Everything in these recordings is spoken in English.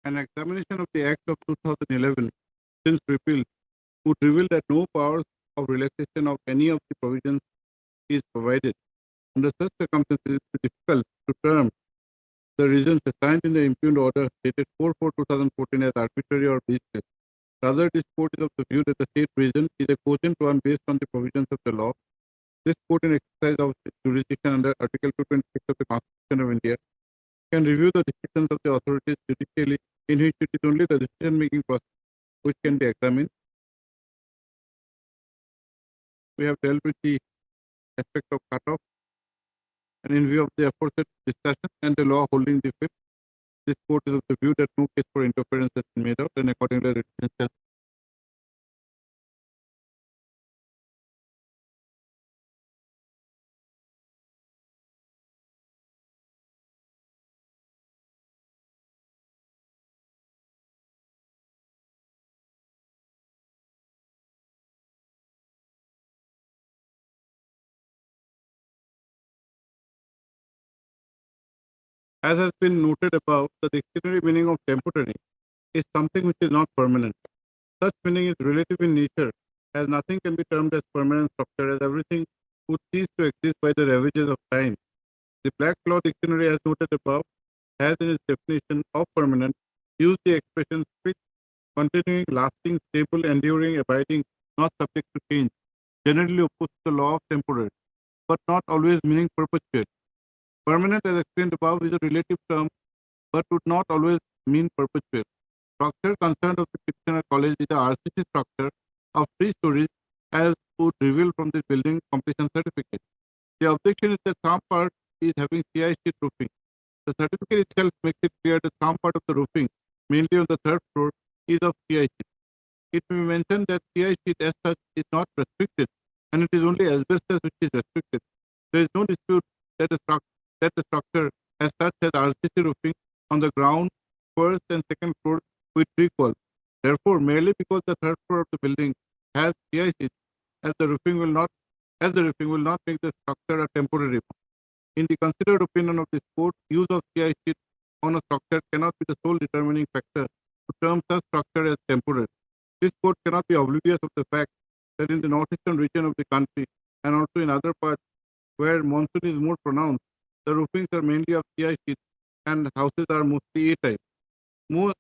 An examination of the Act of 2011, since repealed, would reveal that no powers of relaxation of any of the provisions is provided. Under such circumstances, it is difficult to term the reasons assigned in the impugned order dated 4/4/2014 as arbitrary or baseless. Rather, this court is of the view that the state reason is a cogent one based on the provisions of the law. This court, in exercise of jurisdiction under Article 226 of the Constitution of India, can review the decisions of the authorities judicially, in which it is only the decision-making process which can be examined. We have dealt with the aspect of cutoff, and in view of the aforesaid discussion and the law holding the fifth, this court is of the view that no case for interference has been made out, and accordingly, it shall. As has been noted above, the dictionary meaning of temporary is something which is not permanent. Such meaning is relative in nature, as nothing can be termed as permanent structure, as everything would cease to exist by the ravages of time. The Black Law Dictionary, as noted above, has in its definition of permanent used the expression fixed, continuing, lasting, stable, enduring, abiding, not subject to change, generally opposed to the law of temporary, but not always meaning perpetual. Permanent, as explained above, is a relative term, but would not always mean perpetual. Structure concerned of the petitioner college is the RCC structure of 3 stories, as would reveal from the building completion certificate. The objection is that some part is having CI sheet roofing. The certificate itself makes it clear that some part of the roofing, mainly on the third floor, is of CI sheet. It may be mentioned that CI sheet as such is not restricted, and it is only asbestos which is restricted. There is no dispute that the structure as such has RCC roofing on the ground, first and second floor with brick wall. Therefore, merely because the third floor of the building has CI sheet, as the roofing will not make the structure a temporary one. In the considered opinion of this court, use of CI sheet on a structure cannot be the sole determining factor to term such structure as temporary. This court cannot be oblivious of the fact that in the northeastern region of the country and also in other parts where monsoon is more pronounced, the roofings are mainly of CI sheet and houses are mostly A-type.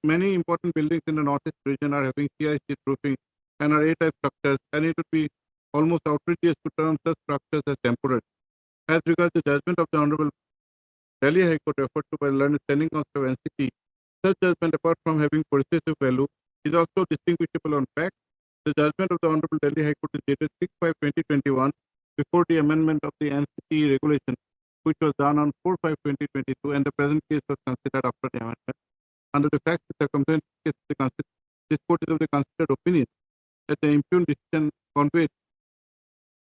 Many important buildings in the northeast region are having CI sheet roofing and are A-type structures, and it would be almost outrageous to term such structures as temporary. As regards the judgment of the Honorable Delhi High Court referred to by learned standing counsel of NCT, such judgment, apart from having persuasive value, is also distinguishable on fact. The judgment of the Honorable Delhi High Court is dated 6/5/2021 before the amendment of the NCT regulation, which was done on 4/5/2022, and the present case was considered after the amendment. Under the facts and circumstances, this court is of the considered opinion that the impugned decision conveyed,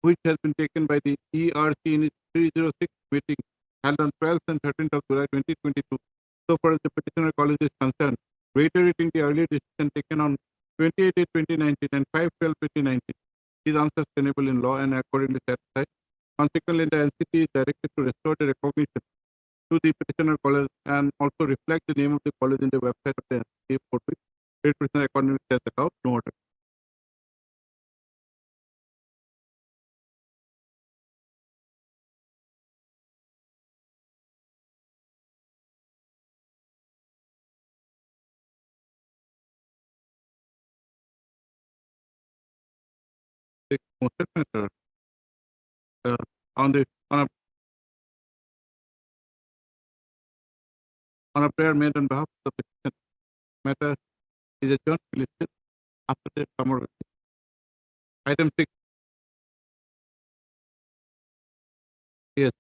which has been taken by the ERC in its 306 meeting held on 12th and 13th of July 2022, so far as the petitioner college is concerned, reiterating the earlier decision taken on 28/8/2019 and 5/12/2019, is unsustainable in law and accordingly satisfied. Consequently, the NCT is directed to restore the recognition to the petitioner college and also reflect the name of the college in the website of the NCT, for which state petitioner accordingly says about no order. The motion matter uh, on the on a prayer made on behalf of the petition matter is adjourned to be listed after the summer vacation. Item 6. Yes.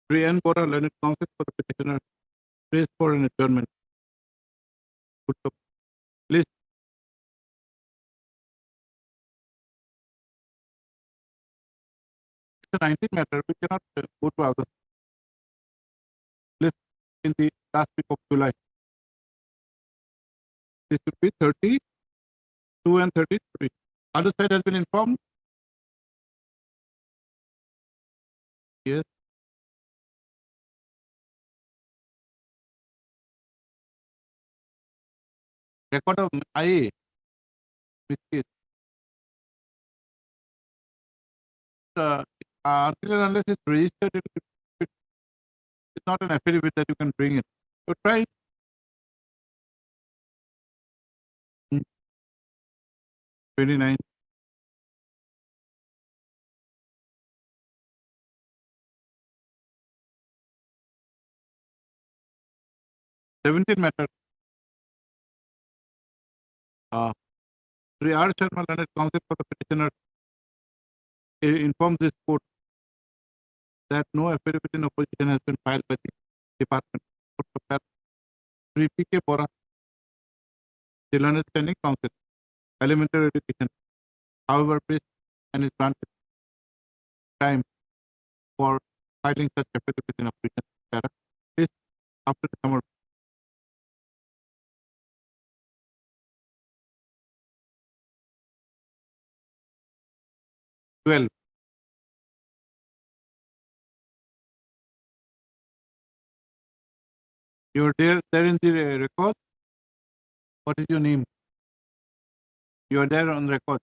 Pre and Bora learned counsel for the petitioner praised for an adjournment. Put up list. It's a 19 matter. We cannot go to August. List in the last week of July. This should be 32 and 33. Other side has been informed. Yes. Record of IA. Which is until and unless it's registered, it's not an affidavit that you can bring in. So try it. 29. Seventeen matter. Sri R. Sharma, learned counsel for the petitioner, informs this court that no affidavit in opposition has been filed by the department. Sri P. K. Bora, the learned standing counsel, elementary education, however, based and is granted time for filing such affidavit in opposition. Please, after the summer. 12. You're there in the record. What is your name? You are there on record.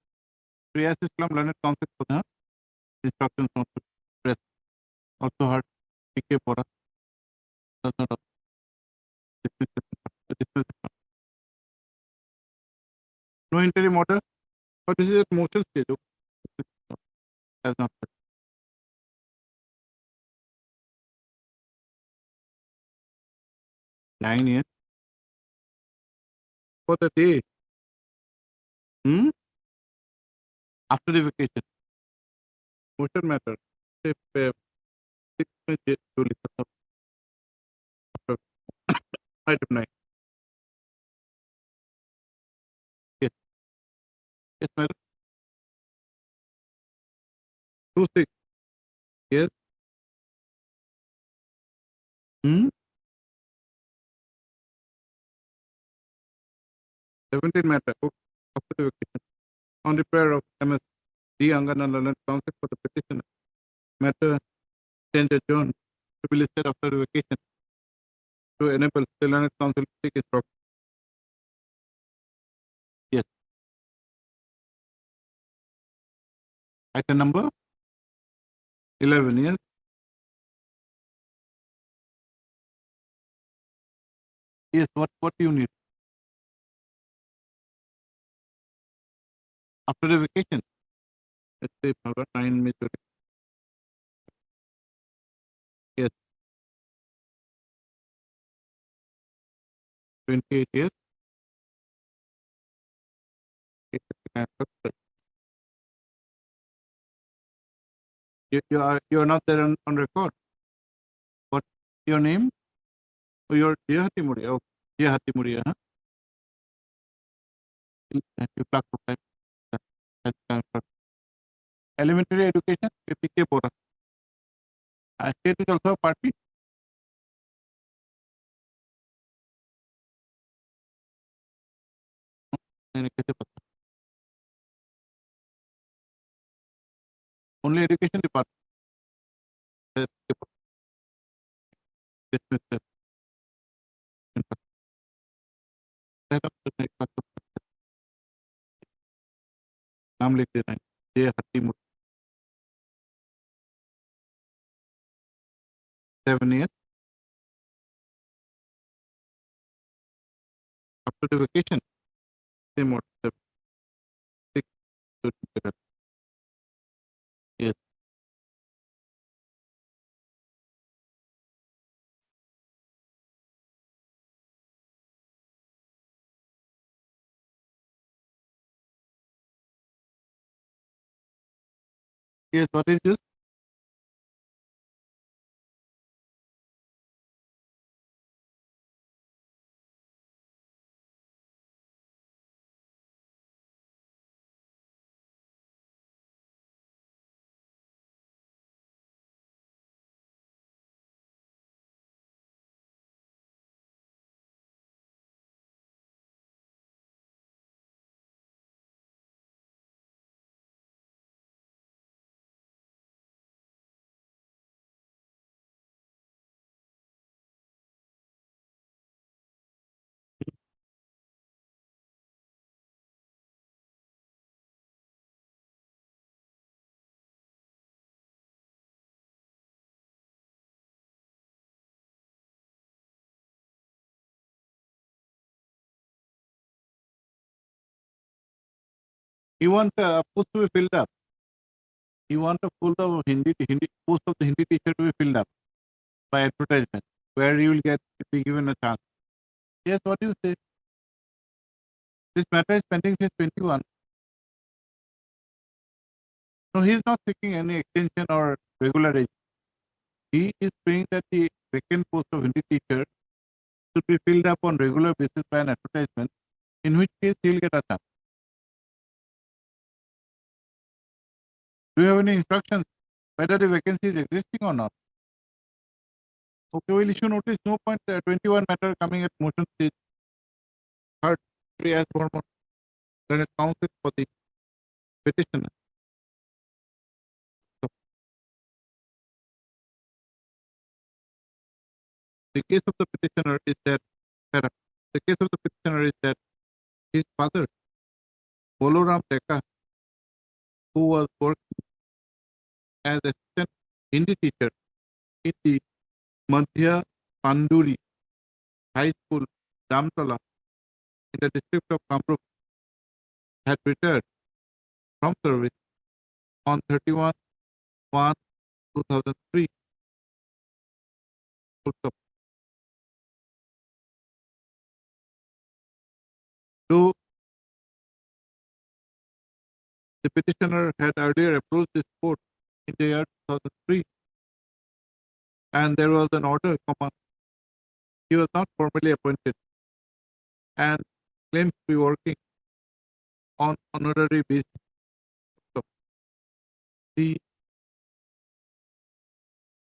Priyas Islam, learned counsel for the instructions on the press. Also heard P.K. Bora. Does not dismiss it. No interim order. But this is at motion stage. Has not heard. 9 years. For the day. After the vacation. Motion matter. If 6 minutes, item 9. Yes. Yes, madam. 2-6. Yes. 17 matter. After the vacation. On the prayer of MS D. Angana, learned counsel for the petitioner. Matter change adjourned to be listed after the vacation to enable the learned counsel to take instruction. Yes. Item number 11. Yes. Yes. What do you need? After the vacation. Let's say 9 May. Yes. 28 years. You are not there on record. What your name? Oh, you're Jia Hatimuria. Oh, Jia Hatimuria. Huh? You plug for time. Elementary education, PK Bora. State is also a party. Only education department. नाम लिख देना है जे हत्तीमुर 7 years after the vacation same what 6 yes yes what is this You want a post to be filled up. You want a post of post of the Hindi teacher to be filled up by advertisement, where you will be given a chance. Yes, what do you say? This matter is pending since 21. No, he is not seeking any extension or regularization. He is saying that the vacant post of Hindi teacher should be filled up on regular basis by an advertisement, in which case he will get a chance. Do you have any instructions whether the vacancy is existing or not? Okay, we'll issue notice. No point 21 matter coming at motion stage. Third, as Bormon, then it counts it for the petitioner. So, the case of the petitioner is that his father, Boloram Deka, who was working as assistant Hindi teacher in the Madhya Panduri High School, Damtala, in the district of Kamrup, had retired from service on 31/1/2003. Though the petitioner had earlier approached this court in the year 2003, and there was an order, he was not formally appointed and claims to be working on honorary basis. So, the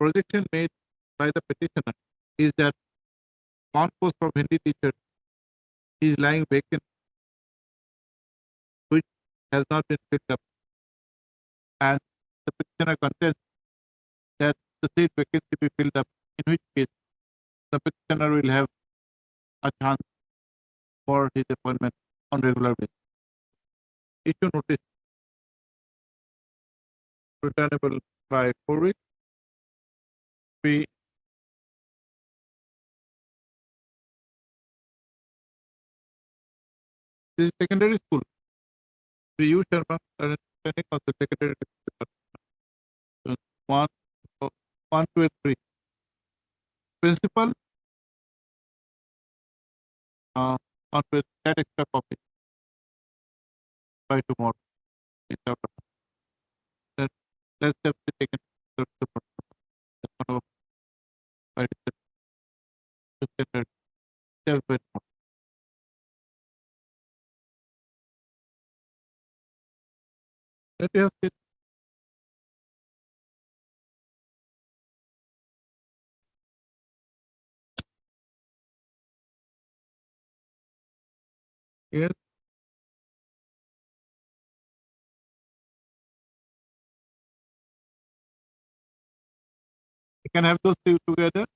projection made by the petitioner is that one post of Hindi teacher is lying vacant, which has not been picked up, and the petitioner contends that the seat vacancy be filled up, in which case the petitioner will have a chance for his appointment on regular basis. Issue notice returnable by 4 weeks. This is secondary school. Sri U. Sharma, training of the secondary school. 1, 1, 2, and 3. Principal, on with that extra copy by tomorrow. Then let's have to take it to the by the let me have it. Yes. You can have those two together.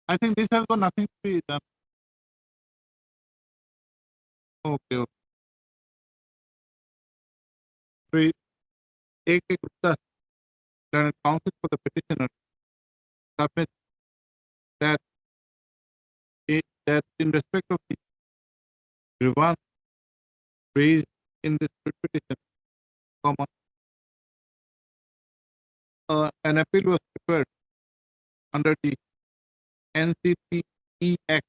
I think this has got nothing to be done. Okay. Three, A.K. Gupta, Learned Counsel for the petitioner, submit that, that in respect of the grievance raised in this petition, an appeal was prepared under the NCTE Act.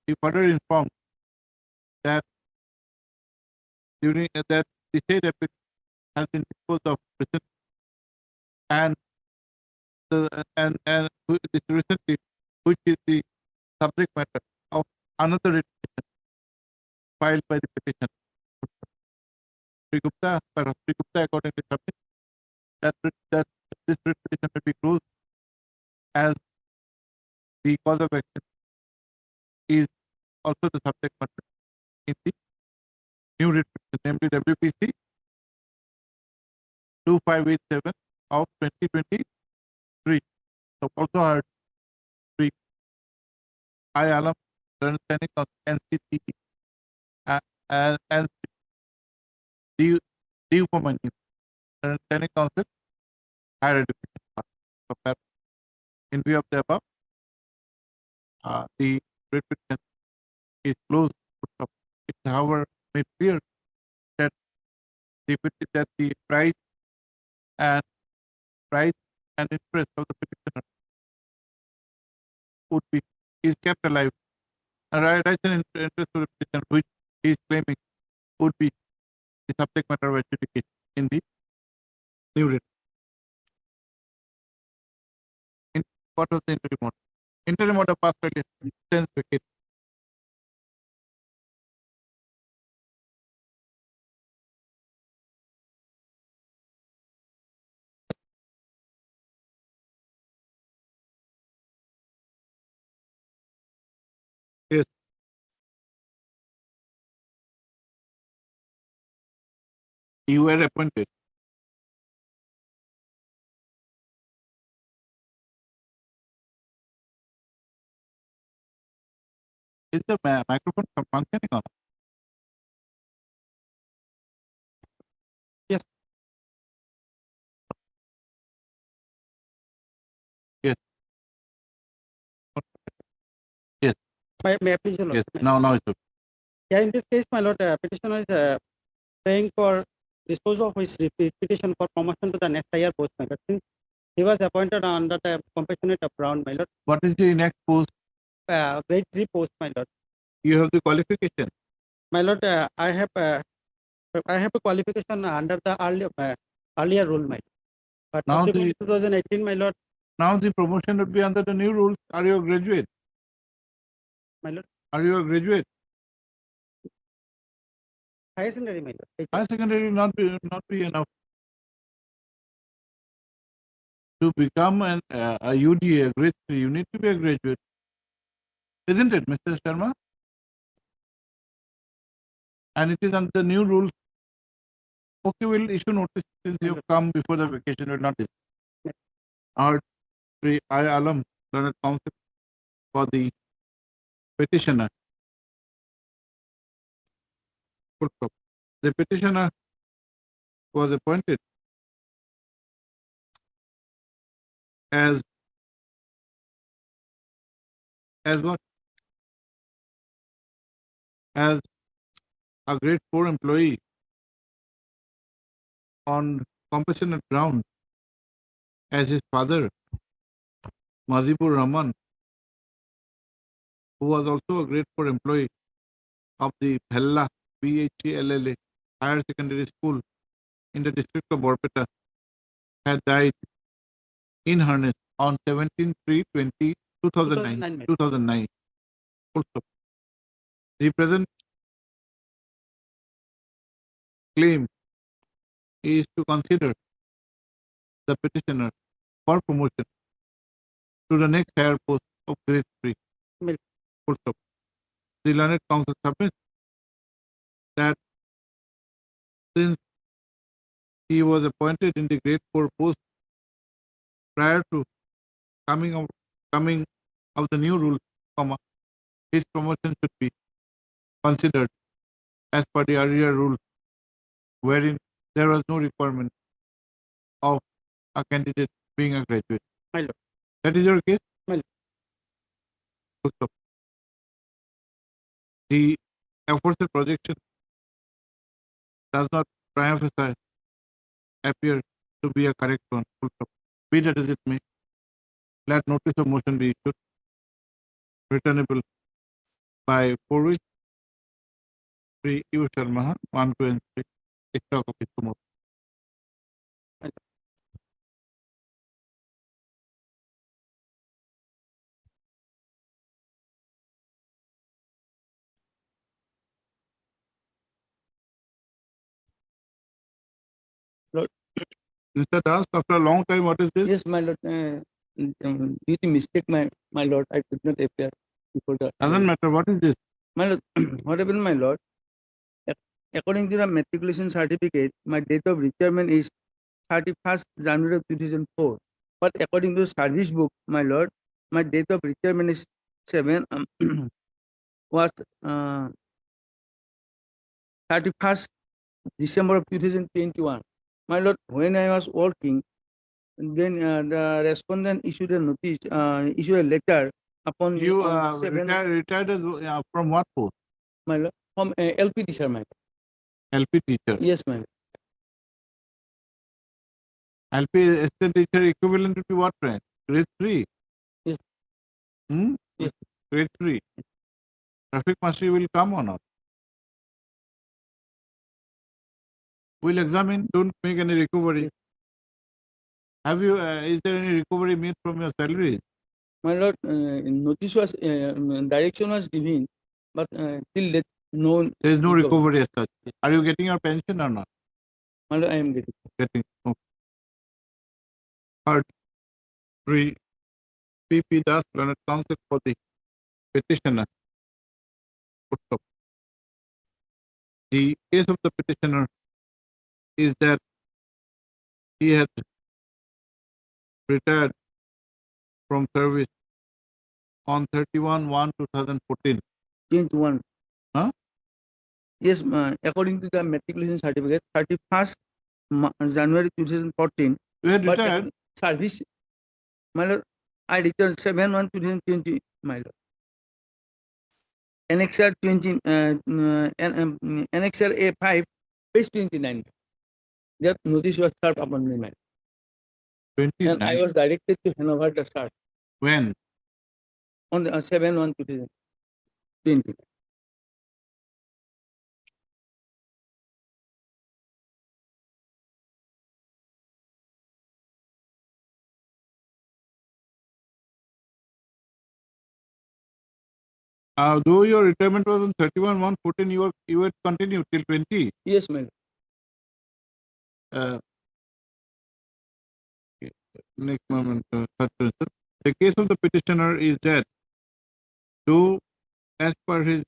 He further informed that during that the said appeal has been disposed of recently, and this recently, which is the subject matter of another writ petition filed by the petition. Sri Gupta, accordingly submit that this writ petition may be closed, as the cause of action is also the subject matter in the new writ petition, namely WPC 2587 of 2023. So also heard three I alam understanding of NCTE and D Upamanya understanding concept higher education. So in view of the above, the writ petition is closed. It, however, made clear that the and price and interest of the petitioner would be is kept alive. Rights and interest of the petitioner, which he is claiming, would be the subject matter of adjudication in the new writ. What was the interim order? Interim order passed earlier since vacate. Yes. You were appointed. Is the microphone functioning or not? Yes. Yes. Yes. May I please, Your Yes. Lordship? Now it's okay. Yeah, in this case, my lord, petitioner is praying for disposal of his petition for promotion to the next higher post, my lord. Since he was appointed under the compassionate of Brown, my lord, What is the next post? grade 3 post, my lord. You have the qualification. My lord, I have a qualification under the earlier rule, my lord. But Now subsequent to 2018, my lord, Now the promotion would be under the new rules. Are you a graduate? my lord, Are you a graduate? higher secondary, my lord. Higher secondary will not be enough to become a UDA, grade 3. You need to be a graduate, isn't it, Mr. Sharma? And it is under the new rules. Okay, we'll issue notice since you have come before the vacation. Will not. Our I alum learned counsel for the petitioner. The petitioner was appointed as what? As a grade 4 employee on compassionate ground, as his father, Mazibur Rahman, who was also a grade 4 employee of the Bhella BHLLA Higher Secondary School in the district of Borpeta, had died in harness on 17/3/2009. 2009. Also, the present claim is to consider the petitioner for promotion to the next higher post of grade 3. Also, the learned counsel submits that since he was appointed in the grade 4 post prior to coming of the new rule, his promotion should be considered as per the earlier rule, wherein there was no requirement of a candidate being a graduate. My lord. That is your case? My lord. Also, the aforesaid projection does not prima facie appear to be a correct one. Be that as it may, let notice of motion be issued, returnable by 4 weeks. Sri U. Sharma, 1, 2, and 3. Extra copies tomorrow. Lord. Mr. Das, after a long time, what is this? Yes, my lord. Due to mistake, my lord, I could not appear before the. Doesn't matter. What is this? My lord, whatever, my lord. According to the matriculation certificate, my date of retirement is 31st January of 2004. But according to the service book, my lord, my date of retirement is 7 was 31st December of 2021. My lord, when I was working, then the respondent issued a notice, issued a letter upon You 7 retired as, from what post? my lord, from LP teacher, my lord. LP teacher. Yes, my lord. LP assistant teacher equivalent to what rank? Grade 3. Yes. Hmm? Yes. Grade 3. Traffic mastery will come or not? We'll examine, don't make any recovery. Yes. Have you, is there any recovery made from your salaries? My lord, notice was, direction was given, but till that, no. There is no recovery as such. Yes. Are you getting your pension or not? My lord, I am getting. Getting. Okay. Third, 3. PP Das Planet Council for the petitioner. Footnote. The case of the petitioner is that he had retired from service on 31/1/2014. Change one. Huh? Yes, according to the matriculation certificate, 31st January 2014. You had But retired. service, my lord, I returned 7/1/2020, my lord. Annexure 20, Annexure A5, page 29. That notice was served upon me, my lord. 29. And I was directed to hand over the start When? on the 7/1/2020. Though your retirement was on 31/1/14, you had continued till 20. Yes, my lord. Next moment, third principle. The case of the petitioner is that, though as per his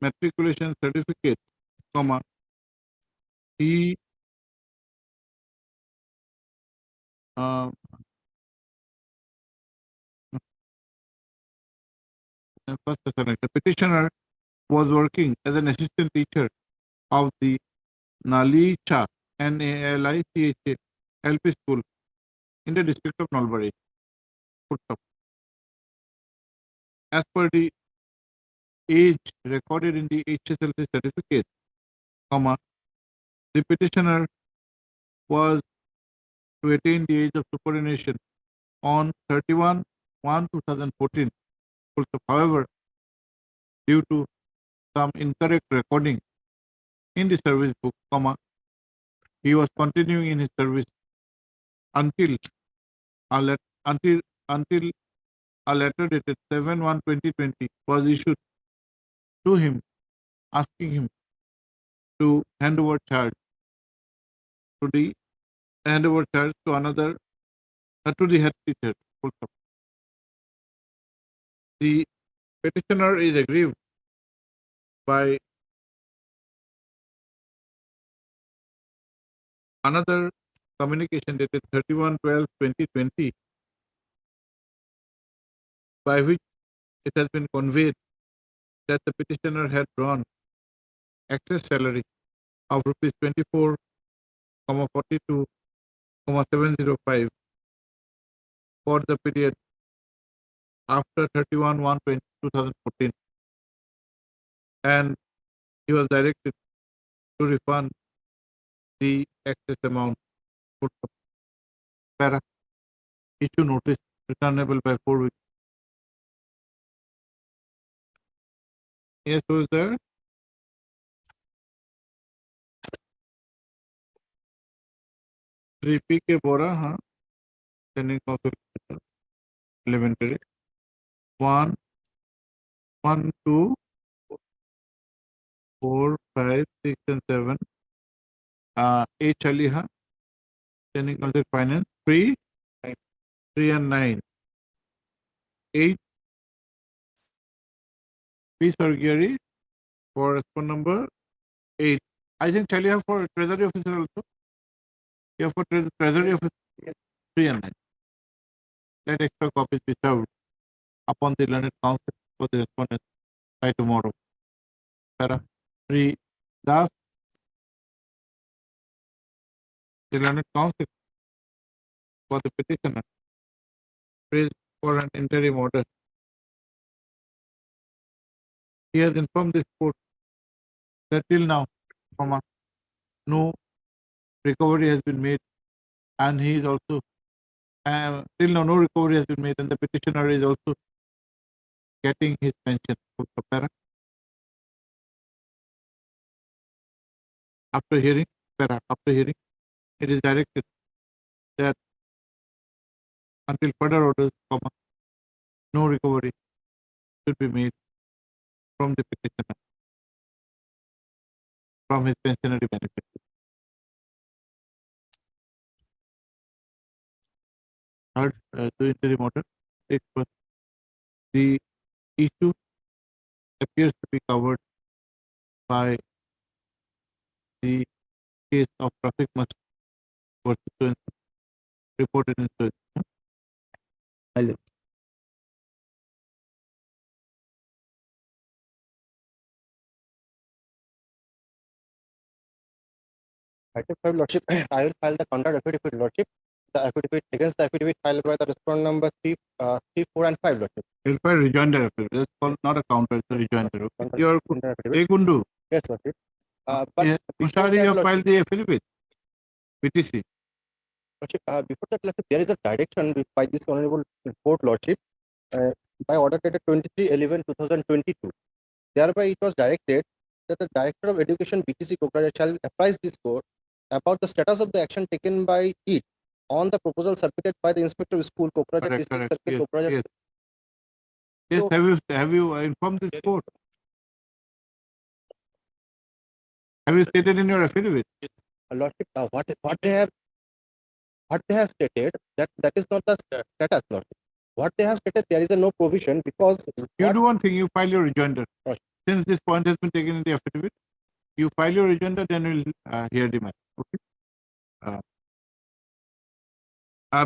matriculation certificate, comma, he first the petitioner was working as an assistant teacher of the Nalicha NALICHA LP school in the district of Nalbari. As per the age recorded in the HSLC certificate, comma, the petitioner was to attain the age of superannuation on 31/1/2014. However, due to some incorrect recording in the service book, comma, he was continuing in his service until a letter dated 7/1/2020 was issued to him, asking him to hand over charge to the head teacher. The petitioner is aggrieved by another communication dated 31/12/2020, by which it has been conveyed that the petitioner had drawn excess salary of rupees 24,42,705 for the period after 31/1/2014, and he was directed to refund the excess amount. Para, issue notice returnable by 4 weeks. Yes, who is there? P.K. Bora, huh? Training Council Elementary. 1, 1, 2, 4, 5, 6, and 7. H. Aliha, Training Council Finance. 3, 3 and 9. 8. P. Sargari, for response number 8. I think Chaliha for Treasury Officer also. Yeah, for Treasury Officer 3 and 9. Let extra copies be served upon the learned counsel for the respondent by tomorrow. Para 3. Das, the learned counsel for the petitioner praised for an interim order he has informed this court that till now, no recovery has been made, and he is also till now no recovery has been made, and the petitioner is also getting his pension. After hearing, it is directed that until further orders, no recovery should be made from the petitioner from his pensionary benefit. Third, to interim order, the issue appears to be covered by the case of traffic must versus Suez, reported in Suez. Hello. Item 5, Lordship, I will file the counter affidavit, Lordship. The affidavit against the affidavit filed by the respondent number 3, 4, and 5, Lordship. You'll file rejoinder affidavit. It's called not a counter, it's a rejoinder. Counter- Your counter affidavit. Ekundu, Yes, Lordship. But yeah, before Mushari, that, you Lordship, filed the affidavit. PTC. Lordship, before that, Lordship, there is a direction by this honorable court, Lordship, by order dated 23/11/2022. Thereby, it was directed that the Director of Education BTC Kokrajhar shall apprise this court about the status of the action taken by it on the proposal submitted by the Inspector of School Kokrajhar Correct, District correct. Circle, Yes, Kokrajhar. yes. Yes, So- have you informed this court? Have you stated in your affidavit? Lordship, what they have stated, that is not the status, Lordship. What they have stated, there is no provision because You what- do one thing, you file your rejoinder. Right. Since this point has been taken in the affidavit, you file your rejoinder, then we'll hear the matter. Okay.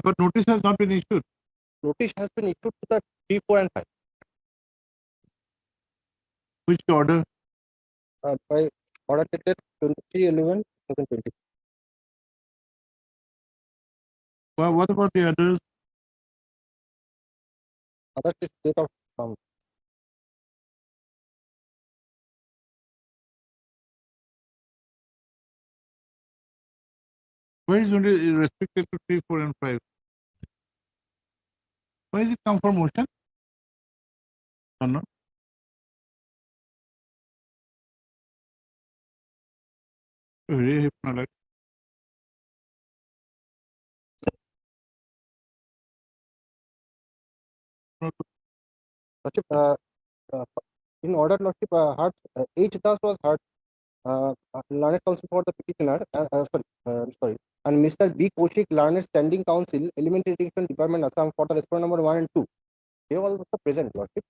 But notice has not been issued. notice has been issued to the 3, 4, and 5 Which order? by order dated 23/11/2020. Well, what about the others? Other is date of Where is only restricted to 3, 4, and 5? Why is it come for motion? Or no? Very hypnotic. Lordship, in order, Lordship, H. Das was heard, learned counsel for the petitioner, sorry, and Mr. B. Kaushik, learned standing counsel, Elementary Education Department, Assam, for the respondent number 1 and 2. They were also present, Lordship.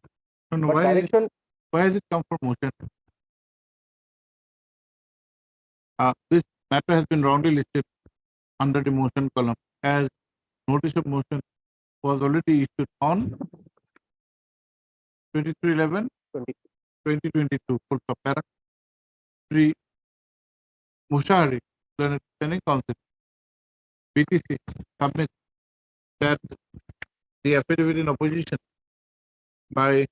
No, But direction, why is it come for motion? This matter has been wrongly listed under the motion column as notice of motion was already issued on 23/11/2022 for para 3 Mushari, the Standing Council, BTC, submit that the affidavit in opposition by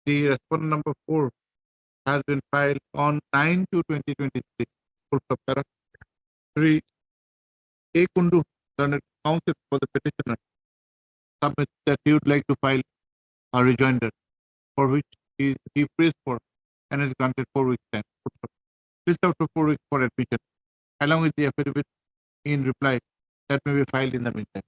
the respondent number 4 has been filed on 9/2/2023 for para 3 A Kundu, the counsel for the petitioner, submit that he would like to file a rejoinder for which he prays for and is granted 4 weeks time. List after 4 weeks for admission, along with the affidavit in reply that may be filed in the meantime.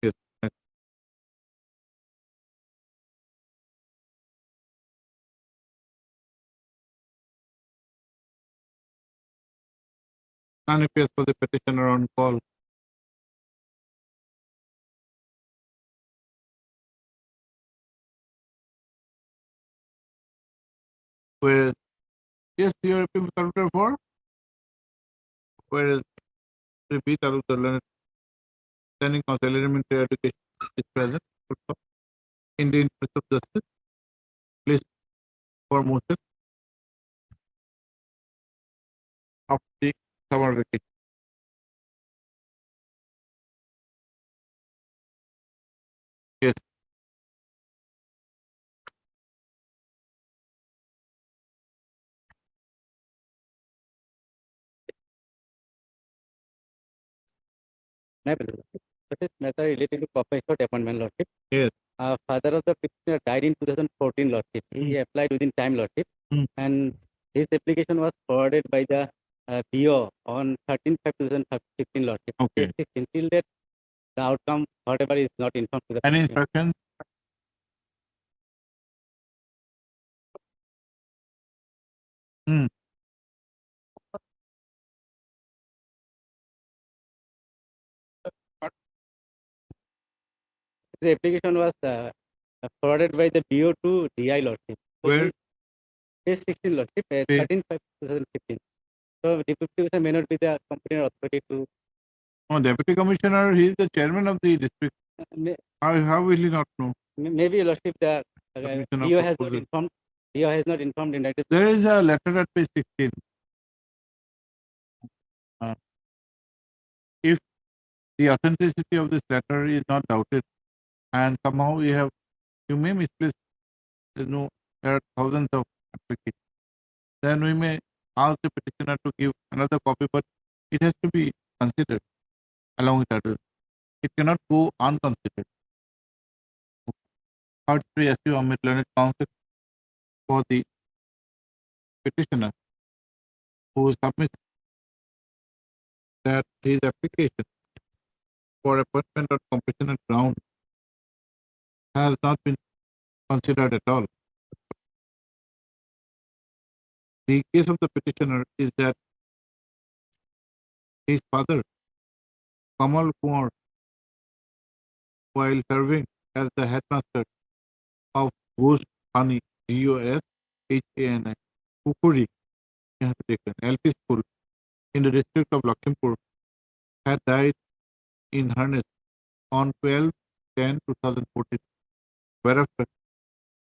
Yes. None appears for the petitioner on call. Whereas, yes, you are appealing for. Whereas, repeat, Learned Standing Council, Elementary Education is present in the interest of justice. Please for motion. of the summer vacation. Yes. My Lordship, such a matter related to proper short appointment, Lordship. Yes. Father of the petitioner died in 2014, Lordship. He applied within time, Lordship, Mm. and his application was forwarded by the BO on 13/5/2015, Lordship. Okay. Until that, the outcome, whatever, is not informed to the Any petitioner. instructions? Hmm. The application was forwarded by the BO to DI, Lordship. So Where? Page 16, Lordship, Page- 13/5/2015. So Deputy Commissioner may not be the competent authority to. Oh, Deputy Commissioner, he is the chairman of the district. How will he not know? Maybe, Lordship, the Commissioner DO has not proposal. informed. DO has not informed in that. There is a letter at page 16. If the authenticity of this letter is not doubted, and somehow you may misplace, there are thousands of applications, then we may ask the petitioner to give another copy, but it has to be considered along with others. It cannot go unconsidered. Third, SU Amit Learned Counsel for the petitioner who submits that his application for appointment on compassionate ground has not been considered at all. The case of the petitioner is that his father, Kamal Kumar, while serving as the headmaster of Ghosh Hani, Goshani, Pukuri, LP school in the district of Lakhimpur, had died in harness on 12/10/2014, whereafter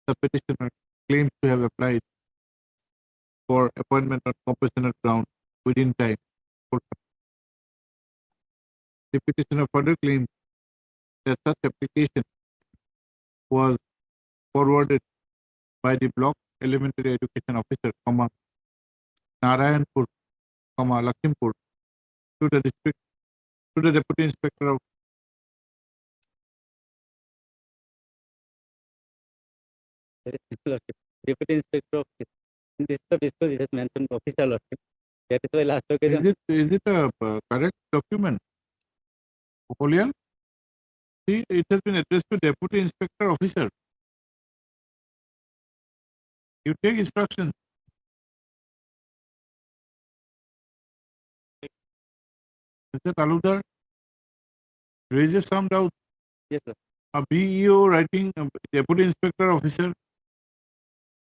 the petitioner claims to have applied for appointment on compassionate ground within time. The petitioner further claimed that such application was forwarded by the block elementary education officer, Narayanpur, Lakhimpur, to the deputy inspector of Very simple, Lordship. Deputy Inspector of this it has mentioned officer, Lordship. That is why last occasion. Is it a correct document? Polian? See, it has been addressed to deputy inspector officer. You take instructions. Mr. Talukdar raises some doubt. Yes, sir. A BEO writing deputy inspector officer.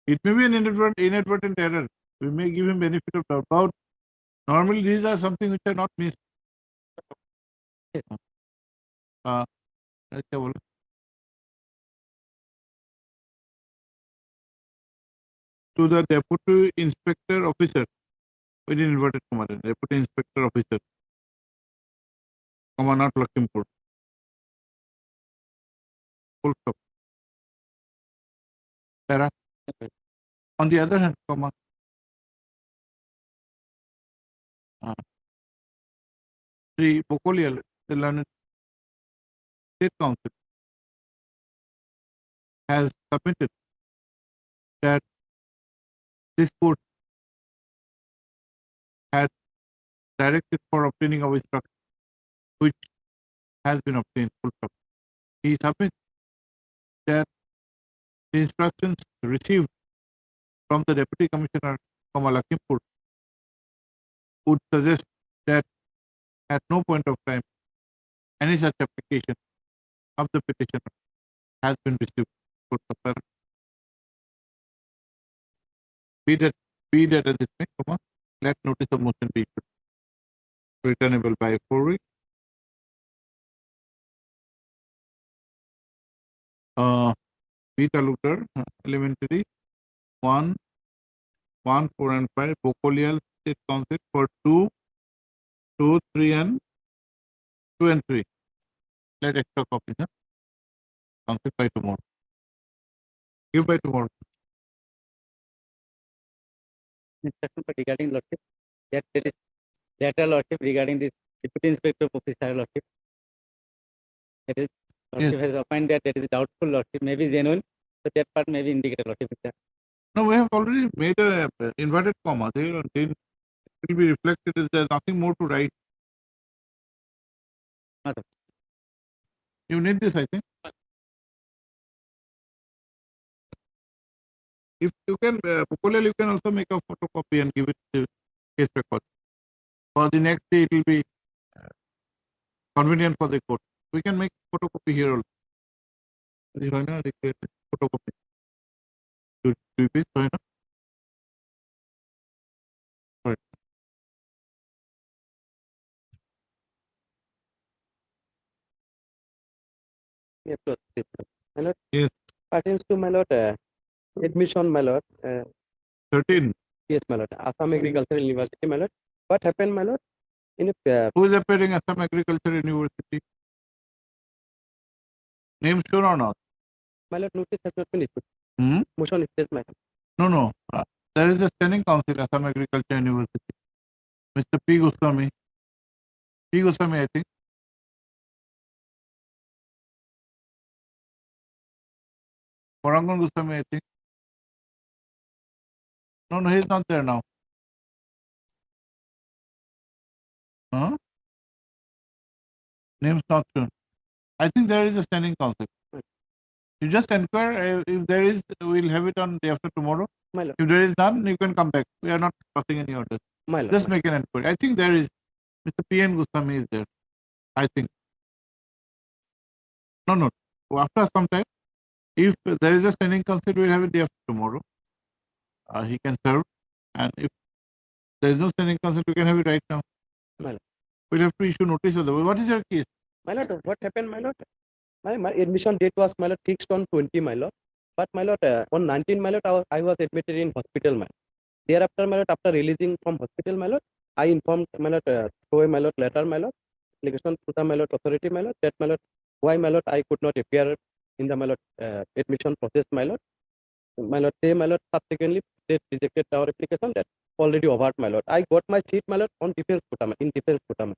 It may be an inadvertent error. We may give him benefit of doubt. But normally these are something which are not missed. Yes. अच्छा बोलो. To the deputy inspector officer, within inverted comma, deputy inspector officer, not Lakhimpur. Full stop. Para. On the other hand, Sri Bokolial, the learned state council, has submitted that this court had directed for obtaining of instruction, which has been obtained. Full stop. He submits that the instructions received from the Deputy Commissioner, Lakhimpur, would suggest that at no point of time any such application of the petitioner has been received. Be that as it may, let notice of motion be issued. Returnable by 4 weeks. B. Talukdar, elementary 1, 1, 4 and 5, Bokolial, State Council for 2, 3 and 2 and 3. Let extra copies, huh? Council by tomorrow. Give by tomorrow. Instruction for regarding lordship, that there is letter lordship regarding the deputy inspector of office lordship. That is, lordship has opined that is doubtful lordship, may be genuine, so that part may be indicated lordship. No, we have already made a inverted comma there, and then it will be reflected as there's nothing more to write. Madam. You need this, I think. If you can, Pukolel, you can also make a photocopy and give it to case record. For the next day, it will be convenient for the court. We can make photocopy here also. The photocopy. Do it, sorry, no? Sorry. Yes, sir. My lord. Yes. Pertains to my lord, admission, my lord. 13. Yes, my lord. Assam Agricultural University, my lord. What happened, my lord? In a Who is appearing as some agriculture university? Name sure or not? my lord, notice has not been issued. Hmm? Motion is my lord. No, no. There is a standing council, Assam Agriculture University. Mr. P. Goswami. P. Goswami, I think. Parangan Goswami, I think. No, he's not there now. Huh? Name's not shown. I think there is a standing council. You just inquire. If there is, we'll have it on day after tomorrow. My lord. If there is none, you can come back. We are not passing any orders. My lord. Just make an inquiry. I think there is. Mr. P. N. Goswami is there. I think. No. After some time, if there is a standing council, we'll have it day after tomorrow. He can serve. And if there is no standing council, we can have it right now. My lord. We'll have to issue notice of the way. What is your case? My lord, what happened, my lord? My admission date was, my lord, fixed on 20, my lord. But my lord, on 19, my lord, I was admitted in hospital, my lord. Thereafter, my lord, after releasing from hospital, my lord, I informed my lord, through a my lord letter, my lord, application to the my lord authority, my lord, that my lord, why my lord I could not appear in the my lord admission process, my lord. My lord, they my lord subsequently they rejected our application that already over, my lord. I got my seat, my lord, on defense quota, in defense quota.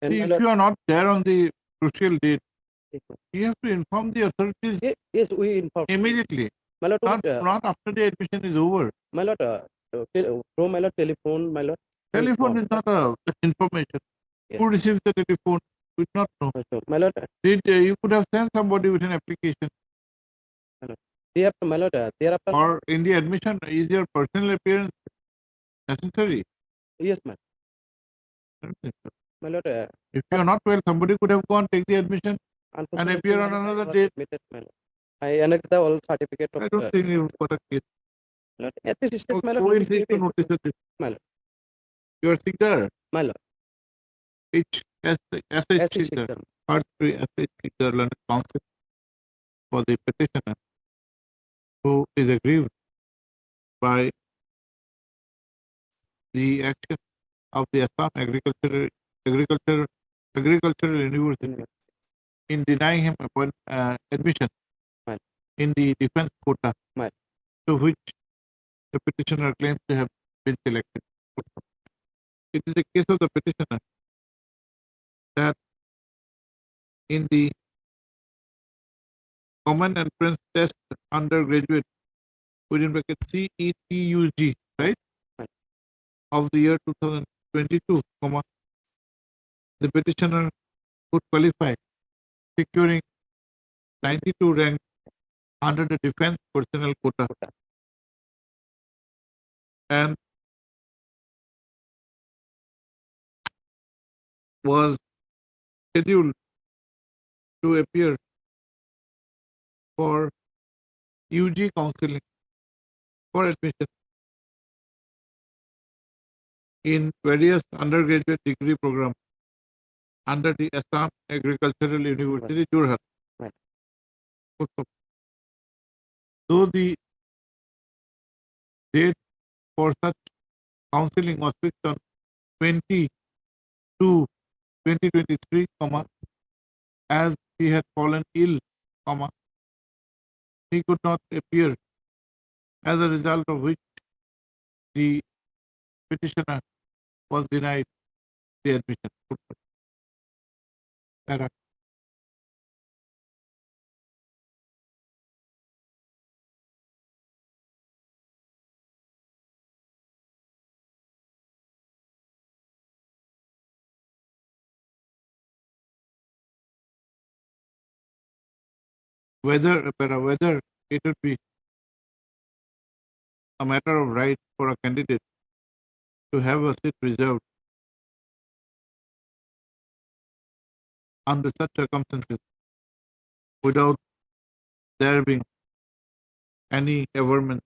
And See, my if lord, you are not there on the crucial date, yes, sir. you have to inform the authorities Yes, we informed. immediately. My lord, Not after the admission is over. my lord, through my lord telephone, my lord. Telephone is not a information. Yes. Who receives the telephone? We do not know. My lord, Did you could have sent somebody with an application, thereafter, my lord, thereafter, or in the admission, is your personal appearance necessary? yes, my I don't think so. my lord, If you are not well, somebody could have gone, take the admission. unfortunately, appear my on lord, I another was date. admitted, my lord. I annexed the all certificate of I don't think you've got a case. my lord. At this stage, my lord, Who will notice take to period, notice of this? my lord. Your signature, My lord, H S as signature, part 3 SH signature, learned counsel for the petitioner who is aggrieved by the action of the Assam Agricultural University in denying him admission Right. in the defense quota, Right. to which the petitioner claims to have been selected. It is the case of the petitioner that in the Common Entrance Test undergraduate within bracket CETUG, right, Right. of the year 2022, the petitioner would qualify, securing 92 rank under the defense personnel quota, and was scheduled to appear for UG counseling for admission in various undergraduate degree programs under the Assam Agricultural University, Jorhat. Right. Though the date for such counseling was fixed on 20/2/2023, as he had fallen ill, he could not appear, as a result of which the petitioner was denied the admission. Para. Whether it would be a matter of right for a candidate to have a seat reserved under such circumstances without there being any averment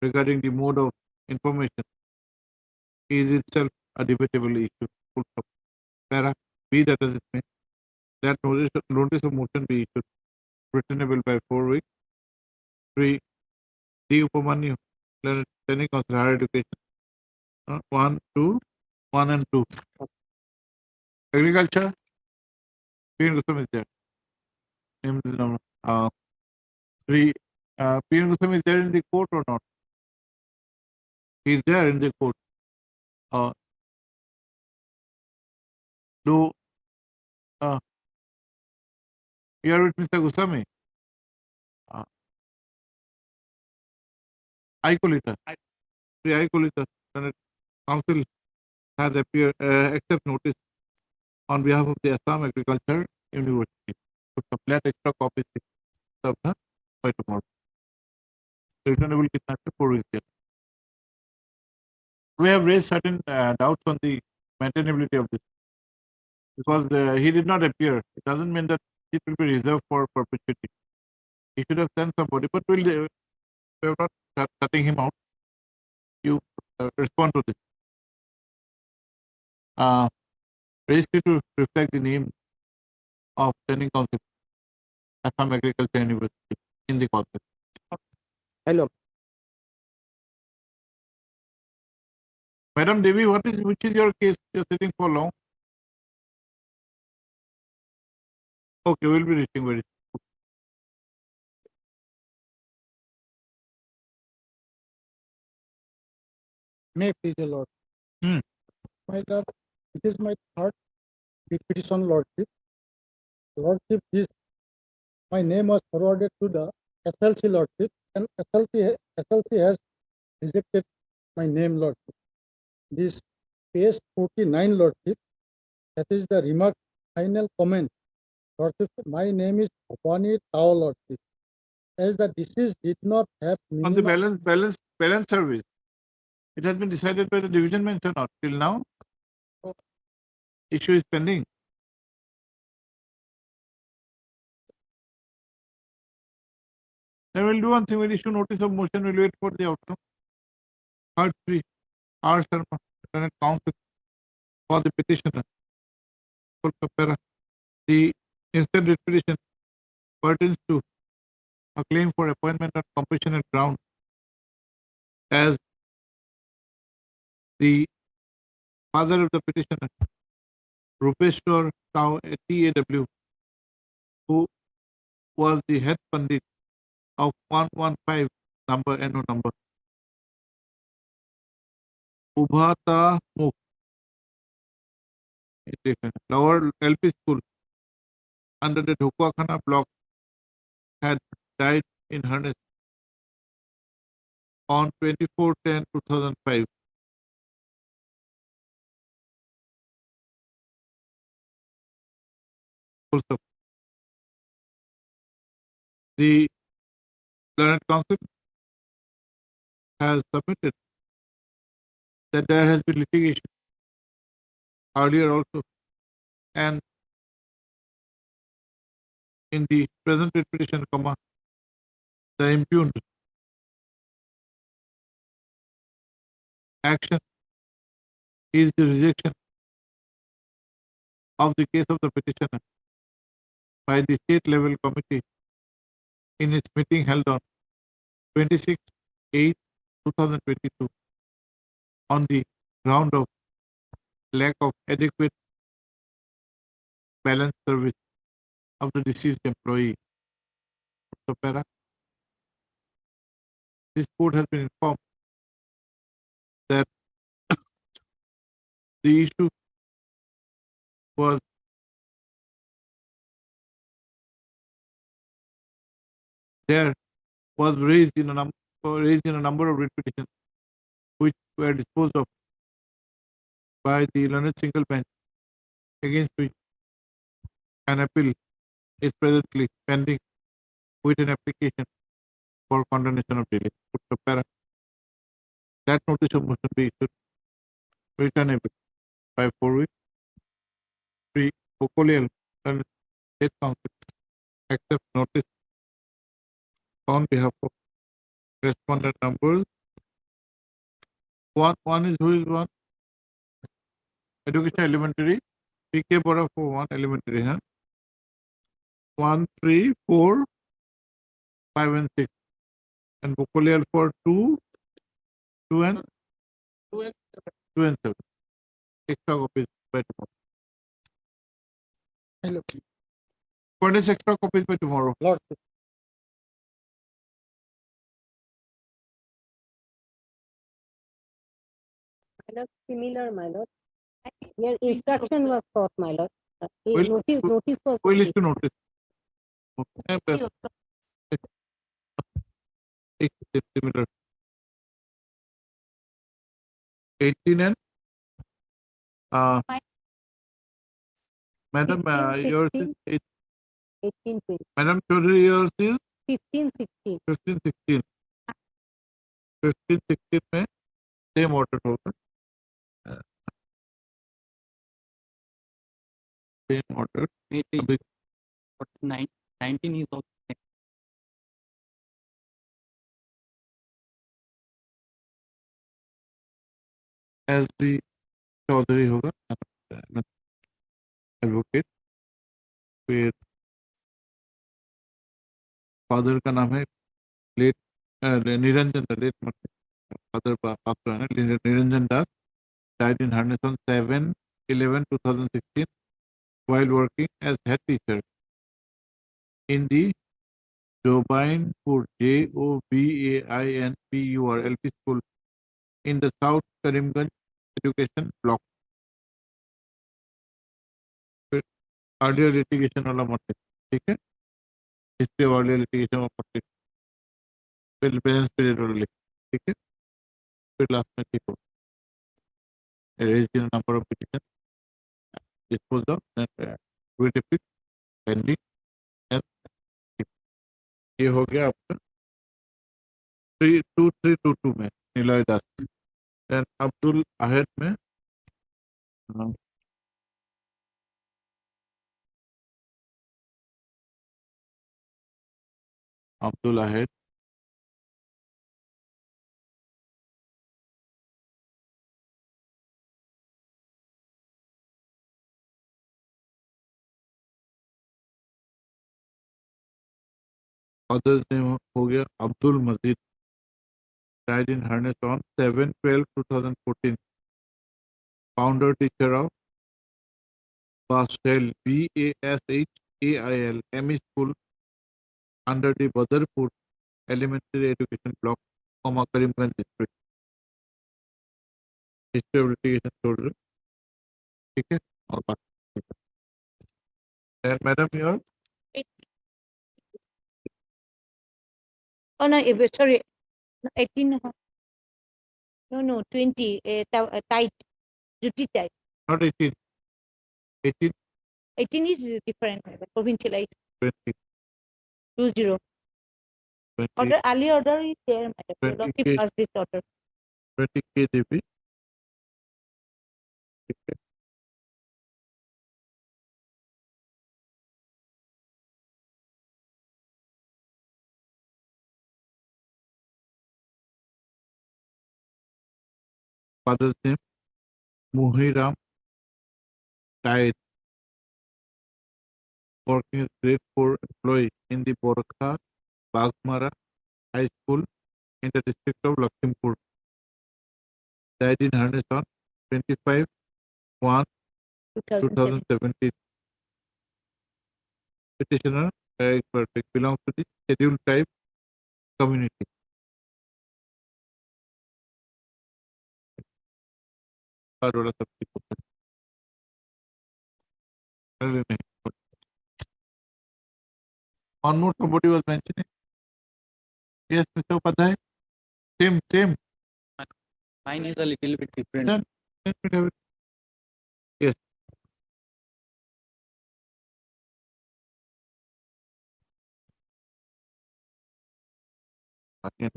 regarding the mode of information is itself a debatable issue. Full stop. Para. Be that as it may, that notice of motion be issued, returnable by 4 weeks. 3. D. Upamanyu, Training Council Higher Education. 1 and 2. Agriculture. P. Gusam is there. Name is number. 3. P. Gusam is there in the court or not? He is there in the court. Do you are with Mr. Gusami? I Colita. Sri I Colita, Senate Council has appeared, accept notice on behalf of the Assam Agriculture University. Put the flat extra copies by tomorrow. Returnable kitna 4 weeks. We have raised certain doubts on the maintainability of this, because he did not appear. It doesn't mean that it will be reserved for perpetuity. He should have sent somebody, but we have not cutting him out. You respond to this. Registry to reflect the name of Training Council, Assam Agriculture University in the concept. Hello. Madam Devi, which is your case? You're sitting for long. Okay, we'll be reaching very soon. May please the Lord. Hmm. My Lord, this is my third big petition, Lordship. Lordship, my name was forwarded to the SLC, Lordship, and SLC has rejected my name, Lordship. This page 49, Lordship, that is the remark, final comment. Lordship, my name is Bhavani Tao, Lordship. As the deceased did not have On the minimum balance service, it has been decided by the division bench or not till now. Issue is pending. Then we'll do one thing. We'll issue notice of motion. We'll wait for the outcome. Part 3. R. Sharma, Senate Council, for the petitioner. The instant writ petition pertains to a claim for appointment on compassionate ground, as the father of the petitioner, Rupeshwar Tao, TAW, who was the head pandit of 115 number NO number, Ubhata Mukh, Lower LP School under the Dhokwakhana block, had died in harness on 24/10/2005. Also, the Learned Council has submitted that there has been litigation earlier also, and in the present writ petition, the impugned action is the rejection of the case of the petitioner by the state level committee in its meeting held on 26/8/2022, on the ground of lack of adequate balance service of the deceased employee. So, para, this court has been informed that the issue was there was raised in a number of writ petitions which were disposed of by the learned single bench, against which an appeal is presently pending with an application for condemnation of delay. So, para, that notice of motion be issued returnable by 4 weeks. 3. Vocalial and State Council accept notice on behalf of respondent numbers. One is who is one? Education Elementary. PK Bora for 1 elementary, huh? 1, 3, 4, 5 and 6. And Vocalial for 2 and 7. Extra copies by tomorrow. Hello, Furnish extra copies by tomorrow. Lordship. My lord, similar, my lord. Your instruction was sought, my lord. Will- Notice was. Will received. issue notice. Okay. It's similar. 18 and Fine. Madam, 15, yours is 16. 18, 20, Madam Chaudhary, yours is 15, 16. 15, 16. 15, 16 में same order होगा. Same order. अभी 19 is also as the Chaudhary होगा. Advocate. फिर father का नाम है late Niranjan late father pass हुआ है ना Niranjan Das died in harness on 7/11/2016 while working as head teacher in the Jobainpur Jobainpur LP school in the South Karimganj education block. फिर earlier litigation वाला मत ठीक है हिस्ट्री of earlier litigation मत फिर balance period वाला लिख ठीक है फिर लास्ट में ठीक हो raised in a number of petitions disposed of and will repeat pending and ये हो गया आपका 32322 में निलय दास then अब्दुल अहद में अब्दुल अहद others name हो गया अब्दुल मजीद died in harness on 7/12/2014 founder teacher of Basel BASHAIL ME school under the Badarpur elementary education block Karimganj district history of litigation shoulder ठीक है और बाकी and madam your Oh, no, sorry. No, 18. No, 20. Tight. Duty tight. not 18 18 18 is different. Provincial 8. 20 20. 20 Order, early order is there, madam. 20 Lordship K. passed this order. 20 KDB ठीक है father's name Muhiram died working as grade 4 employee in the Borkha Bagmara High School in the district of Lakhimpur. died in harness on 25/1/2017. 2007. Petitioner, perfect, belongs to the scheduled tribe community. Third order substitute. One more somebody was mentioning. Yes, Mr. Upadhyay. Same. Mine is a little bit different. Done. Let me have it. Yes. Again.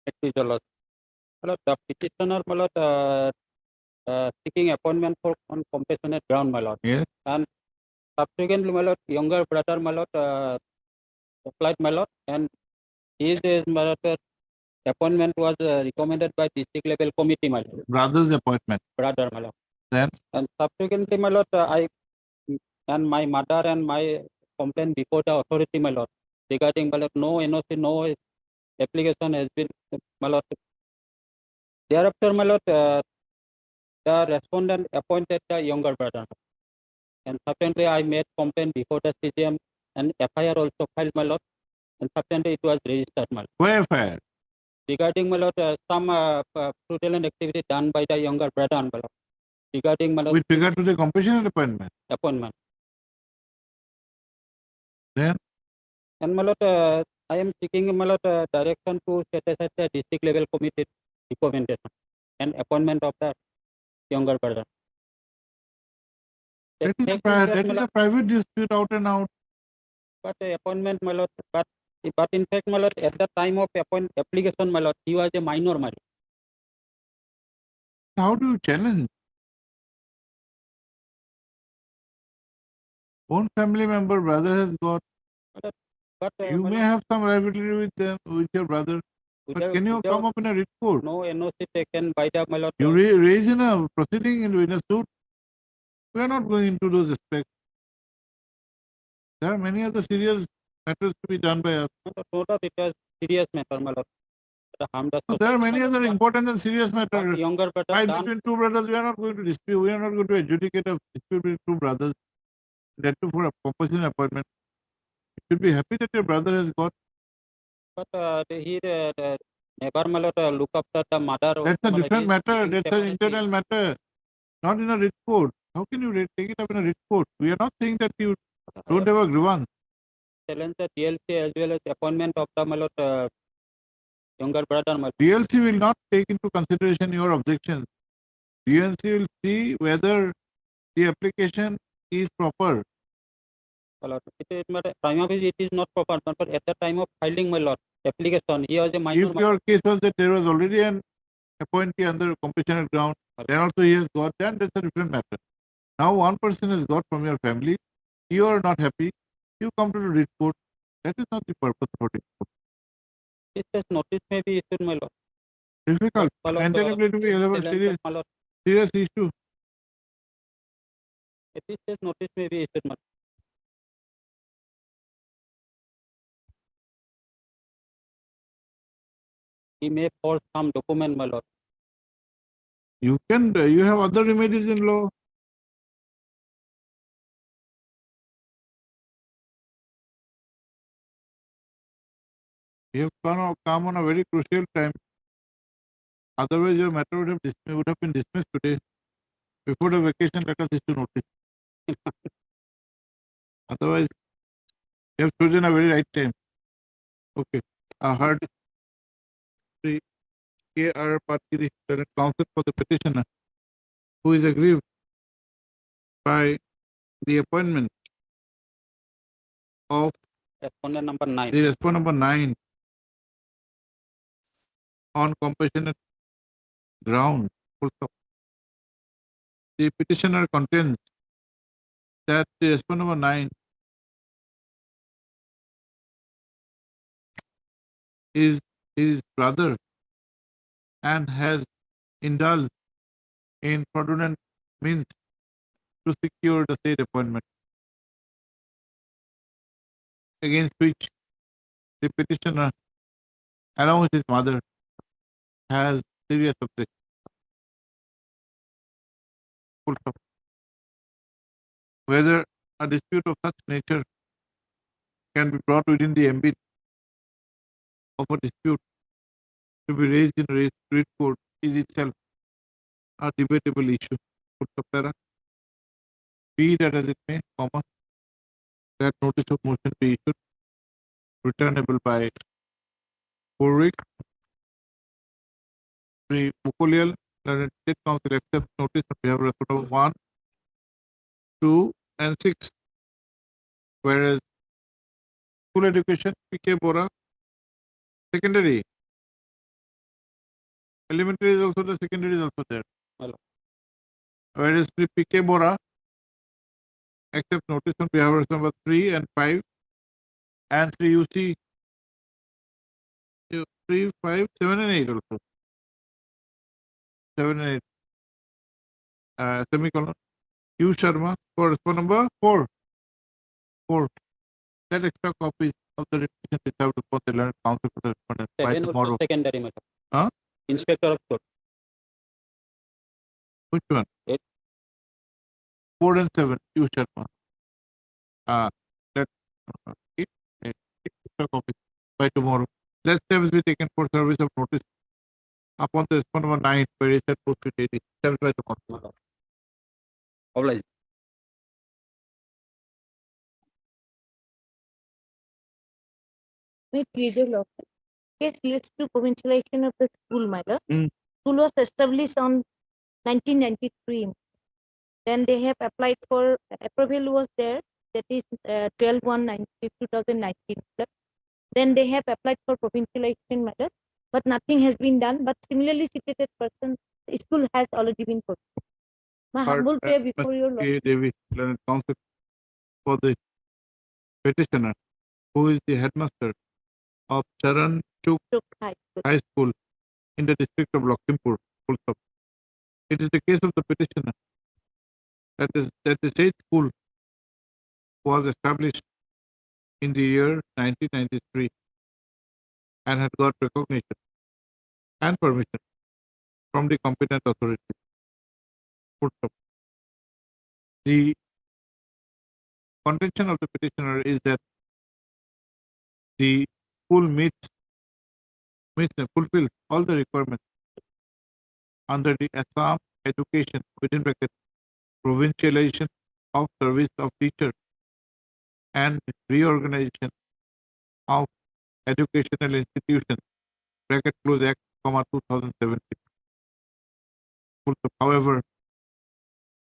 It is a lot. The petitioner, my lord, seeking appointment for on compassionate ground, my lord. Yes. And subsequently, my lord, younger brother, my lord, applied, my lord, and his my lord, appointment was recommended by district level committee, my lord. Brother's appointment. Brother, my lord. Then? And subsequently, my lord, I and my mother and my complaint before the authority, my lord, regarding, my lord, no NOC, no application has been, my lord. Thereafter, my lord, the respondent appointed the younger brother. And subsequently, I made complaint before the CGM and FIR also filed, my lord. And subsequently, it was registered, my lord. Where fire? Regarding, my lord, some fraudulent activity done by the younger brother, my lord. Regarding, my lord, With regard to the compassionate appointment. appointment. Then? And, my lord, I am seeking, my lord, direction to set aside the district level committee recommendation and appointment of the younger brother. That is, That, my a lord, private dispute out and out. but the appointment, my lord, but in fact, my lord, at the time of application, my lord, he was a minor, my lord. How do you challenge? One family member, brother has got. But You my may lord, have some rivalry with them, with your brother. But without- can you without come up in a writ court? no NOC taken by the, my lord, You raise in a proceeding in a suit. We are not going into those aspects. There are many other serious matters to be done by us. no doubt it was serious matter, my lord. The harm the So there are society, many my lord. other important and serious What matters. younger brother Fight done, between two brothers, we are not going to dispute. We are not going to adjudicate a dispute between two brothers. That too for a compulsory appointment. You should be happy that your brother has got. but he never, my lord, look after the mother. That's a my lord, different he- matter. he That's an separately. internal matter. Not in a writ court. How can you take it up in a writ court? We are not saying that you don't have a grievance. Challenge the DLC as well as appointment of the, my lord, younger brother, my lord. DLC will not take into consideration your objections. DLC will see whether the application is proper. My lord. It is prima facie, it is not proper, but at the time of filing, my lord, application, he was a minor. If your case was that there was already an appointee under compassionate ground, then also he has got, then that's a different matter. Now one person has got from your family, you are not happy, you come to the writ court. That is not the purpose of it. It says notice may be issued, my lord. Difficult. My lord, Mentally to be a challenge serious, my lord. serious issue. It says notice may be issued, my lord. He may force some document, my lord. You can, you have other remedies in law. You have come on a very crucial time. Otherwise, your matter would have been dismissed today. Before the vacation, let us issue notice. Otherwise, you have chosen a very right time. Okay. I heard Sri K.R. Patiri, the counsel for the petitioner, who is aggrieved by the appointment of Respondent number 9. the respondent number 9 on compassionate ground. Full stop. The petitioner contends that the respondent number 9 is his brother and has indulged in fraudulent means to secure the said appointment, against which the petitioner, along with his mother, has serious objection. Full stop. Whether a dispute of such nature can be brought within the ambit of a dispute to be raised in a writ court is itself a debatable issue. Full stop, para. Be that as it may, comma, that notice of motion be issued, returnable by 4 weeks. The Bukolial State Council accepts notice on behalf of Responsible 1, 2, and 6. Whereas school education, PK Bora, secondary, elementary is also there, secondary is also there. Hello. Whereas the PK Bora accepts notice on behalf of number 3 and 5, and 3 UC 3, 5, 7, and 8 also. 7 and 8. Semicolon. U Sharma for response number 4. 4. That extra copies of the requisition is served upon the learned counsel for the respondent by 7 tomorrow. also secondary, my lord. Huh? Inspector of court. Which one? 8. 4 and 7. U Sharma. That extra copies by tomorrow. Let steps be taken for service of notice upon the respondent number 9, where he said post it 80. Steps by tomorrow. Oblige. May please your lord. Case relates to provincialization of the school, my lord. Mm. School was established on 1993. Then they have applied for approval was there, that is 12/1/2019. Then they have applied for provincialization matter, but nothing has been done. But similarly situated person, the school has already been put. My But, humble prayer before your lord. K. Devi, learned counsel for the petitioner, who is the headmaster of Charan Chuk Took high school. High School in the district of Lakhimpur. Full stop. It is the case of the petitioner that the said school was established in the year 1993 and had got recognition and permission from the competent authority. Full stop. The contention of the petitioner is that the school fulfills all the requirements under the Assam Education within bracket provincialization of service of teacher and reorganization of educational institutions bracket close act, 2017. Full stop. However,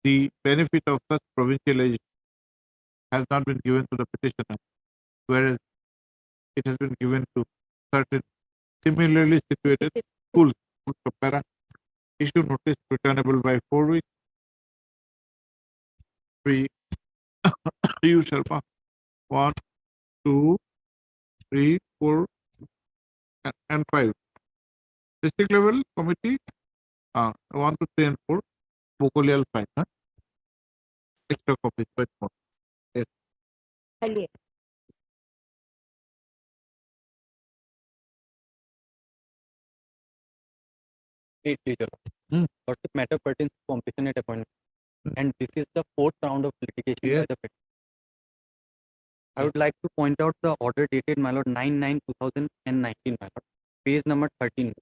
the benefit of such provincialization has not been given to the petitioner, whereas it has been given to certain similarly situated schools. Full stop. Para. Issue notice returnable by 4 weeks. 3. U Sharma. 1, 2, 3, 4, and 5. District level committee 1, 2, 3, and 4. Bukolial 5. Extra copies by tomorrow. Earlier. Eight teacher. But the matter pertains to compassionate appointment. And this is the 4th round of litigation by Yes. the petitioner. I would like to point out the order dated, my lord, 9/9/2019, my lord. Page number 13.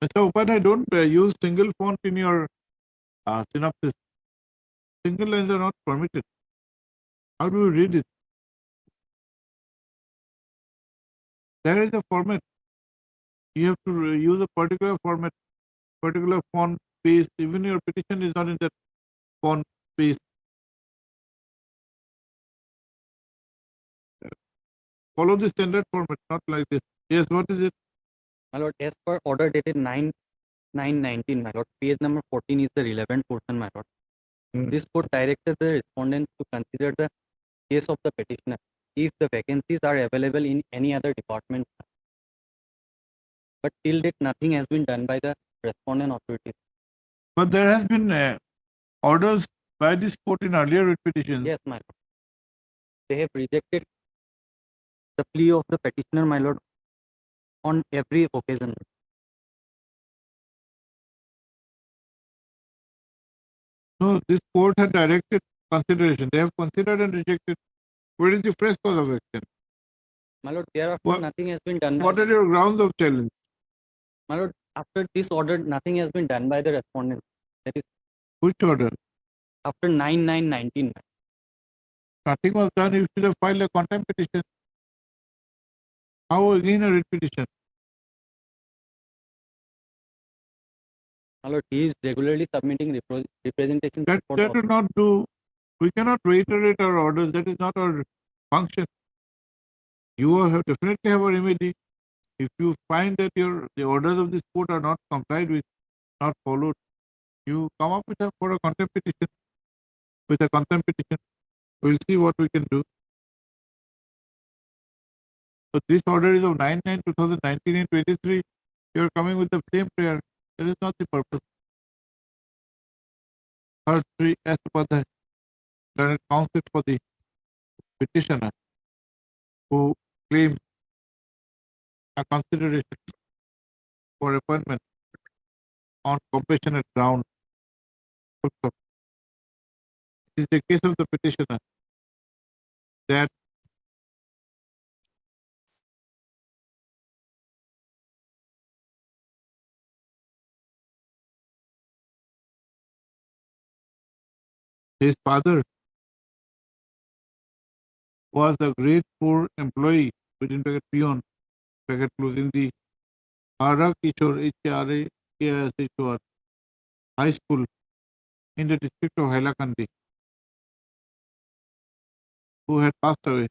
Mr. Upadhyay, don't use single font in your synopsis. Single lines are not permitted. How do you read it? There is a format. You have to use a particular format, particular font space. Even your petition is not in that font space. Follow the standard format, not like this. Yes, what is it? My lord, as per order dated 9/9/19, my lord, page number 14 is the relevant portion, my lord. This court directed the respondent to consider the case of the petitioner if the vacancies are available in any other department. But till date, nothing has been done by the respondent authorities. But there has been orders by this court in earlier writ petitions. Yes, my lord. They have rejected the plea of the petitioner, my lord, on every occasion. No, this court had directed consideration. They have considered and rejected. Where is the fresh cause of action? My lord, thereafter What- nothing has been done. What are your grounds of challenge? My lord, after this order, nothing has been done by the respondent. That is Which order? after 9/9/19. Nothing was done. You should have filed a contempt petition. How again a writ petition? My lord, he is regularly submitting representations That before the will not do. We cannot reiterate our orders. That is not our function. You have definitely have a remedy. If you find that the orders of this court are not complied with, not followed, you come up with for a contempt petition. With a contempt petition, we'll see what we can do. So this order is of 9/9/2019 and 23. You are coming with the same prayer. That is not the purpose. Third three, as per the learned counsel for the petitioner who claims a consideration for appointment on compassionate ground. Also, it is the case of the petitioner that his father was a grade 4 employee within bracket peon bracket closing the Hara Kishore HRA High School in the district of Hailakandi, who had passed away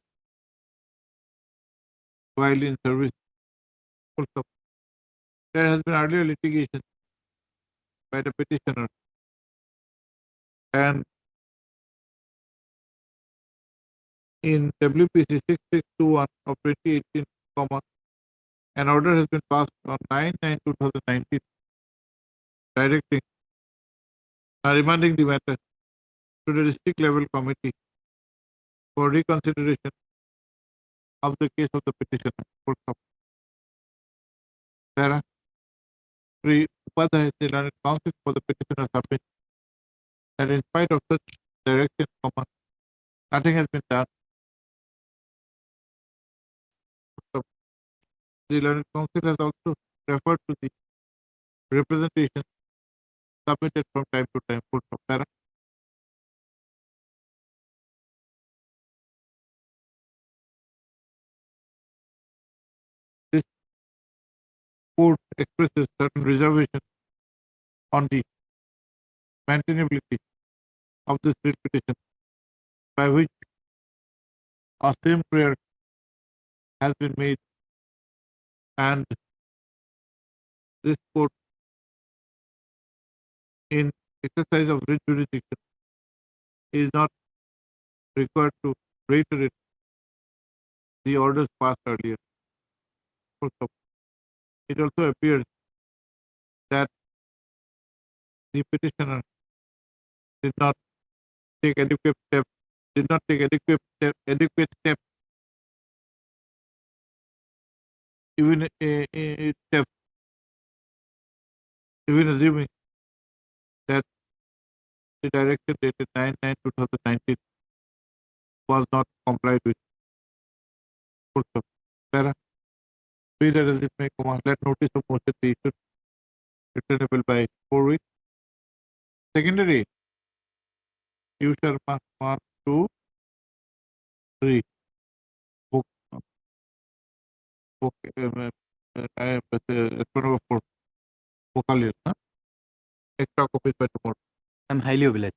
while in service. Also, there has been earlier litigation by the petitioner, and in WPC 6621 of 2018, an order has been passed on 9/9/2019 directing remanding the matter to the district level committee for reconsideration of the case of the petitioner. Para Sri Upadhyay, the learned counsel for the petitioner, submit that in spite of such direction, nothing has been done. The learned counsel has also referred to the representation submitted from time to time. Para this court expresses certain reservation on the maintainability of this writ petition, by which a same prayer has been made, and this court, in exercise of writ jurisdiction, is not required to reiterate the orders passed earlier. Also, it also appears that the petitioner did not take adequate steps, even steps, even assuming that the direction dated 9/9/2019 was not complied with. Also, para be that as it may, let notice of motion be issued, returnable by 4 weeks. Secondary, you shall mark 2, 3. Book, I am 4. Vocal, extra copies by tomorrow. I'm highly obliged.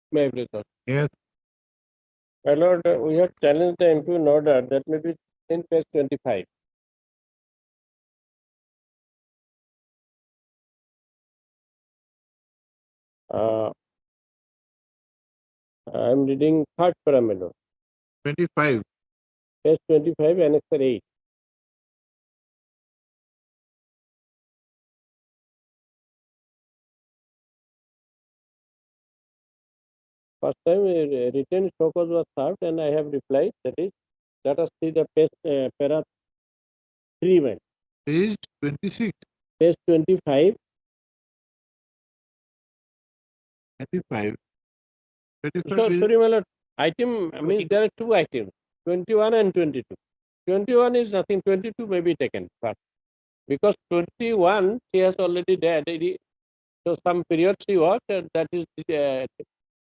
My brother. Yes. My lord, we have challenged the impugn order that may be in page 25. I'm reading third para, my lord. 25. Page 25, annexure 8. First time a written show cause was served and I have replied, that is, let us see the page, para 3, man. Page 26. Page 25, 25. 25 so, is sorry, my lord, item, I mean, there are two items, 21 and 22. 21 is nothing, 22 may be taken first. Because 21, she has already dead. So some period she worked, that is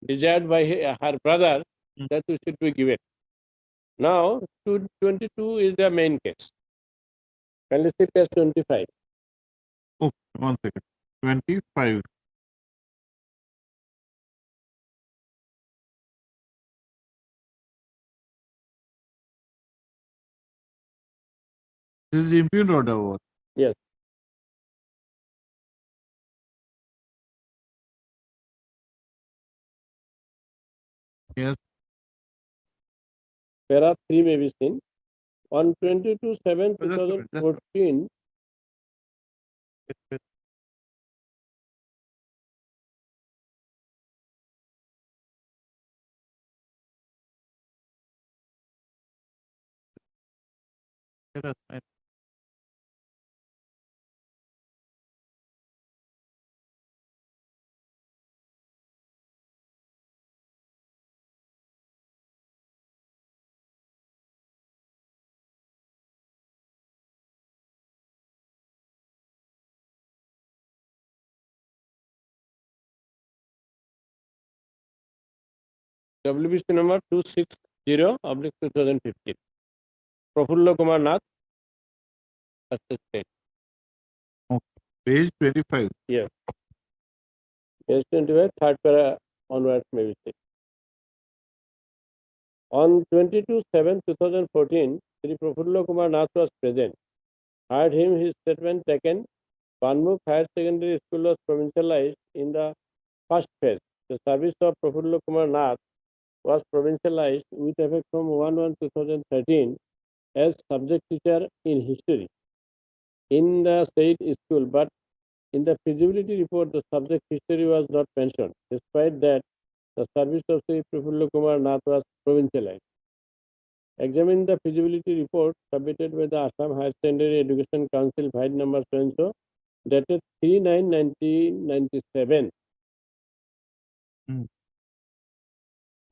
desired by her brother, that we should be given. Now, 22 is the main case. Can you see page 25? oh, 1 second. 25. This is impugn order. What? Yes. Yes. Para 3 may be seen. On 22/7, Oh, that's all right, that's all right. 2014, Let us find. WBC number 260/2015. Prafullo Kumar Nath, assistant. Page 25. Page 25, third para onwards may be seen. On 22/7/2014, Sri Prafullo Kumar Nath was present. Heard him, his statement taken. Banmukh Higher Secondary School was provincialized in the first phase. The service of Prafullo Kumar Nath was provincialized with effect from 1/1/2013 as subject teacher in history in the said school, but in the feasibility report, the subject history was not mentioned. Despite that, the service of Sri Prafullo Kumar Nath was provincialized. Examine the feasibility report submitted by the Assam Higher Secondary Education Council, file number so-and-so, dated 3/9/1997.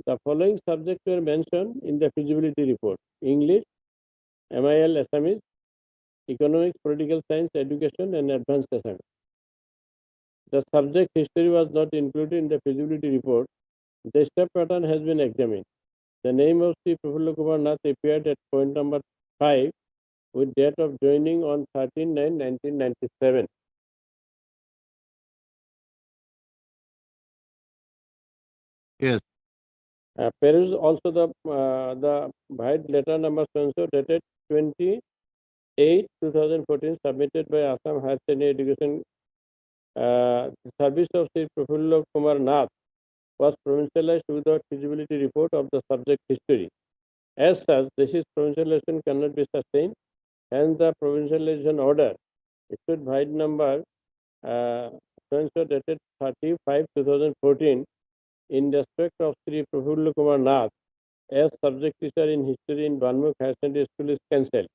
The following subjects were mentioned in the feasibility report: English, MIL Assamese, Economics, Political Science, Education, and Advanced Assamese. The subject history was not included in the feasibility report. The step pattern has been examined. The name of Sri Prafullo Kumar Nath appeared at point number 5 with date of joining on 13/9/1997. Yes. Peruse also the Bhait letter number so dated 28/2014 submitted by Assam Higher Secondary Education. Service of Sri Prafullo Kumar Nath was provincialized without feasibility report of the subject history. As such, this is provincialization cannot be sustained, and the provincialization order issued Bhait number so dated 35/2014 in respect of Sri Prafullo Kumar Nath as subject teacher in history in Banmukh Higher Secondary School is cancelled.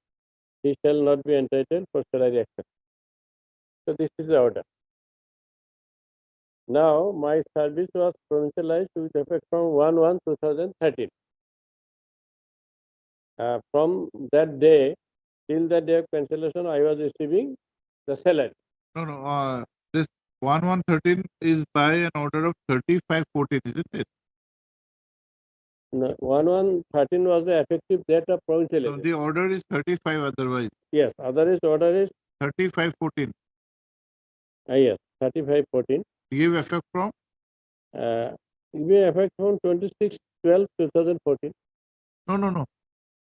He shall not be entitled for salary action. So this is the order. Now my service was provincialized with effect from 1/1/2013. From that day till the day of cancellation, I was receiving the salary. No. This 1/1/13 is by an order of 35/14, isn't it? 1/1/13 was the effective date of No, provincialization. the order is 35 otherwise. Yes, otherwise order is 35/14. yes, 35/14. Give effect from? It will effect from 26/12/2014. No.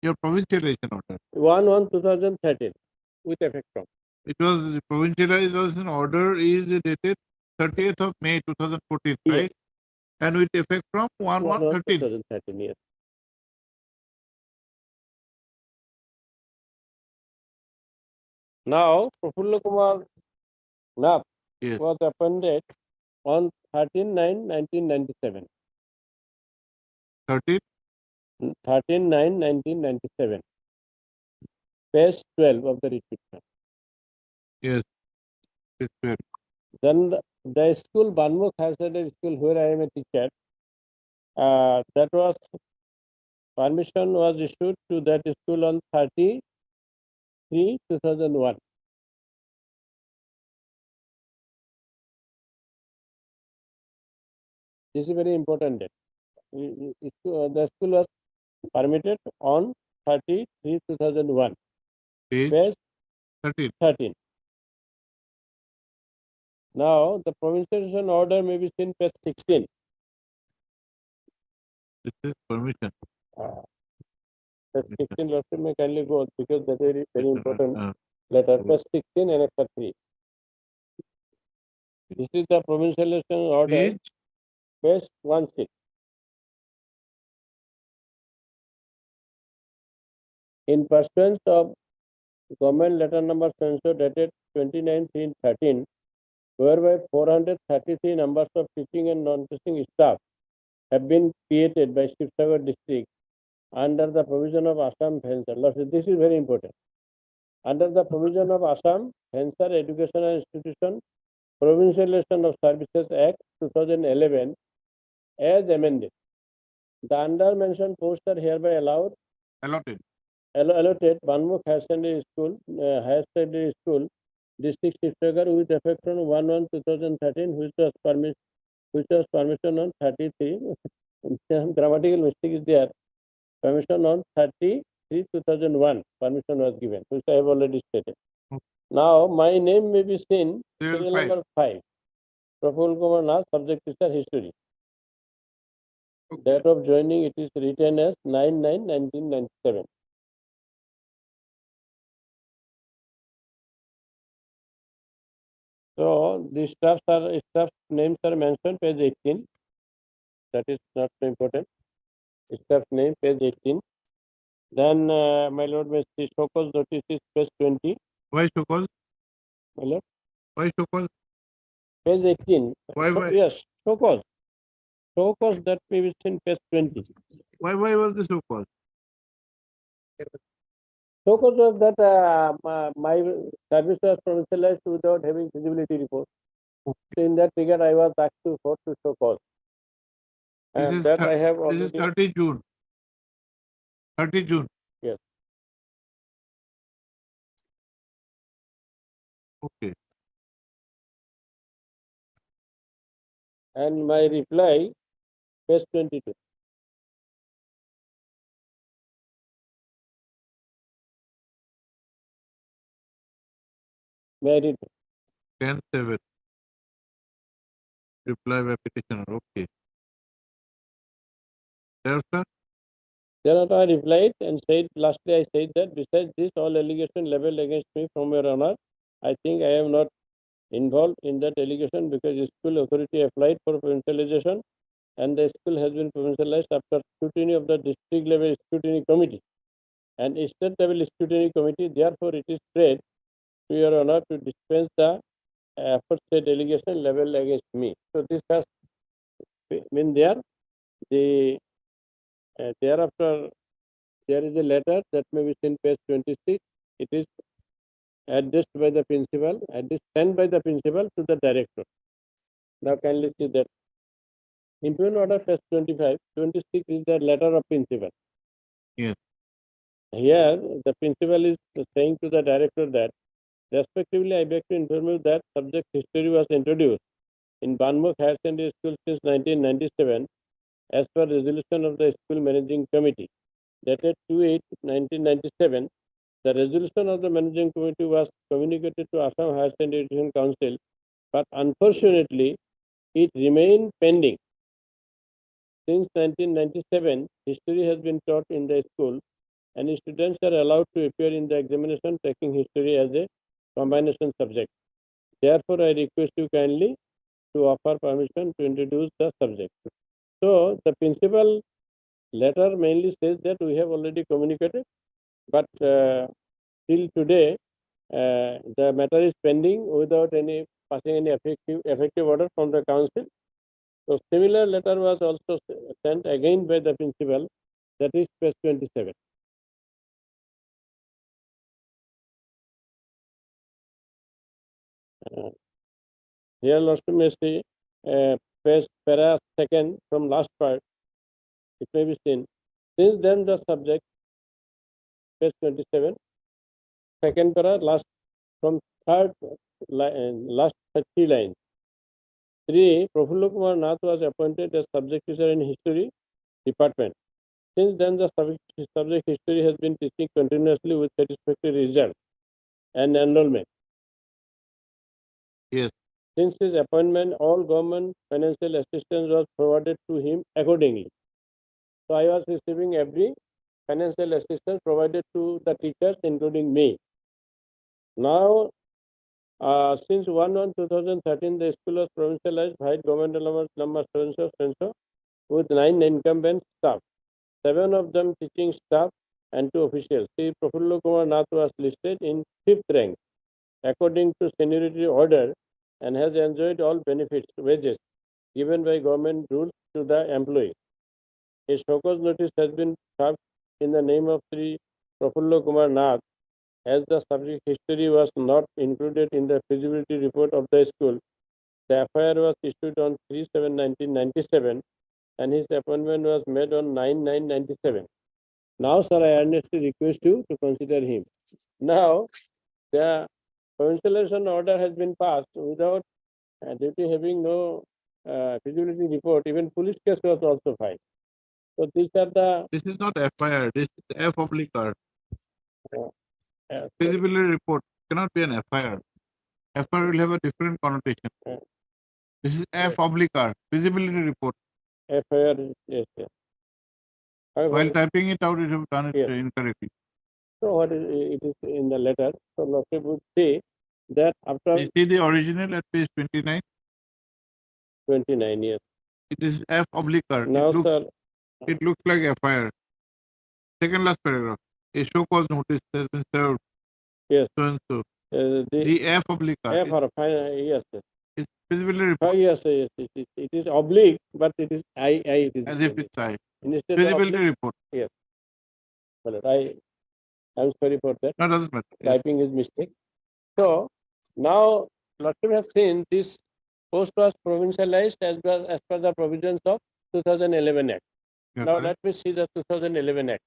Your provincialization order. 1/1/2013 with effect from. It was provincialized as an order is dated 30th of May 2014, Yes. right? And with effect from 1/1/13. 2013, yes. Now, Prafulla Kumar Nath Yes. was appointed on 13/9/1997. 13, 13/9/1997. Page 12 of the restriction. yes, it's fair. Then the school, Banmukh Higher Secondary School, where I am a teacher, that was permission was issued to that school on 30/3/2001. This is very important date. The school was permitted on 30/3/2001. Page Page 13. 13. Now, the provincialization order may be seen page 16. This is permission. Page 16, Lordship may kindly go because that is very important Uh, letter. Page 16 and Annexure 3. This is the provincialization order, Page, page 16. In pursuance of government letter number censure dated 29/3/13, whereby 433 numbers of teaching and non-teaching staff have been created by Shivsagar district under the provision of Assam Fensar. Lordship, this is very important. Under the provision of Assam Fensar Educational Institution Provincialization of Services Act 2011 as amended. The under mentioned posts are hereby allotted. allotted Banmukh Higher Secondary School, District Shivsagar with effect from 1/1/2013, which was permission on 33. Some grammatical mistake is there. Permission on 30/3/2001. Permission was given, which I have already stated. Okay. Now, my name may be seen. Serial Serial five. number 5. Prafulla Kumar Nath, subject is history. Okay. Date of joining, it is written as 9/9/1997. So the staff names are mentioned, page 18. That is not so important. Staff name, page 18. Then, my lord, Mr. Shokas notice is page 20. Why Shokal? My lord, Why Shokal? page 18. Why? Yes, Shokas. Shokas that may be seen page 20. Why was this Shokal? Shokas was that my service was provincialized without having feasibility report. So in that regard, I was asked to show cause. This And is that thir- I have This is already. 30 June. 30 June. Yes. Okay. And my reply, page 22. May I read? 10/7. Reply by petitioner. Okay. There, sir. Thereafter I replied and said, lastly I said that besides this, all allegation leveled against me from your honor, I think I am not involved in that allegation because the school authority applied for provincialization and the school has been provincialized after scrutiny of the district level scrutiny committee and state level scrutiny committee. Therefore, it is prayed to your honor to dispense the aforesaid allegation leveled against me. So this has been there. The thereafter there is a letter that may be seen page 26. It is addressed by the principal, sent by the principal to the director. Now kindly see that. Implement order page 25, 26 is the letter of principal. Yes. Here the principal is saying to the director that respectively I beg to inform you that subject history was introduced in Banmukh Higher Secondary School since 1997 as per resolution of the school managing committee dated 2/8/1997. The resolution of the managing committee was communicated to Assam Higher Secondary Education Council, but unfortunately, it remained pending. Since 1997, history has been taught in the school, and students are allowed to appear in the examination taking history as a combination subject. Therefore, I request you kindly to offer permission to introduce the subject. So the principal letter mainly says that we have already communicated, but till today the matter is pending without any passing any effective order from the council. So similar letter was also sent again by the principal, that is page 27. Here Lordship may see para second from last part, it may be seen. Since then the subject, page 27, second para, last from third last 30 lines. 3. Prafulla Kumar Nath was appointed as subject teacher in history department. Since then the subject history has been teaching continuously with satisfactory results and enrollment. Yes. Since his appointment, all government financial assistance was provided to him accordingly. So I was receiving every financial assistance provided to the teachers, including me. Now, since 1/1/2013, the school was provincialized by government number so with 9 incumbent staff, 7 of them teaching staff and 2 officials. Sri Prafulla Kumar Nath was listed in 5th rank according to seniority order and has enjoyed all benefits, wages given by government rules to the employee. A show-cause notice has been served in the name of Sri Prafulla Kumar Nath as the subject history was not included in the feasibility report of the school. The FIR was issued on 3/7/1997 and his appointment was made on 9/9/97. Now, sir, I earnestly request you to consider him. Now, the provincialization order has been passed without due to having no feasibility report. Even police case was also filed. So these are the This is not FIR, this is F oblique R. uh, Feasibility report cannot be an FIR. FIR will have a different connotation. Yeah. This is F oblique R, feasibility report. FIR. Yes, yes. While However, typing it out, you have done it Yes. incorrectly. so what is it is in the letter. So Lordship would say that after You see the original at page 29, 29 years. it is F oblique R. Now, sir, It looks like FIR. Second last paragraph. A show cause notice has been served. Yes. So and so. the The F oblique R F or final, yes, yes. is feasibility Oh, report yes, yes, it is oblique, but it is I. It is as if it's I. instead of Feasibility oblique, report. well, I'm sorry for that. No, doesn't matter. Yes. Typing is mistake. So now Lordship has seen this post was provincialized as per the provisions of 2011 Act. You're Now correct. let me see the 2011 Act.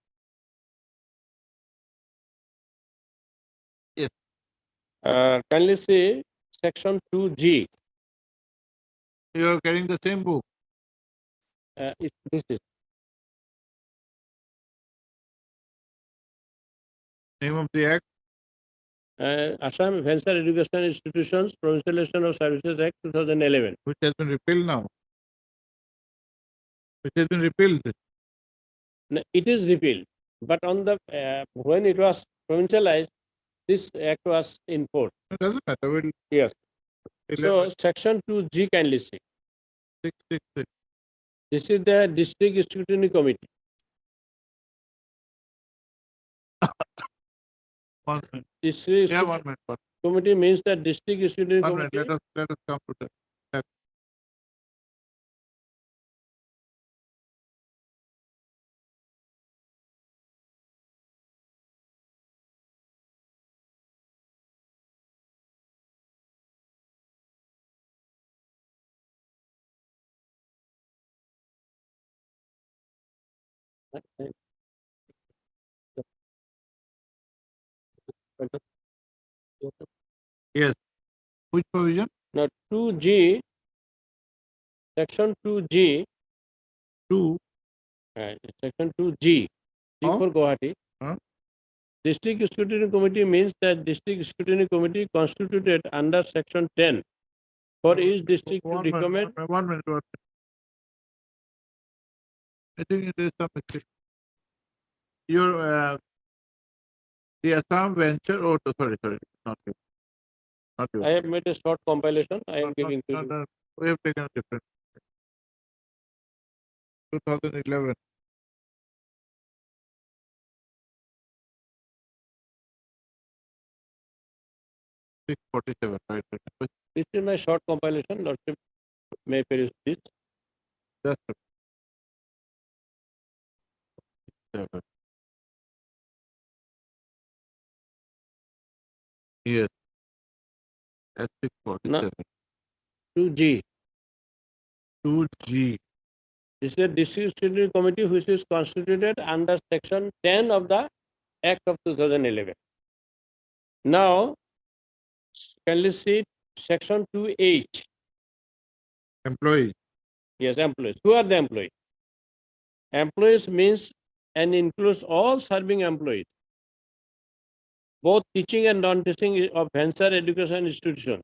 Yes. Kindly see section 2G. You are carrying the same book. This is Name of the act. Assam Venture Educational Institutions Provincialization of Services Act 2011. Which has been repealed now. Which has been repealed. No, it is repealed, but on the when it was provincialized, this act was in force. It doesn't matter. We'll Yes. So 11, section 2G kindly see. 666. This is the district scrutiny committee. One minute. District Yeah, 1 minute. committee means the district scrutiny 1 minute. committee. Let us come to that. Yes. Which provision? Now 2G, section 2G, 2. section 2G, G Oh. for Guwahati. Huh? District Scrutiny Committee means that District Scrutiny Committee constituted under section 10 for each district to 1 minute. recommend. 1 minute. 1 minute. I think it is some mistake. Your the Assam Venture. Oh, sorry, not you. Not you. I have made a short compilation. I am Not- giving to not- you. not- we have taken a different. 2011. $647, right? This is my short compilation. Lordship may peruse this. Just a seven. Yes. At 647. 2G. 2G. This is a disciplinary committee which is constituted under section 10 of the Act of 2011. Now, kindly see section 2H. Employees. Yes, employees. Who are the employees? Employees means and includes all serving employees, both teaching and non-teaching of venture education institutions,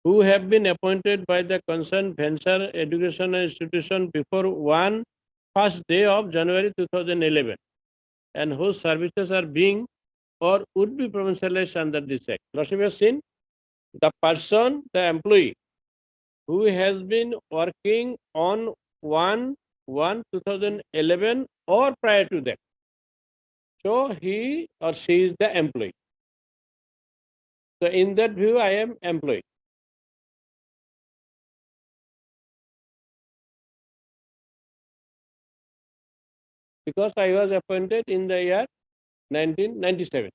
who have been appointed by the concerned venture education institution before 1st day of January 2011, and whose services are being or would be provincialized under this act. Lordship has seen the person, the employee, who has been working on 1/1/2011 or prior to that. So he or she is the employee. So in that view, I am employee. Because I was appointed in the year 1997.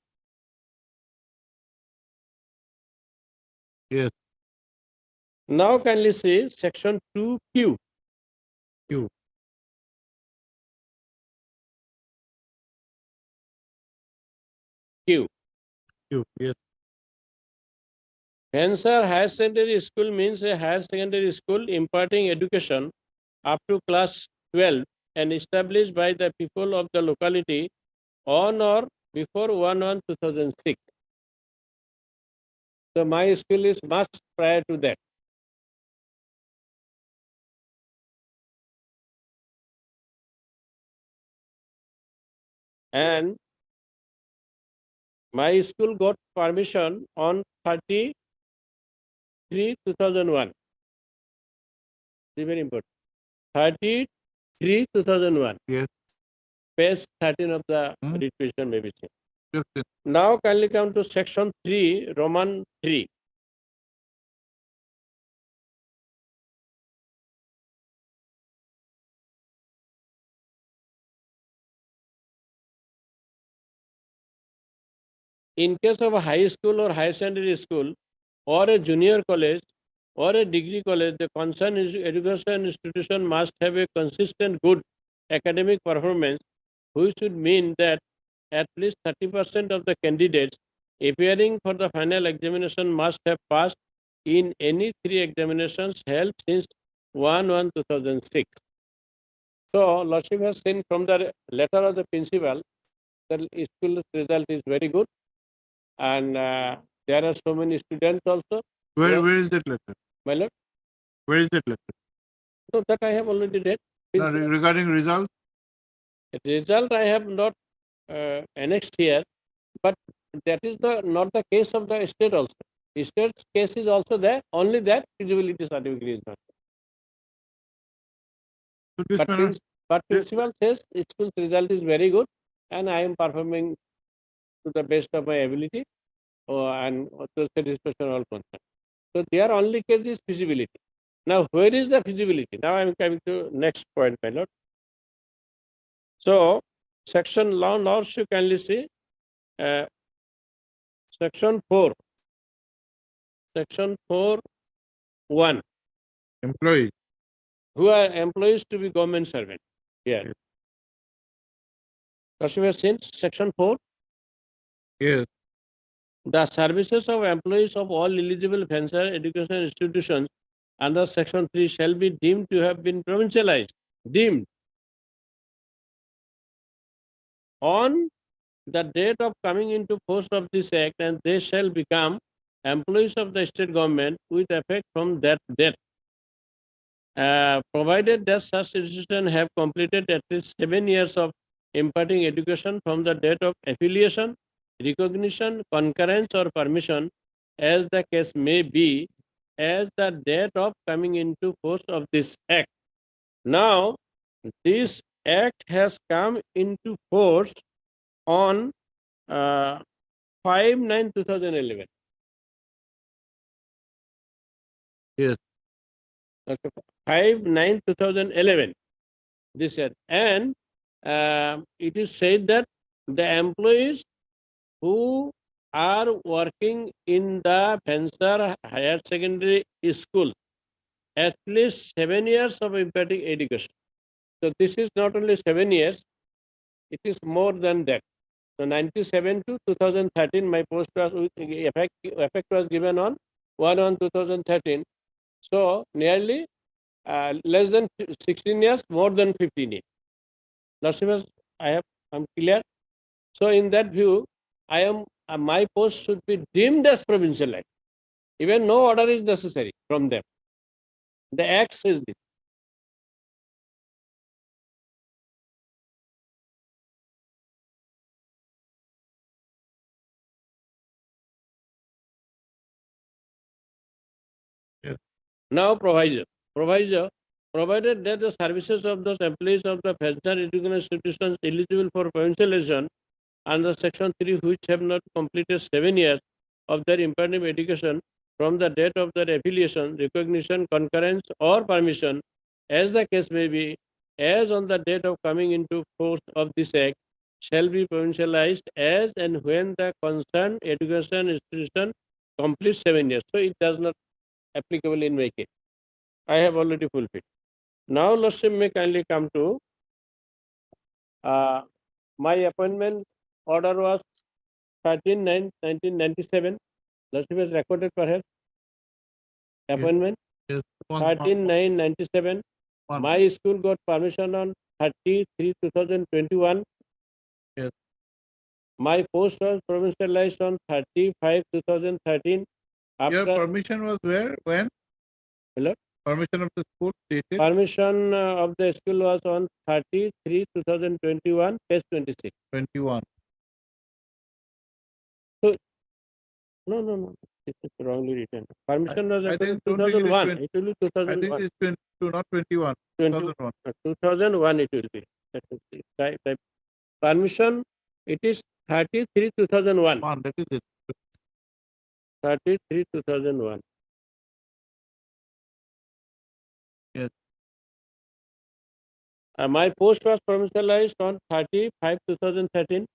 Yes. Now kindly see section 2Q. Q. Q. Q. Yes. Venture Higher Secondary School means a higher secondary school imparting education up to class 12 and established by the people of the locality on or before 1/1/2006. So my school is much prior to that. And my school got permission on 30/3/2001. This is very important. 30/3/2001. Yes. Page 13 of the Hmm. writ petition may be seen. Just Now kindly come to section 3, Roman 3. In case of a high school or higher secondary school or a junior college or a degree college, the concerned education institution must have a consistent good academic performance, which would mean that at least 30% of the candidates appearing for the final examination must have passed in any 3 examinations held since 1/1/2006. So, Lordship has seen from the letter of the principal that school result is very good, and there are so many students also. where is that letter? My lord, Where is that letter? so that I have already read. No, regarding results? Result I have not annexed here, but that is not the case of the state also. State's case is also there, only that feasibility certificate is not. So this But, matter, but principal says school's result is very good and I am performing to the best of my ability and to satisfaction all concerned. So their only case is feasibility. Now where is the feasibility? Now I am coming to next point, my lord. So section law you kindly see section 4. Section 4(1). employees. Who are employees to be government servant. Here. Lordship has seen section 4. Yes. The services of employees of all eligible venture education institutions under section 3 shall be deemed to have been provincialized. Deemed. On the date of coming into force of this act, and they shall become employees of the state government with effect from that date. Provided that such institutions have completed at least 7 years of imparting education from the date of affiliation, recognition, concurrence, or permission, as the case may be, as the date of coming into force of this act. Now, this act has come into force on 5/9/2011. Yes. Okay, 5/9/2011. This year, and it is said that the employees who are working in the Fensar Higher Secondary School at least 7 years of imparting education. So this is not only 7 years, it is more than that. So 97 to 2013, my post was with effect was given on 1/1/2013. So nearly less than 16 years, more than 15 years. Narasimha, I'm clear. So in that view, I am my post should be deemed as provincial act. Even no order is necessary from them. The act says this. Yes. Now proviso. Provided that the services of those employees of the pension educational institutions eligible for provincialization under section 3 which have not completed 7 years of their imperative education from the date of their affiliation, recognition, concurrence or permission, as the case may be, as on the date of coming into force of this act, shall be provincialized as and when the concerned education institution completes 7 years. So it does not applicable in my case. I have already fulfilled. Now, Lordship may kindly come to my appointment order was 13/9/1997. Lordship has recorded perhaps appointment Yes. 13/9/97. One. My school got permission on 30/3/2021. Yes. My post was provincialized on 30/5/2013. Your After permission was where, when? Hello? Permission of the school dated? permission of the school was on 30/3/2021, page 26. 21. No. This is wrongly written. Permission was I actually don't think it is 2001. 20. It will be I think 2001. it's 22, not 21. 2001. 2001 it will be. Let me see. Permission, it is 33/2001. One, that is it. 33/2001. Yes. My post was provincialized on 30/5/2013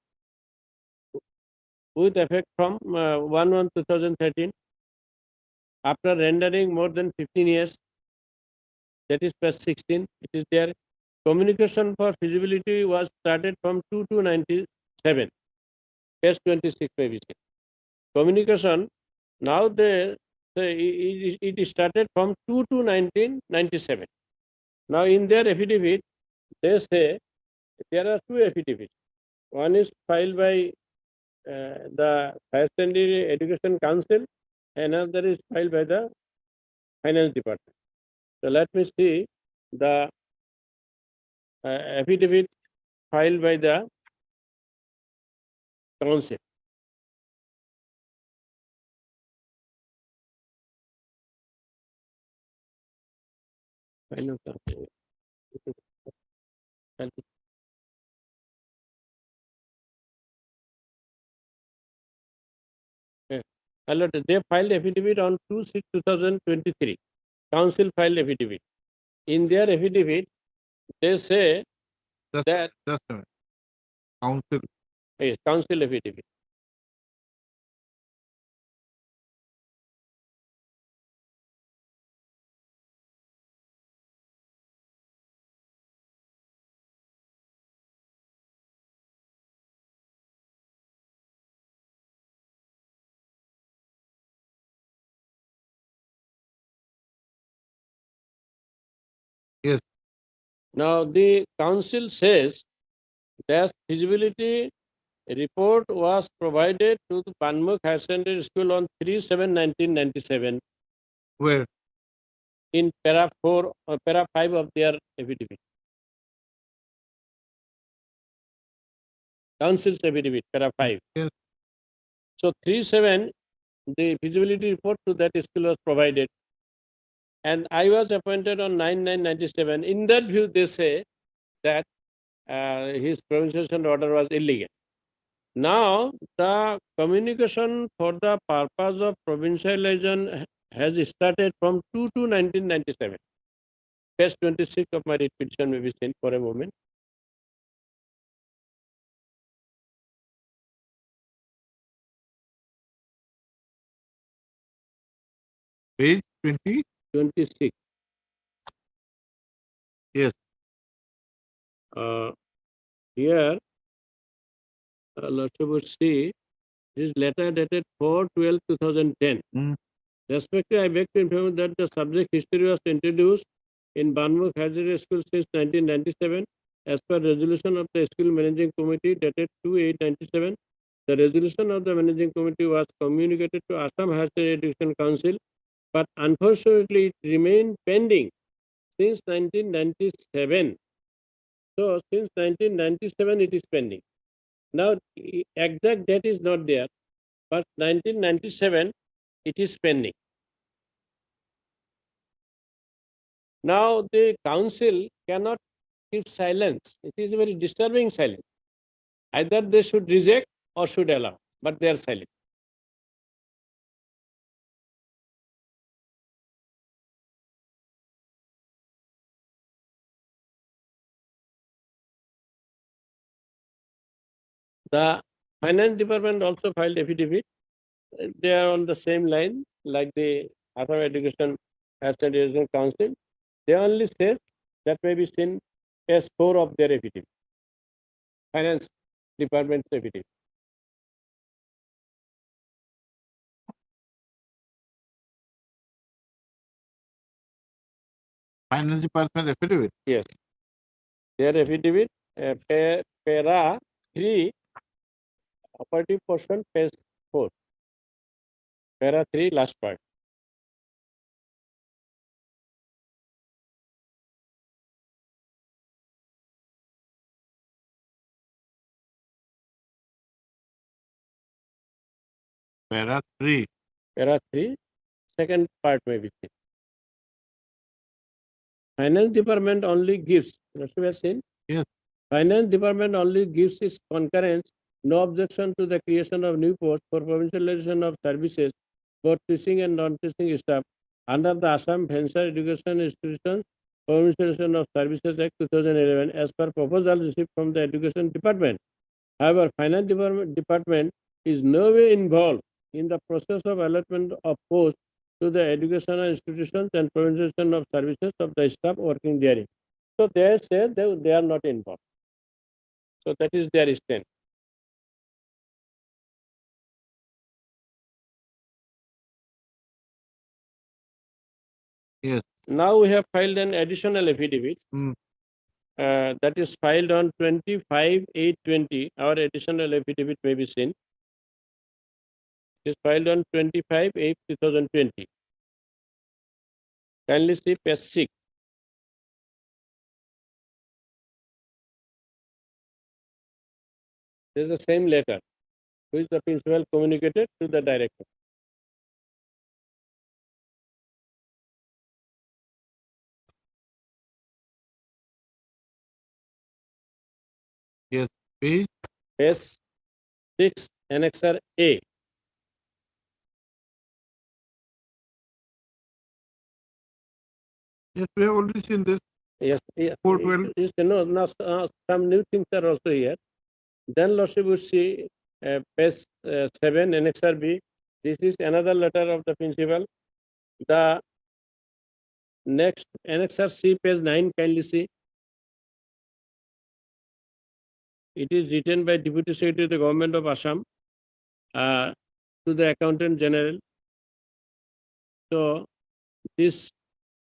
with effect from 1/1/2013. After rendering more than 15 years, that is plus 16, it is there. Communication for feasibility was started from 2/2/97, page 26 maybe. Communication, now it is started from 2/2/1997. Now in their affidavit, they say there are two affidavits. One is filed by the Higher Secondary Education Council, another is filed by the Finance Department. So let me see the affidavit filed by the council. Finance Council. They filed affidavit on 2/6/2023. Council filed affidavit. In their affidavit, they say Just- that Just a minute. Council. council affidavit. Yes. Now the council says that feasibility report was provided to the Panmukh Higher Secondary School on 3/7/1997 Where? in para 4 or para 5 of their affidavit. Council's affidavit, para 5. Yes. So 3/7, the feasibility report to that school was provided. and I was appointed on 9/9/97. In that view, they say that his provincialization order was illegal. Now, the communication for the purpose of provincialization has started from 2/2/1997. Page 26 of my writ petition may be seen for a moment. Page 20, 26. Yes. Here, Lordship would see this letter dated 4/12/2010. Respectively, I beg to inform you that the subject history was introduced in Banmukh Higher Secondary School since 1997 as per resolution of the school managing committee dated 2/8/97. The resolution of the managing committee was communicated to Assam Higher Secondary Education Council, but unfortunately it remained pending since 1997. So since 1997 it is pending. Now exact date is not there, but 1997 it is pending. Now the council cannot keep silence. It is a very disturbing silence. Either they should reject or should allow, but they are silent. The finance department also filed affidavit. They are on the same line like the Assam Education and Education Council. They only say that may be seen as 4 of their affidavit. Finance department's affidavit. Finance Department affidavit. Yes. Their affidavit, para 3, operative portion, page 4. Para 3, last part. Para 3. Para 3, second part may be seen. Finance department only gives, must you have seen? Yes. Finance department only gives its concurrence, no objection to the creation of new posts for provincialization of services, both teaching and non-teaching staff under the Assam Fencer Education Institutions Provincialization of Services Act 2011 as per proposal received from the Education Department. However, Finance Department is no way involved in the process of allotment of posts to the educational institutions and provincialization of services of the staff working therein. So they say they are not involved. So that is their stand. Yes. Now we have filed an additional affidavit. Mm. That is filed on 25/8/20. Our additional affidavit may be seen. It is filed on 25/8/2020. Kindly see page 6. This is the same letter which the principal communicated to the director. Yes. Page. Page 6, Annexure A. Yes, we have already seen this. Yes, yes. 412. Yes, no, now some new things are also here. Then Lordship would see page 7, Annexure B. This is another letter of the principal. The next Annexure C, page 9, kindly see. It is written by Deputy Secretary of the Government of Assam to the Accountant General. So this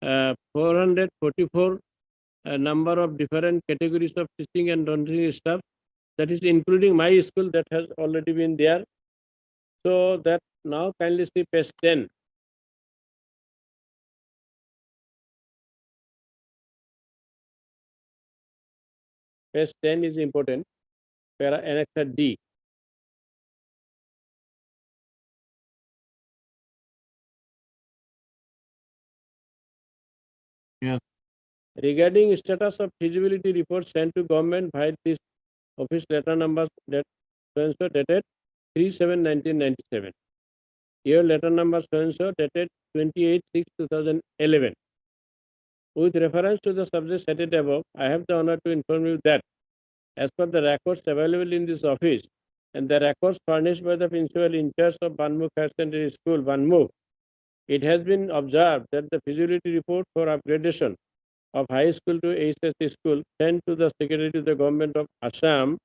444 number of different categories of teaching and non-teaching staff, that is including my school, that has already been there. So that now kindly see page 10. Page 10 is important. Para Annexure D. Yes. Regarding status of feasibility report sent to government via this office letter number that so dated 3/7/1997. Your letter number so dated 28/6/2011. With reference to the subject stated above, I have the honor to inform you that as per the records available in this office and the records furnished by the principal in charge of Banmukh Higher Secondary School, Banmukh, it has been observed that the feasibility report for upgradation of high school to HSC school sent to the Secretary to the Government of Assam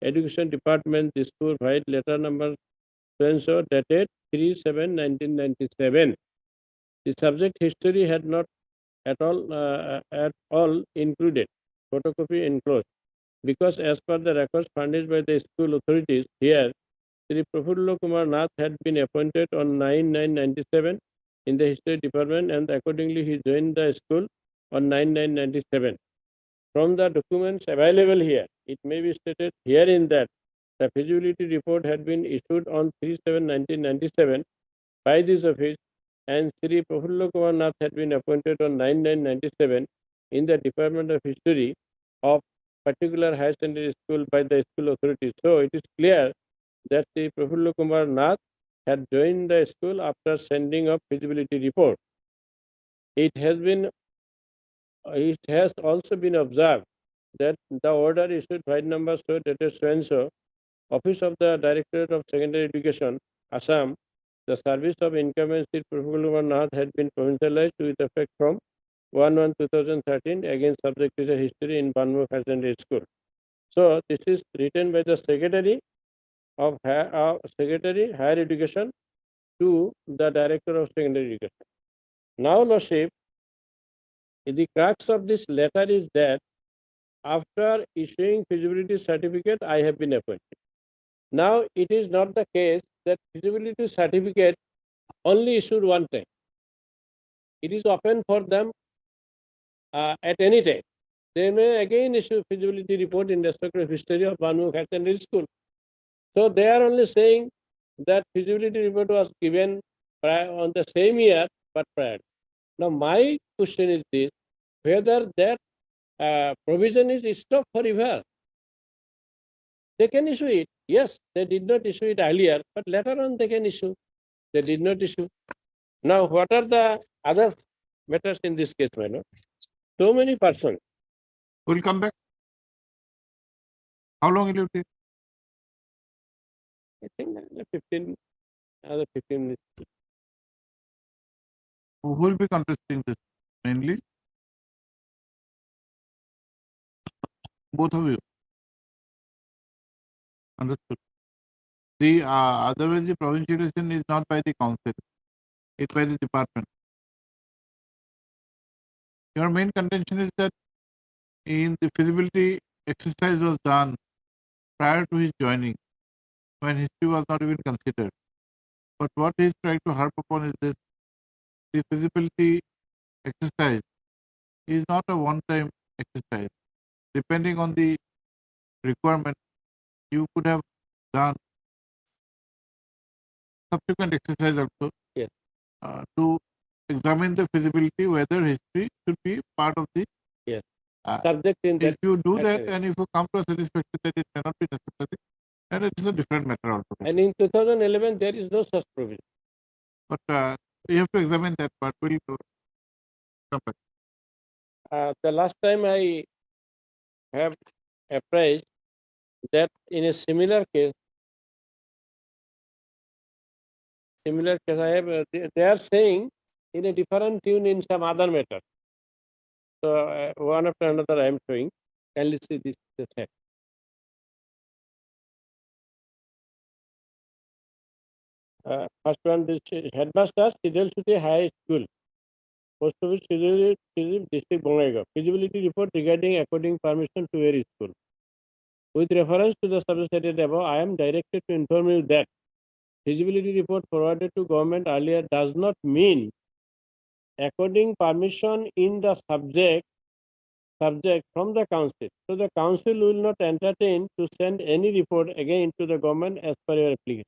Education Department, this school via letter number so dated 3/7/1997. The subject history had not at all included, photocopy enclosed, because as per the records furnished by the school authorities here, Sri Prafullo Kumar Nath had been appointed on 9/9/97 in the history department, and accordingly he joined the school on 9/9/97. From the documents available here, it may be stated herein that the feasibility report had been issued on 3/7/1997 by this office, and Sri Prafullo Kumar Nath had been appointed on 9/9/97 in the Department of History of particular higher secondary school by the school authorities. So it is clear that Sri Prafullo Kumar Nath had joined the school after sending of feasibility report. It has also been observed that the order issued by number so dated so and so, Office of the Directorate of Secondary Education, Assam, the service of incumbent Sri Prafullo Kumar Nath had been provincialized with effect from 1/1/2013 against subject teacher history in Banmukh Higher Secondary School. So this is written by the Secretary of Higher Education to the Director of Secondary Education. Now, Lordship, the crux of this letter is that after issuing feasibility certificate, I have been appointed. Now, it is not the case that feasibility certificate only issued one time. It is open for them at any time. They may again issue feasibility report in respect of history of Banmukh Higher Secondary School. So they are only saying that feasibility report was given on the same year but prior. Now my question is this, whether that provision is stopped forever. They can issue it. Yes, they did not issue it earlier, but later on they can issue. They did not issue. Now, what are the other matters in this case, my lord? So many persons. We'll come back. How long will it take? I think another 15 minutes. Who will be contesting this mainly? Both of you. Understood. Otherwise the provincialization is not by the council, it's by the department. Your main contention is that in the feasibility exercise was done prior to his joining, when history was not even considered. But what he is trying to harp upon is this: the feasibility exercise is not a one-time exercise. Depending on the requirement, you could have done subsequent exercise also. Yes. To examine the feasibility, whether history should be part of the. Yes. Uh, Subject in that. If you do that matter. and if you come to a satisfaction that it may not be necessary, then it is a different matter altogether. And in 2011, there is no such provision. But you have to examine that part. We'll come back. The last time I have appraised that in a similar case, I have, they are saying in a different tune in some other matter. So one after another I am showing. Kindly see this set. First one, this Headmaster, Sidel City High School, Post Office, Sidel District, Bongaigaon. Feasibility report regarding according permission to your school. With reference to the subject stated above, I am directed to inform you that feasibility report forwarded to government earlier does not mean according permission in the subject from the council. So the council will not entertain to send any report again to the government as per your application.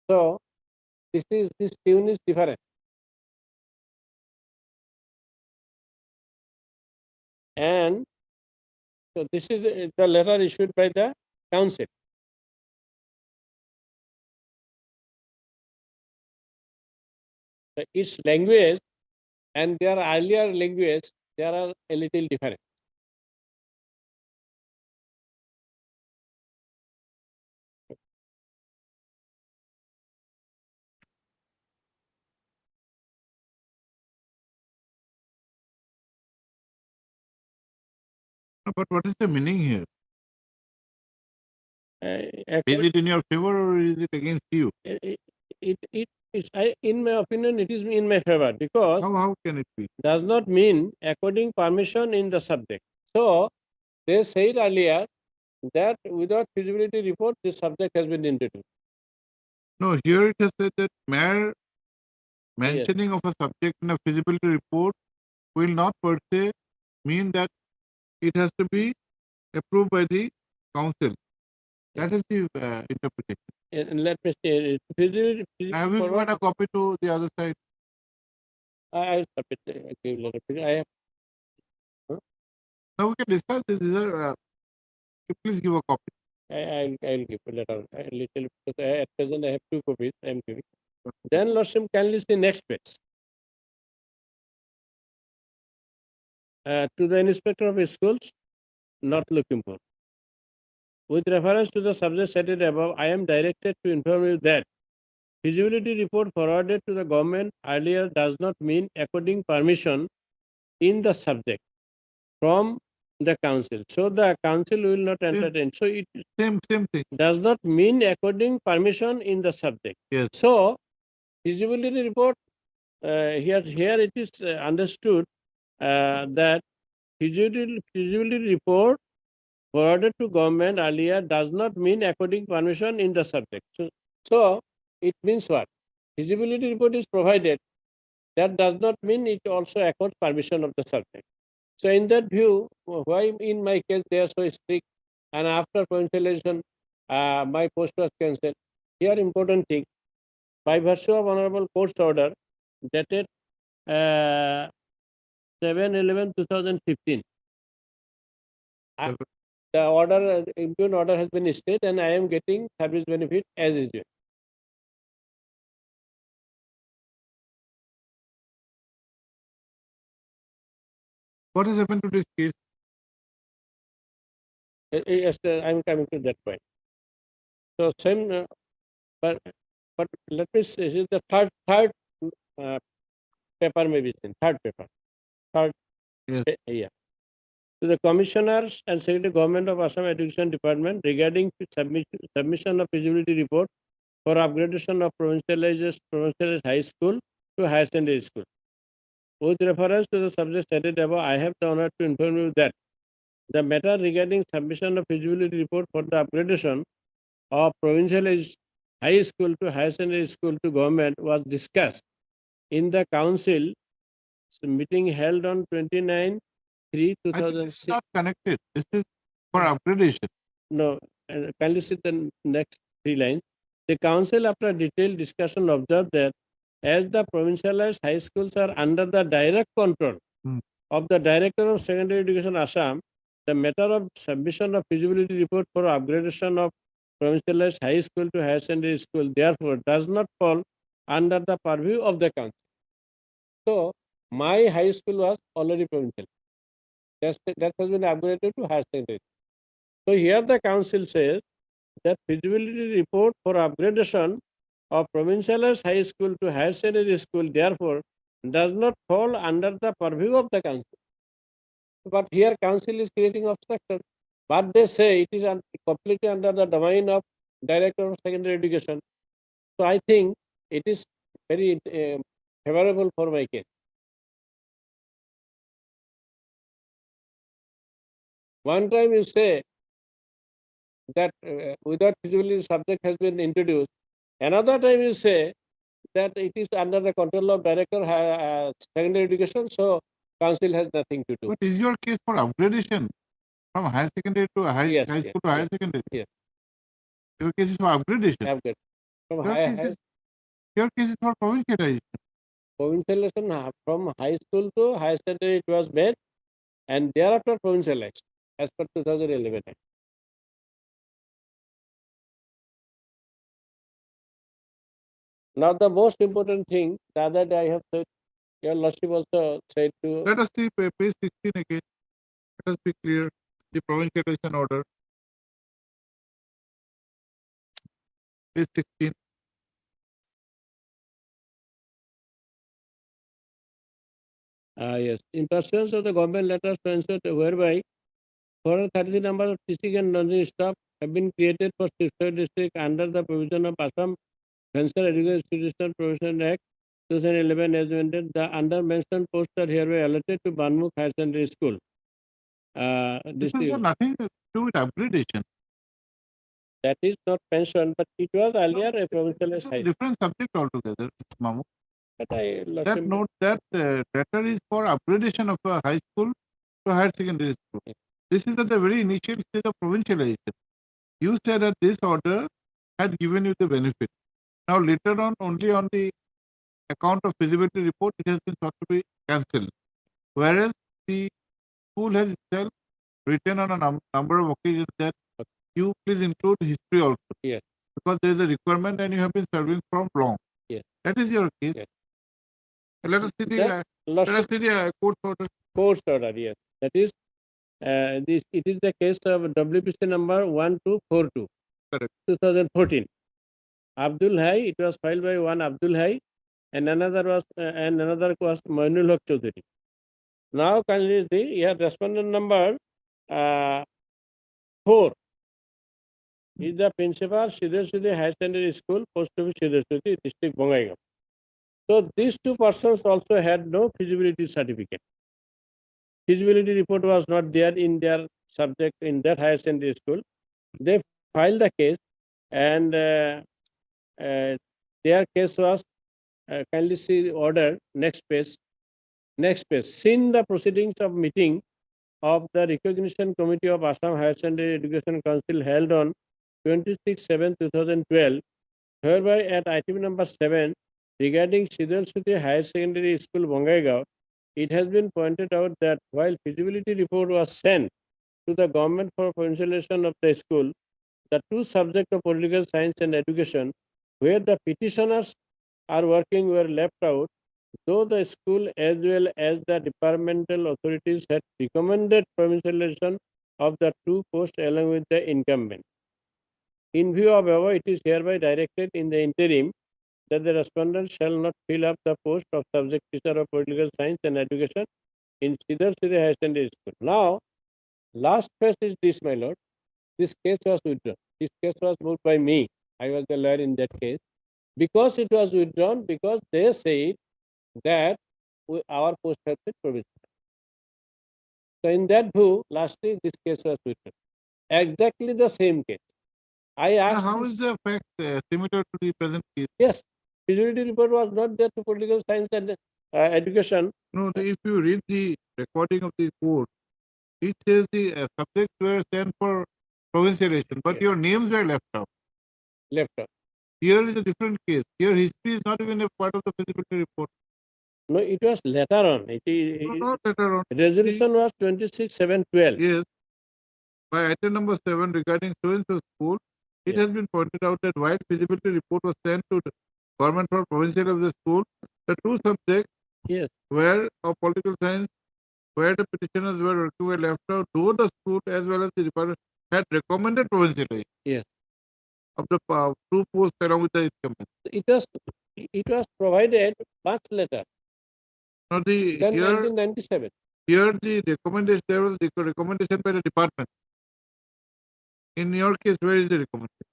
So this tune is different. And so this is the letter issued by the council. Its language and their earlier language, there are a little different. But what is the meaning here? Is According- it in your favor or is it against you? it is, in my opinion, it is in my favor because How can it be? does not mean according permission in the subject. So they said earlier that without feasibility report, this subject has been introduced. No, here it has said that mere mentioning of a subject in a feasibility report will not per se mean that it has to be approved by the council. That is the interpretation. And let me say, feasibility Have you forward, given a copy to the other side? I submit. I have. Now we can discuss this. These are, please give a copy. I'll give a letter a little because at present I have 2 copies. I am giving. Then Lordship, can list the next page. To the inspector of schools, North Lakhimpur. With reference to the subject cited above, I am directed to inform you that feasibility report forwarded to the government earlier does not mean according permission in the subject from the council. So the council will not entertain. So it Same thing. does not mean according permission in the subject. Yes. So feasibility report, here it is understood that feasibility report forwarded to government earlier does not mean according permission in the subject. So it means what? Feasibility report is provided. That does not mean it also accords permission of the subject. So in that view, why in my case they are so strict, and after provincialization, my post was cancelled. Here important thing, by virtue of Honorable Court's order dated 7/11/2015. The order, impugn order has been stayed and I am getting service benefit as usual. What has happened to this case? Yes, I am coming to that point. So same, but let me say this is the third paper may be seen, third paper, third. Yes. Yeah. To the commissioners and secretary government of Assam Education Department regarding submission of feasibility report for upgradation of provincialized high school to higher secondary school. With reference to the subject stated above, I have the honor to inform you that the matter regarding submission of feasibility report for the upgradation of provincialized high school to higher secondary school to government was discussed in the council meeting held on 29/3/2006. It's not connected. This is for upgradation. No, kindly see the next 3 lines. The council, after detailed discussion, observed that as the provincialized high schools are under the direct control of the Director of Secondary Education Assam, the matter of submission of feasibility report for upgradation of provincialized high school to higher secondary school, therefore, does not fall under the purview of the council. So, my high school was already provincial. That has been upgraded to higher secondary. So here the council says that feasibility report for upgradation of provincialized high school to higher secondary school, therefore, does not fall under the purview of the council. But here council is creating obstruction. But they say it is completely under the domain of Director of Secondary Education. So I think it is very favorable for my case. One time you say that without feasibility subject has been introduced. Another time you say that it is under the control of Director Secondary Education, so council has nothing to do. But is your case for upgradation from higher secondary to high Yes, school to higher secondary? Yes. Your case is for upgradation. Upgrade. From Your case is for provincialization. provincialization from high school to higher secondary it was made, and thereafter provincialized as per 2011 Act. Now, the most important thing, the other day I have said, your lordship also said to, Let us see page 16 again. Let us be clear, the provincialization order. Page 16. yes, in pursuance of the government letters mentioned whereby 430 number of teaching and learning staff have been created for Srinagar district under the provision of Assam Venture Education Institution Provision Act 2011 as amended. The under mentioned posts are hereby allotted to Banmukh Higher Secondary School. This has got nothing to do with upgradation. That is not mentioned, but it was earlier a This provincial is a high. different subject altogether, Mamu. But That lordship, note, that letter is for upgradation of a high school to higher secondary school. Yes. This is at the very initial stage of provincialization. You said that this order had given you the benefit. Now later on, only on the account of feasibility report, it has been thought to be cancelled. Whereas the school has itself written on a number of occasions that you please include history also. Yes. Because there is a requirement and you have been serving from long. Yes. That is your case. Yes. Let us see the That court order. course order, yes. That is, it is the case of WPC number 1242, Correct. 2014. Abdul Hai, it was filed by one Abdul Hai, and another was Moinul Haq Chaudhary. Now, kindly see, here respondent number 4 is the principal Siddharth Higher Secondary School, Post Office Siddharth, District Bongaigaon. So these two persons also had no feasibility certificate. Feasibility report was not there in their subject in that higher secondary school. They filed the case, and their case was, kindly see the order, next page. Next page. Seen the proceedings of meeting of the Recognition Committee of Assam Higher Secondary Education Council held on 26/7/2012, whereby at item number 7 regarding Siddharth Higher Secondary School, Bongaigaon, it has been pointed out that while feasibility report was sent to the government for provincialization of the school, the two subjects of political science and education, where the petitioners are working, were left out, though the school as well as the departmental authorities had recommended provincialization of the two posts along with the incumbent. In view of above, it is hereby directed in the interim that the respondent shall not fill up the post of subject teacher of political science and education in Siddharth Higher Secondary School. Now, last phase is this, my lord. This case was withdrawn. This case was moved by me. I was the lawyer in that case. Because it was withdrawn, because they said that our post has been provisional. So in that view, lastly, this case was withdrawn. Exactly the same case. I Now, asked. how is the fact similar to the present case? Yes, feasibility report was not there to political science and education. No, if you read the recording of the court, it says the subjects were sent for provincialization, but Yes. your names were left out. Left out. Here is a different case. Here history is not even a part of the feasibility report. No, it was later on. No, not later on. Resolution was 26/7/12. Yes. By item number 7 regarding so-and-so school, it Yes. has been pointed out that while feasibility report was sent to the government for provincial of the school, the two subjects Yes. where of political science, where the petitioners were left out, though the school as well as the department had recommended provincialization. Yes. Of the two posts along with the incumbent. It was provided much later Now the than here 1997. the recommendation, there was the recommendation by the department. In your case, where is the recommendation?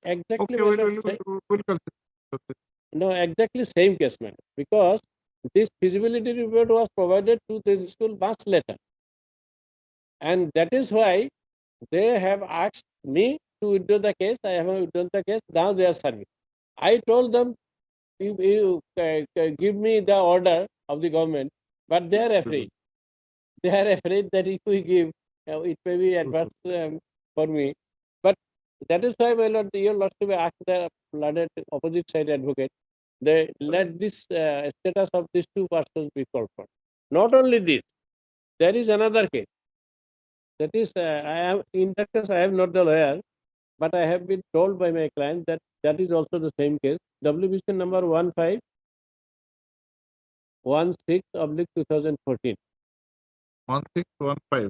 Exactly. Okay, what I we'll said. consider. No, exactly same case, man. Because this feasibility report was provided to the school much later. And that is why they have asked me to withdraw the case. I have withdrawn the case. Now they are serving. I told them, you give me the order of the government, but they are afraid. They are afraid that if we give, it may be adverse for me. But that is why, my lord, your lordship asked the learned opposite side advocate, they let this status of these two persons be confirmed. Not only this, there is another case. That is, I am in that case, I am not the lawyer, but I have been told by my client that that is also the same case. WBC number 1516/2014. 1615.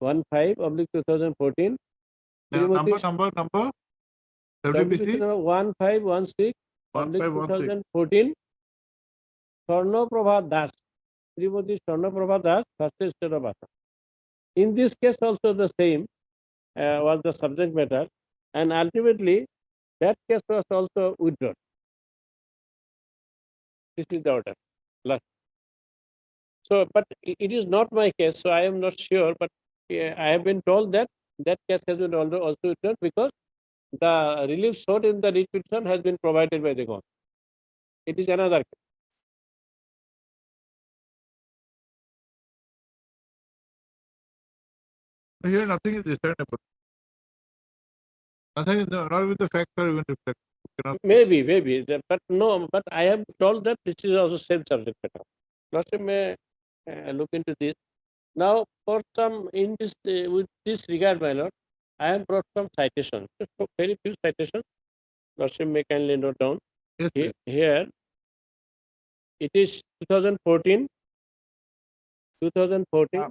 15/2014. Number, Srimati number. WBC WBC number 1516/2014. 1516. Swarnaprabha Das. Srimati Swarnaprabha Das, first state of Assam. In this case also the same was the subject matter, and ultimately that case was also withdrawn. This is the order. Last. So, but it is not my case, so I am not sure, but I have been told that that case has been also withdrawn because the relief sought in the writ petition has been provided by the government. It is another case. Here nothing is discernible. Nothing is not with the facts or even reflect. Maybe, but no, but I am told that this is also same subject matter. Last may look into this. Now, for some in this with this regard, my lord, I have brought some citations. Just very few citations. Lordship may kindly note down. Yes, please. Here, it is 2014. 2014.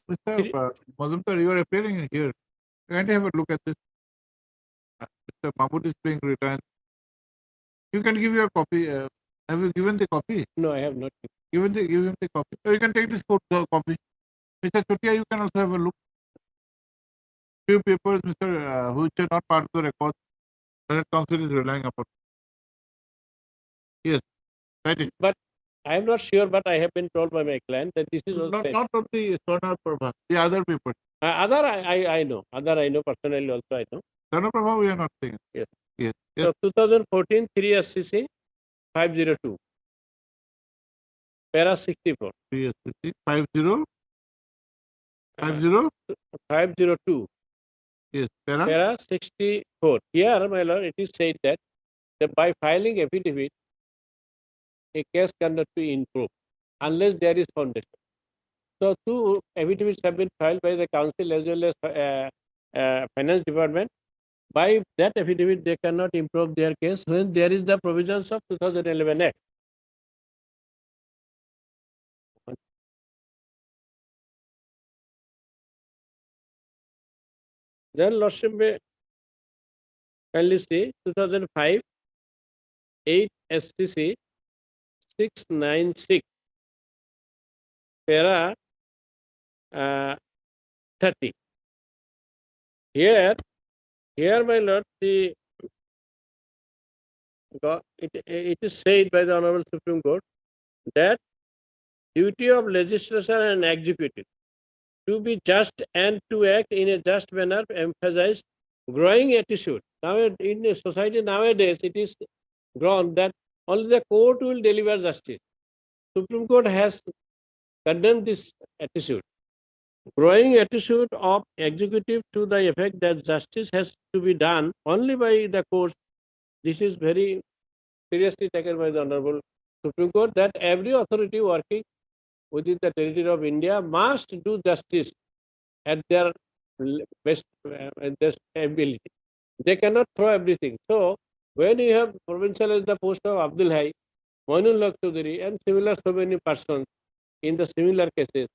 Mr. Mazumdar, you are appearing in here. Can you have a look at this? Mr. Mahmood is being returned. You can give your copy. Have you given the copy? No, I have not. Give him the copy. Or you can take this copy. Mr. Chotia, you can also have a look. Few papers, Mr. Which are not part of the record. Senate Council is relying upon. Yes, that is. But I am not sure, but I have been told by my client that this is also Not only Swarna Prabha, the other papers. other I know. Other I know personally also I know. Swarna Prabha, we are not saying. Yes. Yes. So 2014 3 SCC 502. Para 64. 3SCC 502. Yes, Para 64. Here, my lord, it is said that by filing affidavit, a case cannot be improved unless there is foundation. So, two affidavits have been filed by the council as well as finance department. By that affidavit, they cannot improve their case when there is the provisions of 2011 Act. Then Lordship may kindly see 2005 8 SCC 696 para 30. Here, my lord, it is said by the Honorable Supreme Court that duty of legislature and executive to be just and to act in a just manner emphasized growing attitude. Now, in a society nowadays, it is grown that only the court will deliver justice. Supreme Court has condemned this attitude. Growing attitude of executive to the effect that justice has to be done only by the courts. This is very seriously taken by the Honorable Supreme Court that every authority working within the territory of India must do justice at their best ability. They cannot throw everything. So, when you have provincial as the post of Abdul Hai, Moinul Haq Chaudhary, and similar so many persons in the similar cases,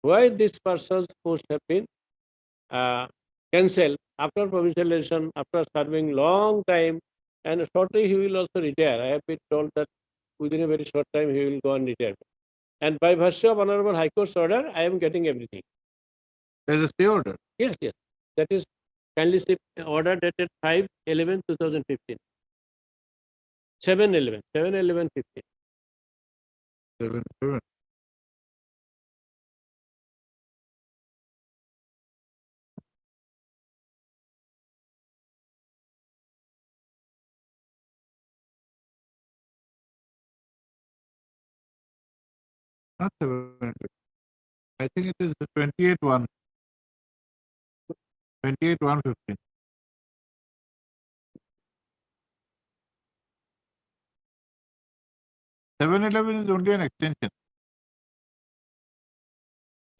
why these persons' posts have been cancelled after provincial election, after serving long time, and shortly he will also retire. I have been told that within a very short time he will go on retirement. And by virtue of Honorable High Court's order, I am getting everything. There is a stay order. Yes. That is kindly see order dated 5/11/2015. 7/11/15. 7. Not 7. I think it is 28/1. 28/1/15. Seven 11 is only an extension.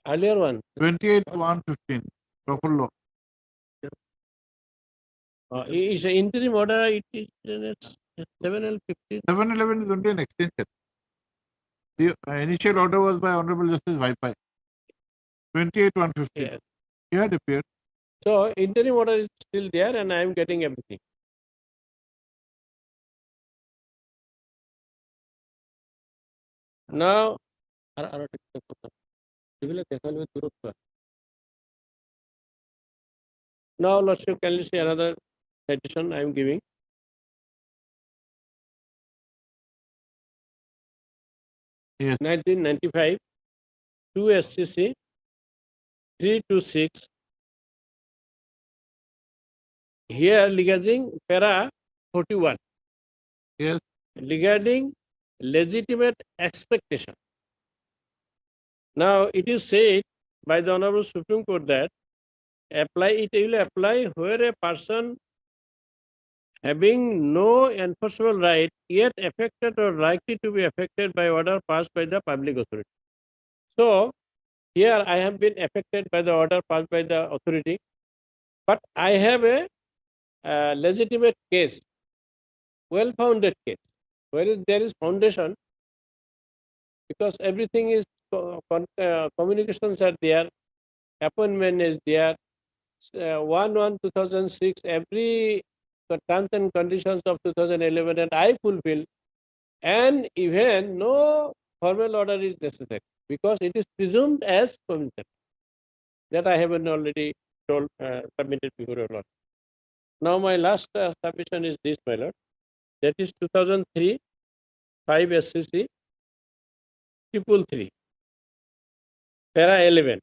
earlier one. 28/1/15, Profullo. Is an interim order, it is 7L15. 7/11 is only an extension. The initial order was by Honorable Justice Vaipai. 28/1/15. Yes. He had appeared. So interim order is still there and I am getting everything. Now, now Lordship, can you see another citation I am giving? Yes. 1995, 2 SCC, 326. Here regarding para 41. Yes. Regarding legitimate expectation. Now it is said by the Honorable Supreme Court that it will apply where a person having no enforceable right yet affected or likely to be affected by order passed by the public authority. So here I have been affected by the order passed by the authority, but I have a legitimate case, well-founded case, where there is foundation, because everything is communications are there, appointment is there, 1/1/2006, every terms and conditions of 2011 and I fulfill, and even no formal order is necessary because it is presumed as permitted. That I haven't already told, submitted before your Lord. Now my last submission is this, my Lord. That is 2003, 5 SCC, 333, para 11.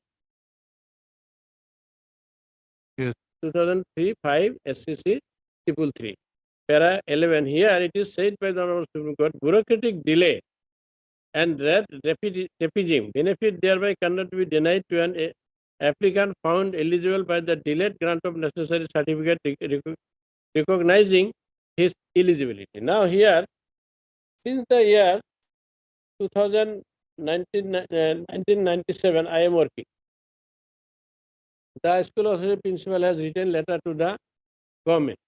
Yes. 2003, 5 SCC, 333, para 11. Here it is said by the Honorable Supreme Court, bureaucratic delay and refugee benefit thereby cannot be denied to an applicant found eligible by the delayed grant of necessary certificate recognizing his eligibility. Now here, since the year 1997, I am working. The school authority principal has written letter to the government.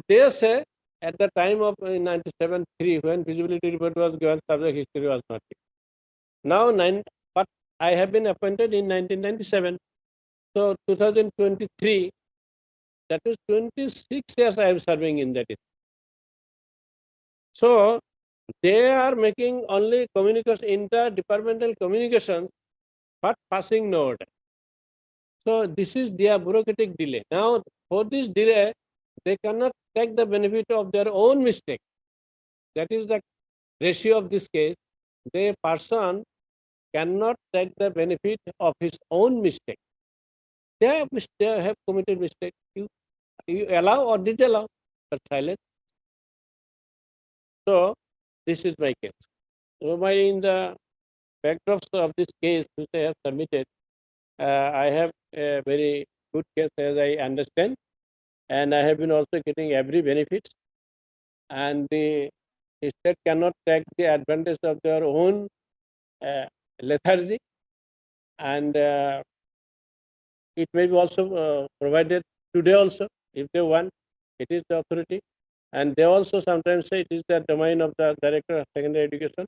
They say at the time of 97-3, when feasibility report was given, subject history was not given. Now, but I have been appointed in 1997. So 2023, that is 26 years I am serving in that. So they are making only communication, interdepartmental communications, but passing no order. So this is their bureaucratic delay. Now, for this delay, they cannot take the benefit of their own mistake. That is the ratio of this case. The person cannot take the benefit of his own mistake. They have committed mistake. You allow or disallow, but silent. So this is my case. So in the backdrops of this case which I have submitted, I have a very good case as I understand, and I have been also getting every benefit, and the state cannot take the advantage of their own lethargy, and it may be also provided today also if they want. It is the authority, and they also sometimes say it is the domain of the Director of Secondary Education.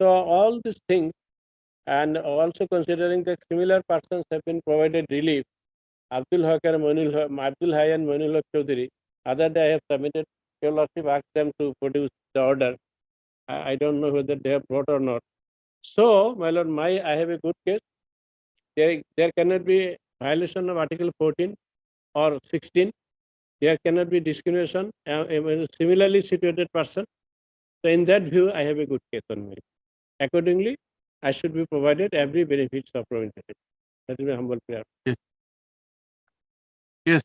So all these things, and also considering that similar persons have been provided relief, Abdul Haq and Abdul Hai and Moinul Haq Chaudhary, other day I have submitted, your Lordship asked them to produce the order. I don't know whether they have brought or not. So, my Lord, I have a good case. There cannot be violation of Article 14 or 16. There cannot be discrimination, a similarly situated person. So in that view, I have a good case on me. Accordingly, I should be provided every benefits of provincial. That is my humble prayer. Yes. Yes.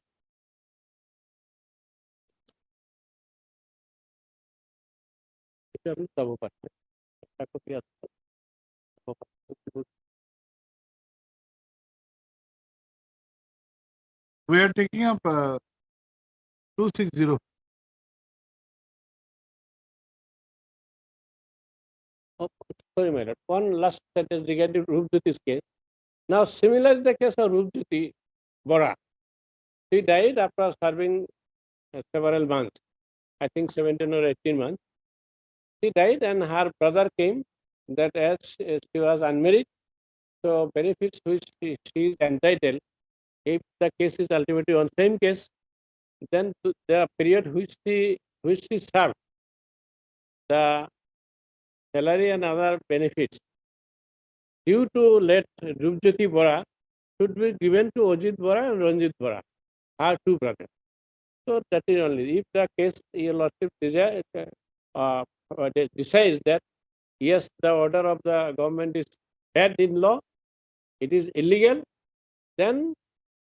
We are taking up 260. Oh, sorry, my Lord. One last sentence regarding Rupjyoti's case. Now, similar the case of Rupjyoti Bora. She died after serving several months, I think 17 or 18 months. She died and her brother came that as she was unmarried, so benefits which she is entitled, if the case is ultimately on same case, then the period which she served, the salary and other benefits due to late Rupjyoti Bora should be given to Ajit Bora and Ranjit Bora, her two brothers. So that is only. If the case your lordship decides that yes, the order of the government is bad in law, it is illegal, then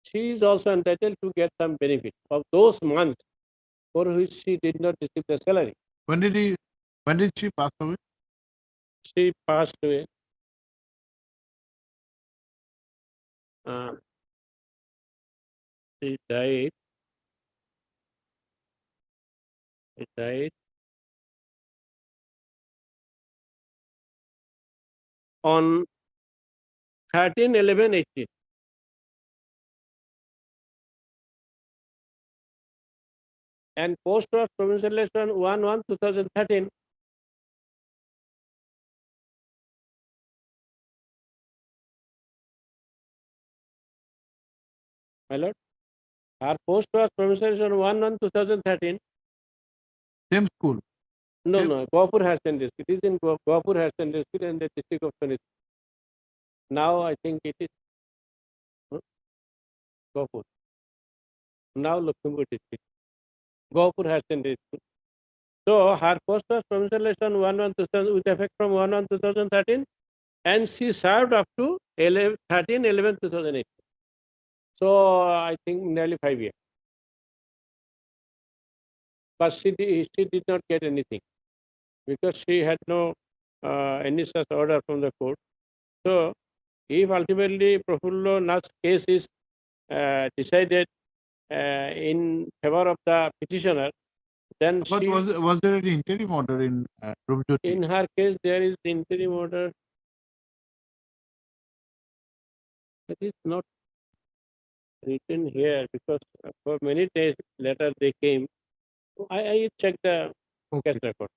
she is also entitled to get some benefit of those months for which she did not receive the salary. When did she pass away? She passed away. She died. She died on 13/11/18. And post was provincial election 1/1/2013. My lord, our post was provincial election 1/1/2013. Same school. No, Same- no, Gopur Higher Secondary School. It is in Gopur Higher Secondary School in the district of Sonit. Now I think it is Gopur. Now Lakhimpur district. Gopur Higher Secondary School. So her post was provincial election 1/1/2000 with effect from 1/1/2013, and she served up to 13/11/2008. So I think nearly 5 years. But she did not get anything because she had no any such order from the court. So if ultimately Prafulla Nath's case is decided in favor of the petitioner, then But she, was there any interim order in Rupjyoti? in her case, there is interim order. It is not written here because for many days later they came. I checked the Okay. case record.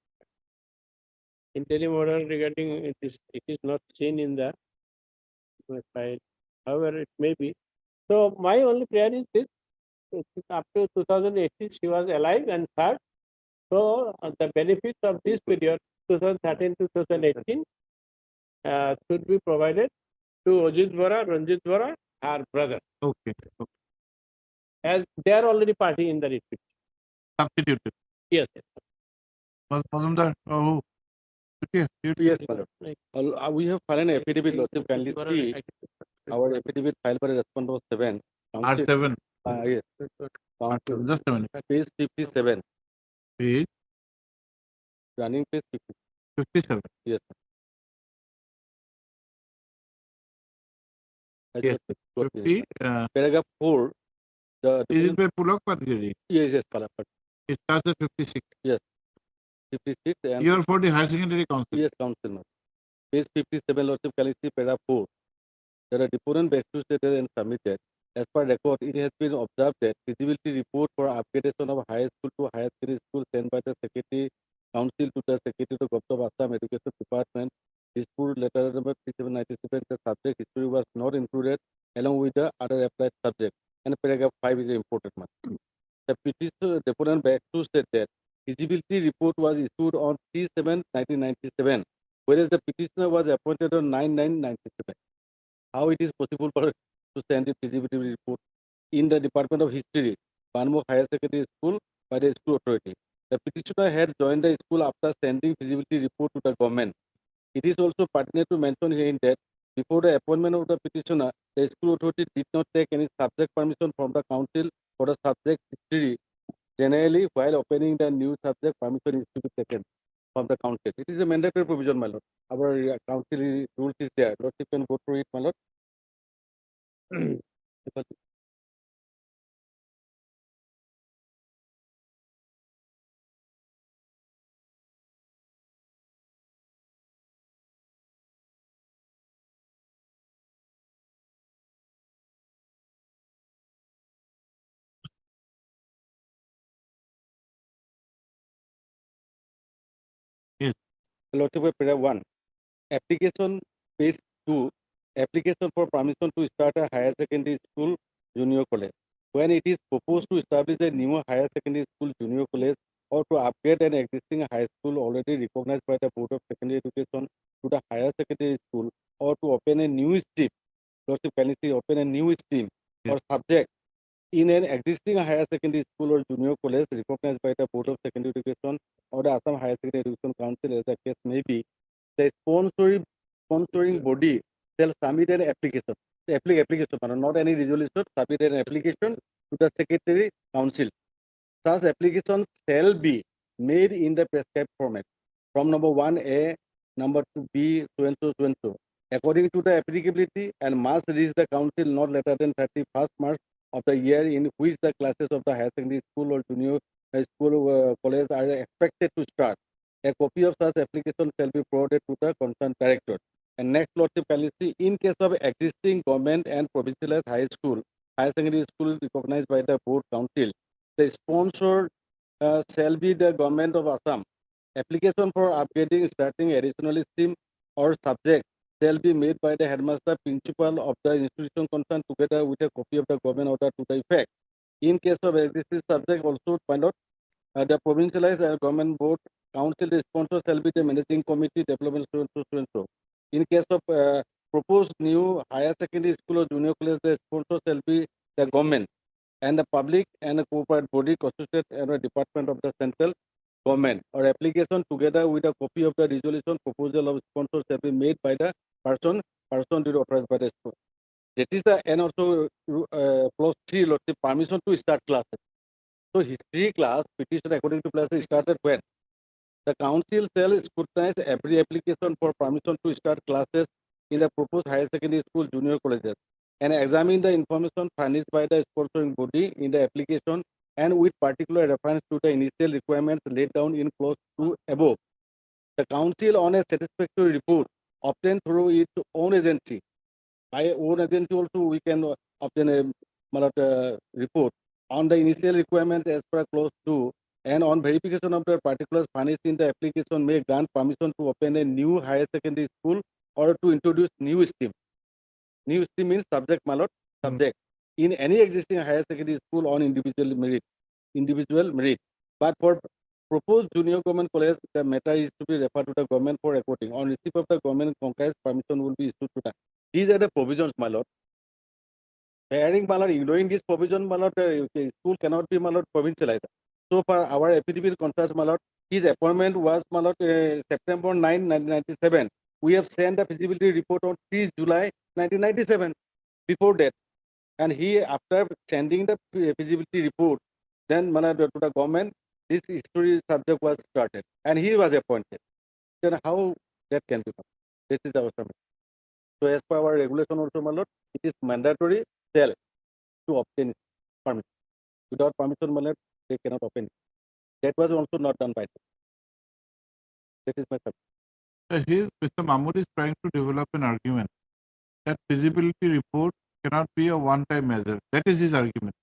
Interim order regarding it is not seen in the file. However, it may be. So my only prayer is this: up to 2018, she was alive and served. So the benefits of this period, 2013 to 2018, should be provided to Ajit Bora, Ranjit Bora, her brother, Okay. as they are already party in the retreat. Substituted. Yes. Mazumdar, who? Okay. Yes, my lord. We have filed an affidavit, lordship, kindly see our affidavit filed by respondent 7. R7. Yes. R7. Just a minute. Page 57, Page running page 57. Yes. I Yes. just got it. 50. Paragraph 4. The Is it by Pulak Padgiri? yes, yes, Palappat. It starts at 56. 56 and You are for the higher secondary council. yes, council. Ma'am. Page 57, lordship, kindly see paragraph 4. There are deponent best stated and submitted. As per record, it has been observed that feasibility report for upgradation of high school to higher secondary school sent by the Secretary Council to the Secretary of Government of Assam Education Department. Dispute letter number 3797, the subject history was not included along with the other applied subject. And paragraph 5 is an important one. The petitioner deponent back to state that feasibility report was issued on 3/7/1997, whereas the petitioner was appointed on 9/9/97. How it is possible for to send a feasibility report in the Department of History, Banmok Higher Secondary School by the school authority? The petitioner had joined the school after sending feasibility report to the government. It is also pertinent to mention here that before the appointment of the petitioner, the school authority did not take any subject permission from the council for the subject history. Generally, while opening the new subject, permission is to be taken from the council. It is a mandatory provision, my lord. Our council rules is there. Lordship can go through it, my lord. Lordship, paragraph 1. Application page 2. Application for permission to start a higher secondary school junior college. When it is proposed to establish a new higher secondary school junior college or to upgrade an existing high school already recognized by the Board of Secondary Education to the higher secondary school or to open a new stream, Lordship, can you see open a new stream or subject in an existing higher secondary school or junior college recognized by the Board of Secondary Education or the Assam Higher Secondary Education Council, as the case may be, the sponsoring body shall submit an application. The application, not any resolution, submit an application to the Secretary Council. Such applications shall be made in the prescribed format from number 1A, number 2B, so and so, so and so, according to the applicability, and must reach the council not later than 31st March of the year in which the classes of the higher secondary school or junior school college are expected to start. A copy of such application shall be forwarded to the concerned director. And next, Lordship, can you see, in case of existing government and provincialized high school, higher secondary school recognized by the board council, the sponsor shall be the government of Assam. Application for upgrading, starting additional stream or subject shall be made by the headmaster principal of the institution concerned together with a copy of the government order to the effect. In case of existing subject, also find out the provincialized government board council, the sponsor shall be the managing committee, development so and so, so and so. In case of proposed new higher secondary school or junior college, the sponsor shall be the government and the public and the corporate body constituted and a department of the central government, or application together with a copy of the resolution proposal of sponsor shall be made by the person duly authorized by the school. That is the, and also clause 3, Lordship, permission to start classes. So history class petition according to class started when the council shall scrutinize every application for permission to start classes in the proposed higher secondary school junior colleges and examine the information furnished by the sponsoring body in the application and with particular reference to the initial requirements laid down in clause 2 above. The council on a satisfactory report obtained through its own agency. By own agency also we can obtain a report on the initial requirements as per clause 2 and on verification of the particulars furnished in the application may grant permission to open a new higher secondary school or to introduce new stream. New stream means subject, my lord, subject in any existing higher secondary school on individual merit. But for proposed junior government college, the matter is to be referred to the government for recording. On receipt of the government concurrence, permission will be issued to them. These are the provisions, my lord. Hearing, my lord, ignoring this provision, my lord, school cannot be, my lord, provincialized. So far, our affidavit contrast, my lord, his appointment was, my lord, September 9, 1997. We have sent the feasibility report on 3 July 1997. Before that, and he, after sending the feasibility report, then, my lord, to the government, this history subject was started, and he was appointed. Then how that can be done? This is our summary. So, as per our regulation, also, my lord, it is mandatory to obtain permission. Without permission, my lord, they cannot open it. That was also not done by them. That is my summary. Mr. Mahmood is trying to develop an argument that feasibility report cannot be a one-time measure. That is his argument.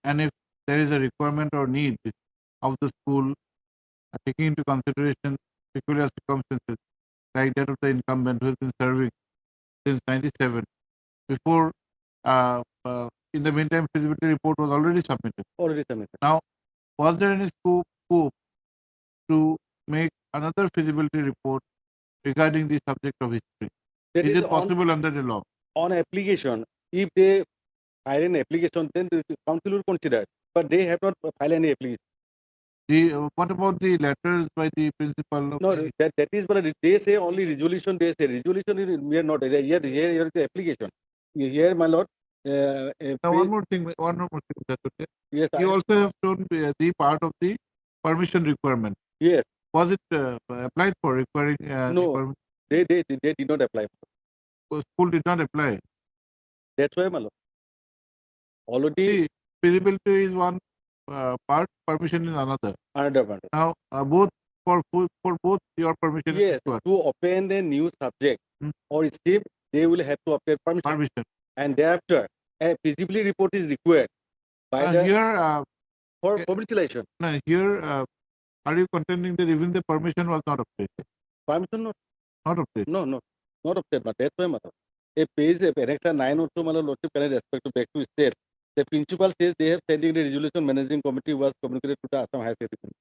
And if there is a requirement or need of the school, taking into consideration peculiar circumstances like that of the incumbent who has been serving since 97, before, in the meantime, feasibility report was already submitted. Now, was there any scope to make another feasibility report regarding the subject of history? That Is it possible under the law? On application, if they file an application, then the council will consider. But they have not filed any application. What about the letters by the principal? No, that is what they say only resolution. They say resolution is we are not here is the application. Here, my lord. Now, one more thing. That's okay. Yes, You also have shown the part of the permission requirement. Yes. Was it applied for requiring? No, they did not apply. School did not apply. That's why, my lord. Already. See, feasibility is one part, permission is another. Another one. Now, both for both your permission. Yes, to open a new subject or stream, they will have to obtain permission. And thereafter, a feasibility report is required by the here for publication. Here, are you contending that even the permission was not obtained? permission note. Not update. No, not update, but that's why matter. A page, a annexure 902, my lordship, can I respect to back to state. The principal says they have sending the resolution managing committee was communicated to the Assam Higher Secretary.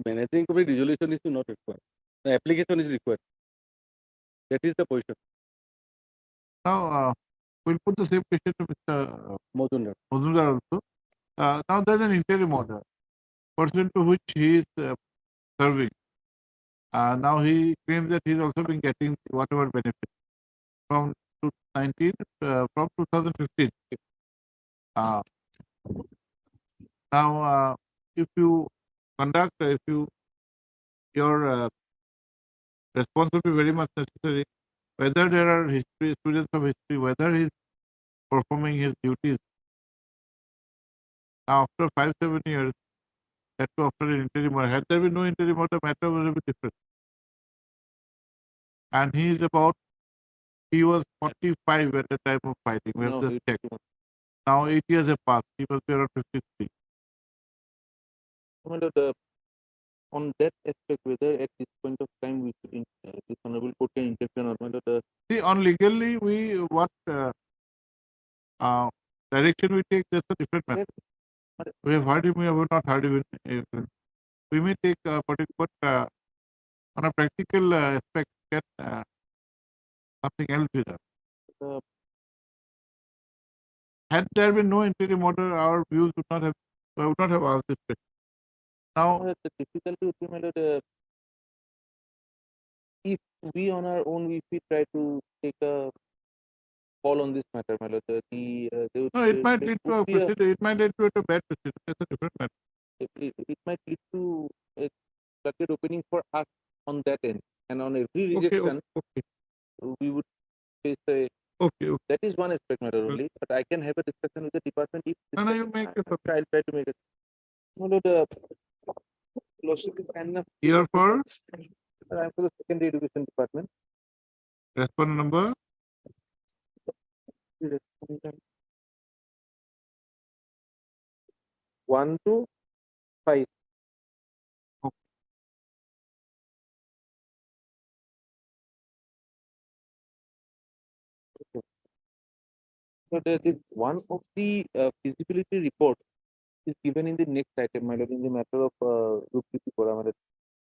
Managing committee resolution is not required. The application is required. That is the position. Now, we'll put the same question to Mr. Mozundar. Mazumdar also. Now there's an interim order pursuant to which he is serving. Now he claims that he's also been getting whatever benefit from 2019, from 2015. Now, if you conduct, your response will be very much necessary. Whether there are history students of history, whether he's performing his duties. Now, after 5-7 years, had to offer an interim order. Had there been no interim order, matter would be different. And he was 45 at the time of fighting. We have No, just it- checked. Now 8 years have passed. He must be around 53. My lord, on that aspect, whether at this point of time we should, this honorable court can intervene or my lord, See, on legally, what direction we take, that's a different matter. We have heard him, we have not heard him. We may take a particular, but on a practical aspect, get something else with us. uh, Had there been no interim order, our views would not have, I would not have asked this question. Now, the difficulty would be, my lord, if we on our own, if we try to take a call on this matter, my lord, they would, no, it might lead to a would be a- procedure, it might lead to a bad procedure. That's a different matter. it might lead to a floodgate opening for us on that end, and on every Okay, rejection, okay, we would face a. okay. That is one aspect matter only, but I can have a discussion with the department if. No, you make it up. I'll try to make it. No, no, the. Lordship is kind enough. Here for I'm for the secondary education department. respondent number, One, two, five. So there is one of the feasibility report is given in the next item, my lord, in the matter of Group for my lord,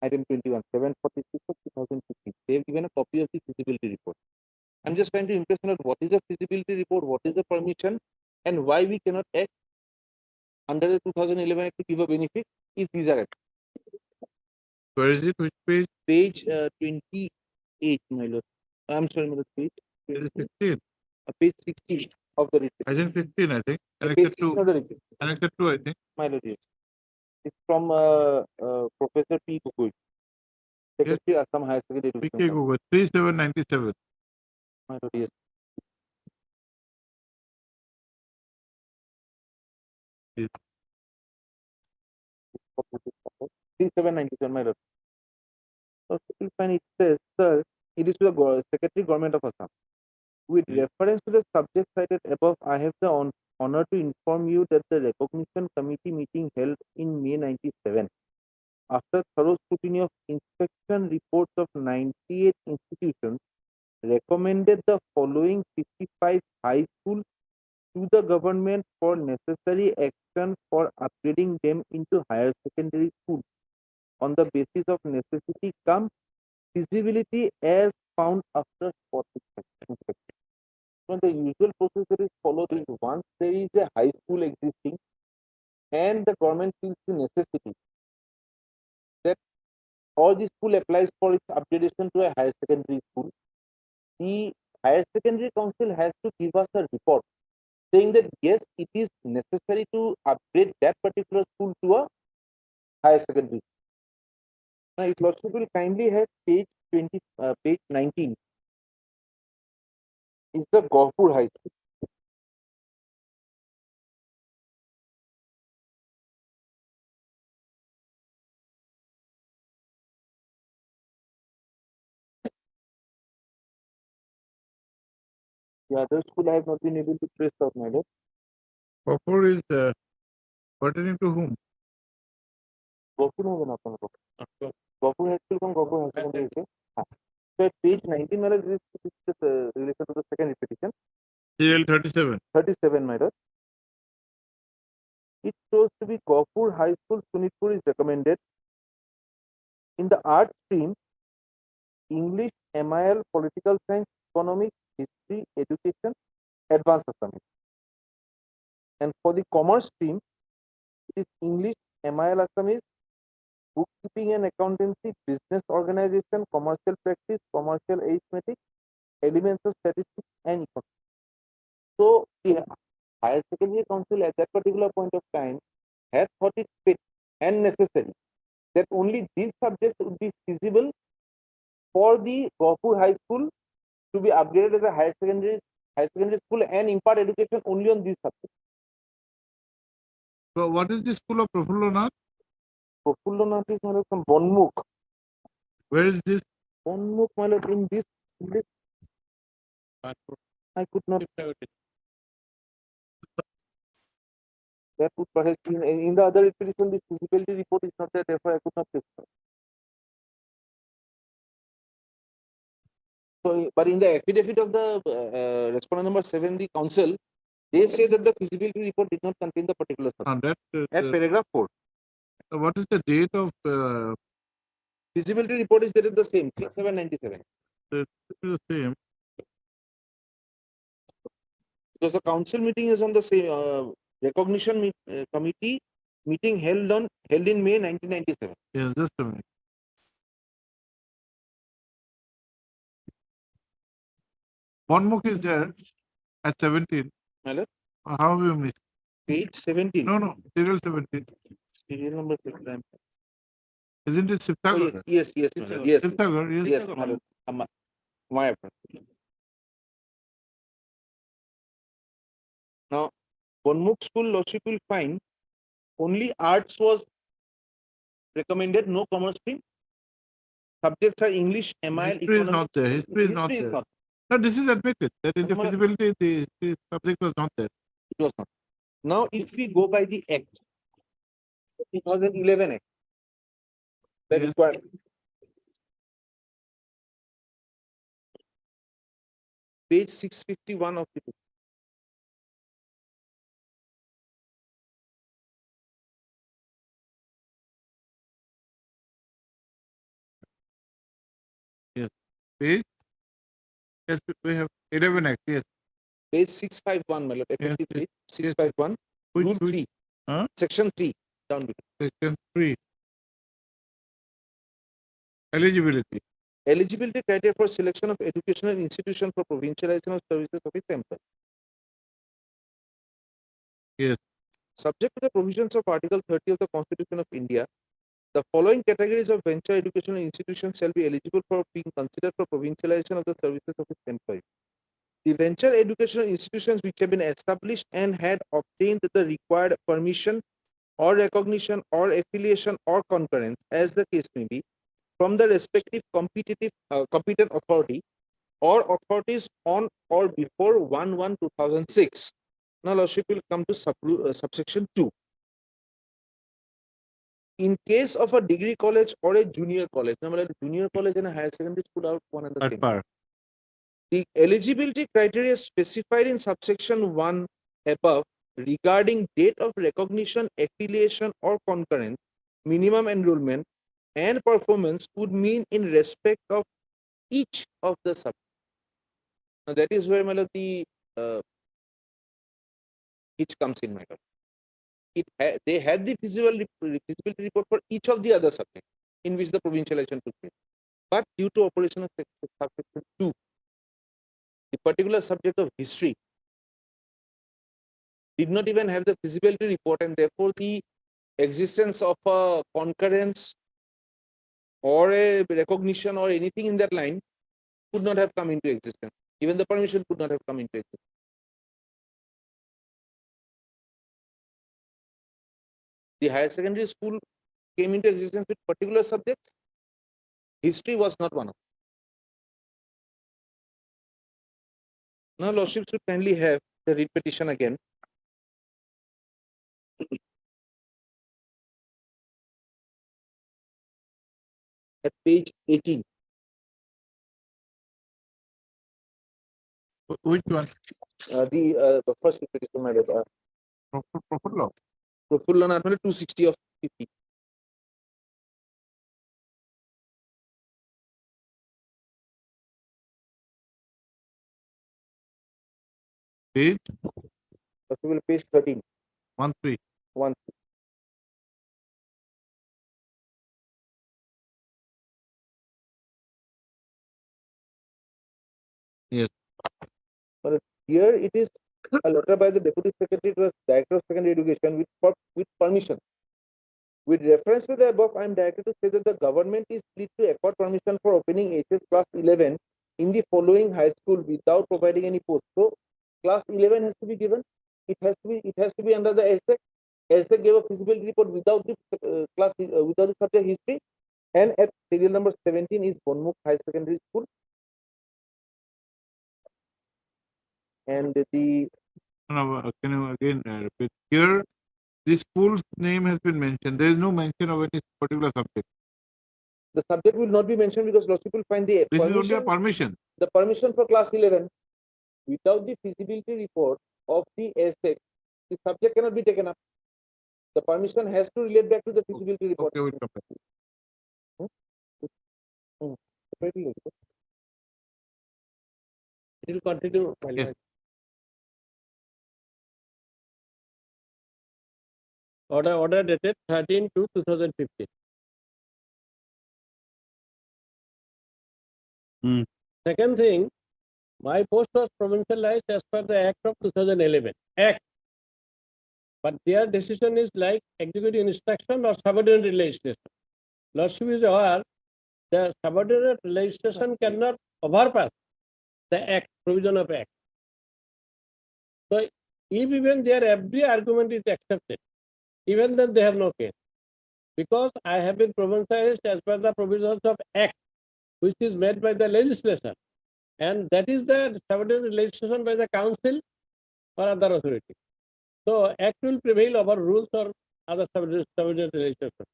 item 21, 746 of 2015. They have given a copy of the feasibility report. I'm just trying to impress on what is the feasibility report, what is the permission, and why we cannot act under the 2011 Act to give a benefit if these are at where is it, which page? page 28, my lord. I'm sorry, my lord, page It is 20, 16. page 16 of the report. I think 16, I think. Page Annexed 16 to, of the report. annexed to, I think. My lord, yes. It's from Professor P. Gugoi, Secretary Assam Higher Secondary Education PK Council. Google, 3797. My lord, yes. Yes. 3797, my lord. So, when it says, sir, it is to the Secretary Government of Assam. With reference to the subject cited above, I have the honor to inform you that the recognition committee meeting held in May 97, after thorough scrutiny of inspection reports of 98 institutions, recommended the following 55 high schools to the government for necessary action for upgrading them into higher secondary schools on the basis of necessity cum feasibility as found after spot inspection. So the usual procedure is followed is once there is a high school existing and the government feels the necessity that all the school applies for its upgradation to a higher secondary school, the higher secondary council has to give us a report saying that yes, it is necessary to upgrade that particular school to a higher secondary. Now, if Lordship will kindly have page 20, page 19 is the Gauhpur High School. The other school I have not been able to trace out, my lord. Copper is pertaining to whom? Gauhpur has an Gopur High School from Gopur High Secondary School. So at page 19, my lord, this is the relation to the second repetition. CL 37. 37, my lord. It shows to be Gopur High School, Sunitpur is recommended. In the art stream, English, MIL, political science, economics, history, education, advanced Assamese. And for the commerce stream, it is English, MIL Assamese, bookkeeping and accountancy, business organization, commercial practice, commercial arithmetic, elements of statistics, and economics. So the Higher Secondary Council at that particular point of time had thought it fit and necessary that only these subjects would be feasible for the Gopur High School to be upgraded as a higher secondary school and impart education only on these subjects. So what is the school of Prafulla Nath? Prafulla Nath is from Bonmukh. Where is this? Bonmukh, my lord, in this I could not. That would perhaps in the other expedition, the feasibility report is not there, therefore I could not take it. So, but in the affidavit of the respondent number 7, the council, they say that the feasibility report did not contain the particular subject. That, At paragraph 4, what is the date of feasibility report is dated the same, 797. the same? Because the council meeting is on the same recognition committee meeting held in May 1997. Yes, just a minute. Bonmukh is there at 17. My lord, How have you missed? page 17. No, serial 17. Serial number 15. Isn't it Oh, Siptagar? yes, my lord. Yes, Siptagar, yes. yes, my lord. My apology. Now, Bonmukh School Lordship will find only arts was recommended, no commerce stream. Subjects are English, MIL, History is not there. History is not there. No, this is admitted. That in the Madam, feasibility, the history subject was not there. It was not. Now, if we go by the Act, 2011 Act, that Yes. required. Page 651 of the book. Page? Yes, we have 11 Act, yes. Page 651, my lord, effective yes, page 651, Which- rule which- 3, Huh? section 3, down below. Section 3. Eligibility. Eligibility criteria for selection of educational institution for provincialization of services of its employees. Yes. Subject to the provisions of Article 30 of the Constitution of India, the following categories of venture educational institutions shall be eligible for being considered for provincialization of the services of its employees. The venture educational institutions which have been established and had obtained the required permission or recognition or affiliation or concurrence, as the case may be, from the respective competent authority or authorities on or before 1/1/2006. Now, Lordship will come to subsection 2. In case of a degree college or a junior college, now, junior college and a higher secondary school are one and the At same. par. The eligibility criteria specified in subsection 1 above regarding date of recognition, affiliation, or concurrence, minimum enrollment, and performance would mean in respect of each of the subjects. Now, that is where, my lord, the hitch comes in, my lord. They had the feasibility report for each of the other subjects in which the provincialization took place. But due to operation of subsection 2, the particular subject of history did not even have the feasibility report, and therefore the existence of a concurrence or a recognition or anything in that line could not have come into existence. Even the permission could not have come into existence. The higher secondary school came into existence with particular subjects. History was not one of them. Now, Lordship should kindly have the writ petition again. at page 18. Which one? The first petition, my lord. Profit law. Profulla Nath 260 of 50. Page Possible page 13. 13. 1. Yes. Here it is a letter by the Deputy Secretary to the Director of Secondary Education with permission. With reference to the above, I am directed to say that the government is pleased to accord permission for opening HS class 11 in the following high school without providing any post. So, class 11 has to be given. It has to be under the ESSEC. ESSEC gave a feasibility report without the without the subject history. And at serial number 17 is Bonmukh High Secondary School. And the No, can you again repeat? Here, the school's name has been mentioned. There is no mention of any particular subject. the subject will not be mentioned because lots of people find the This is only a permission. the permission for class 11 without the feasibility report of the ESSEC, the subject cannot be taken up. The permission has to relate back to the feasibility report. Okay, we'll come back. Separately. It will continue. my Yes. lord. Order dated 13/2/2015. Hmm. Second thing, my post was provincialized as per the Act of 2011. Act. But their decision is like executive instruction or subordinate legislation. Lordship is aware the subordinate legislation cannot overpass the Act, provision of Act. So if even their every argument is accepted, even then they have no case. Because I have been provincialized as per the provisions of Act, which is made by the legislature. And that is the subordinate legislation by the council or other authority. So Act will prevail over rules or other subordinate legislation.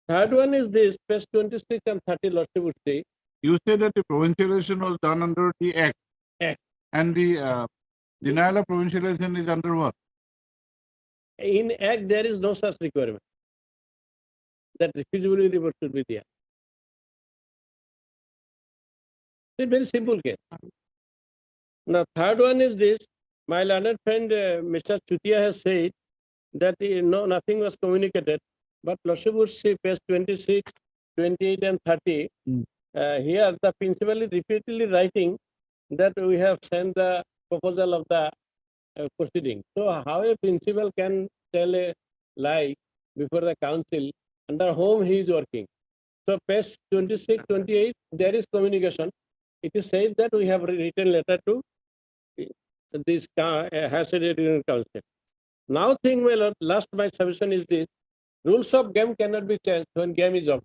Third one is this, page 26 and 30, Lordship would say, You said that the provincialization was done under the Act. Act. And the denial of provincialization is under what? in Act there is no such requirement. That feasibility report should be there. It's a very simple case. Now, third one is this. My learned friend, Mr. Chutia, has said that no, nothing was communicated. But Lordship would see page 26, 28, and 30. Here, the principal is repeatedly writing that we have sent the proposal of the proceeding. So, how a principal can tell a lie before the council under whom he is working? So, page 26, 28, there is communication. It is said that we have written letter to this Higher Council. Now, think, my lord, last my submission is this: rules of game cannot be changed when game is over.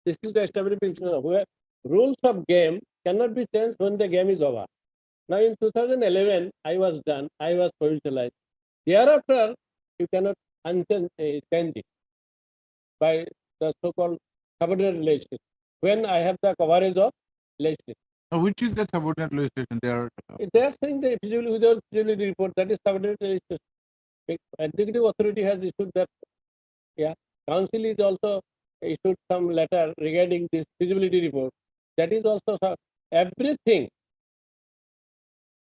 This is the established principle where rules of game cannot be changed when the game is over. Now, in 2011, I was done. I was provincialized. Thereafter, you cannot change it by the so-called subordinate legislation. When I have the coverage of legislation. Which is the subordinate legislation? They are They are saying the feasibility without feasibility report, that is subordinate legislation. Executive authority has issued that. Yeah, council is also issued some letter regarding this feasibility report. That is also everything.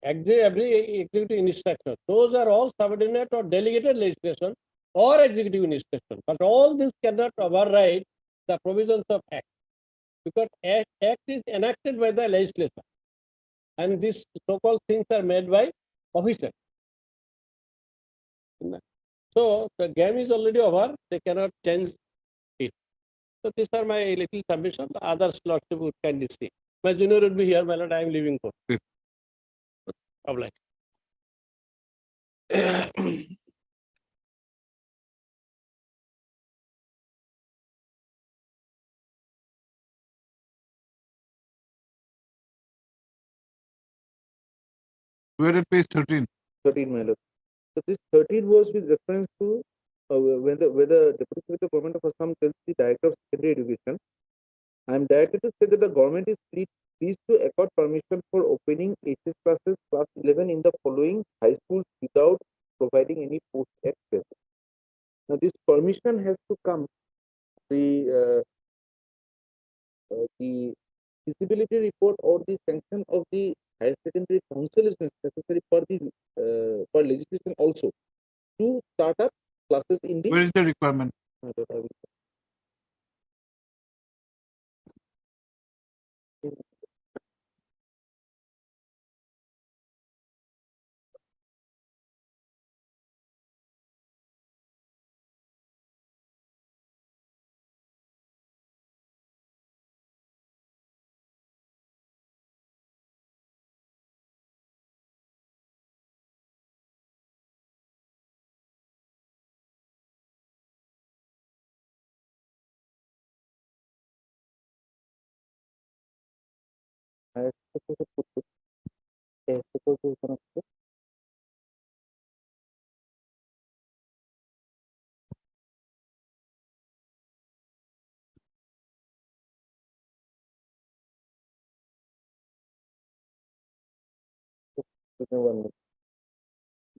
Every executive instruction. Those are all subordinate or delegated legislation or executive instruction. But all this cannot override the provisions of Act. Because Act is enacted by the legislature. And these so-called things are made by officers. So the game is already over, they cannot change it. So these are my little submission. Others Lordship would kindly see. My junior would be here, my lord, I am leaving for. Yes. Obliged. we are at page 13. 13, my lord. So this 13 was with reference to whether Deputy Secretary of Government of Assam tells the Director of Secondary Education I am directed to say that the government is pleased to accord permission for opening HS classes class 11 in the following high schools without providing any post access. Now, this permission has to come. The feasibility report or the sanction of the higher secondary council is necessary for the for legislation also to start up classes in the. Where is the requirement?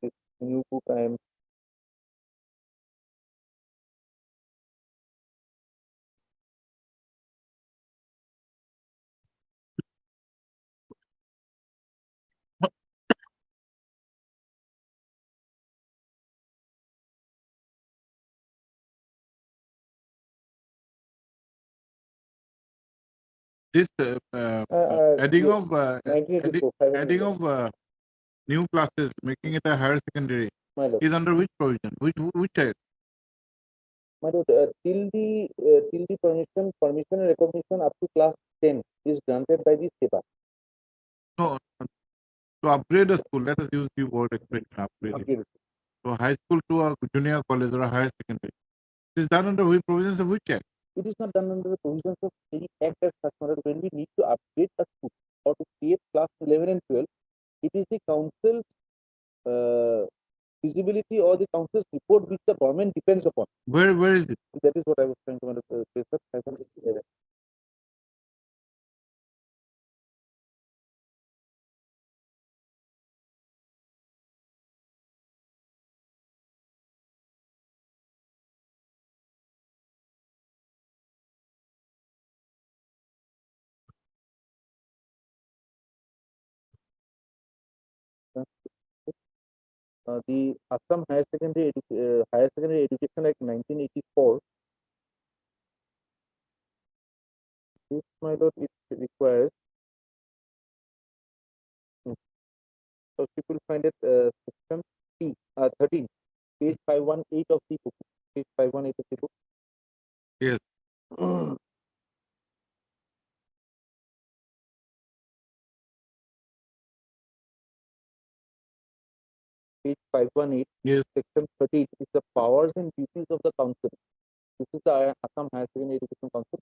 This new book I am. This adding Yes, of 1984, 500 adding of new classes, making it a higher secondary, my lord. is under which provision? Which act? My lord, till the permission and recognition up to class 10 is granted by the SEBA. No, to upgrade a school. Let us use the word expression upgrade. Upgrade. So high school to a junior college or a higher secondary. It is done under which provisions of which act? It is not done under the provisions of any act as such. My lord. When we need to upgrade a school or to create class 11 and 12, it is the council's feasibility or the council's report which the government depends upon. Where is it? That is what I was trying to say, sir. 511. The Assam Higher Secondary Education Act 1984. This, my lord, it requires. So people find it section T 13, page 518 of the book. Page 518 of the book. Yes. Page 518. Yes. Section 13 is the powers and duties of the council. This is the Assam Higher Secondary Education Council.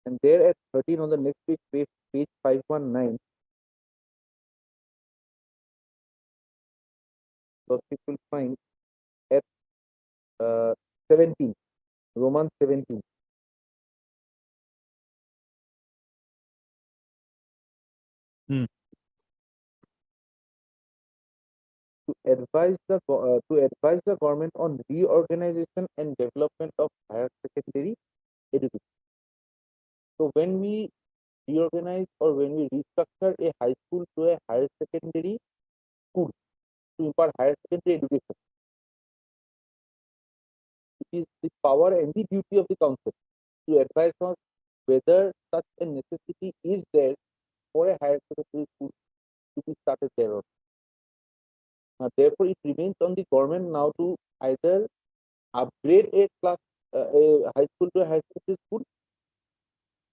And there at 13 on the next page 519. So people find at 17, Roman 17. To advise the government on reorganization and development of higher secondary education. So when we reorganize or when we restructure a high school to a higher secondary school to impart higher secondary education, it is the power and the duty of the council to advise us whether such a necessity is there for a higher secondary school to be started there or not. Therefore, it remains on the government now to either upgrade a high school to a high secondary school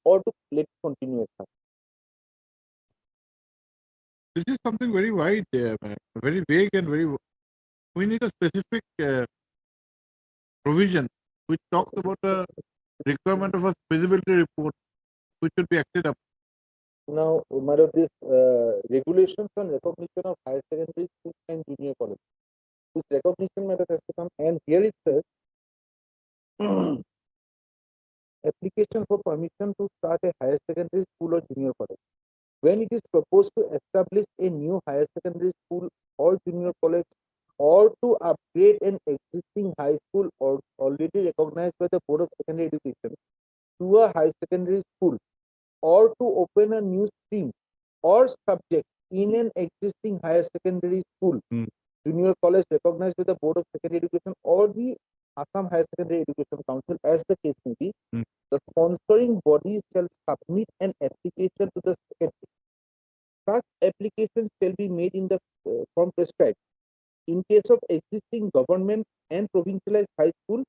or to let it continue as such. This is something very wide, very vague and very. We need a specific provision which talks about a requirement of a feasibility report which should be acted up. Now, Madam, this regulations on recognition of higher secondary schools and junior college. This recognition matter has to come, and here it says application for permission to start a higher secondary school or junior college. When it is proposed to establish a new higher secondary school or junior college, or to upgrade an existing high school or already recognized by the Board of Secondary Education to a high secondary school, or to open a new stream or subject in an existing higher secondary school, junior college recognized by the Board of Secondary Education or the Assam Higher Secondary Education Council, as the case may be, the sponsoring body shall submit an application to the secretary. Such application shall be made in the form prescribed. In case of existing government and provincialized high school,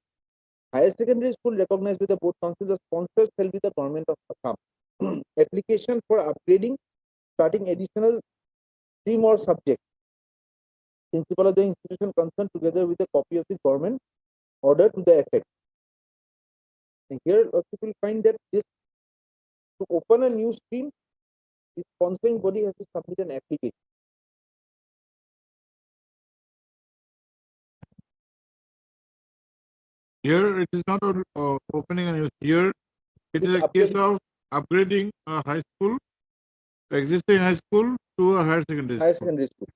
higher secondary school recognized by the board council, the sponsors shall be the government of Assam. Application for upgrading, starting additional stream or subject. Principal of the institution concerned together with a copy of the government order to the effect. And here also you will find that this, to open a new stream, the sponsoring body has to submit an application. Here it is not opening a new, here it It is is a case of upgrading a high school, existing high school to a higher secondary Higher school. secondary school.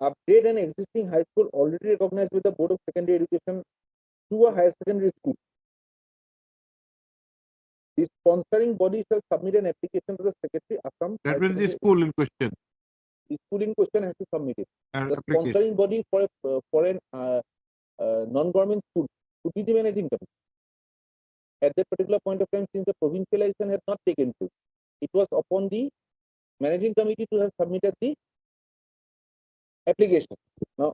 Upgrade an existing high school already recognized with the Board of Secondary Education to a higher secondary school. The sponsoring body shall submit an application to the Secretary Assam. That Higher means the Secondary- school in question. The school in question has to submit it. The Application. sponsoring body for an non-government school to be the managing committee. At that particular point of time, since the provincialization had not taken place, it was upon the managing committee to have submitted the application. Now,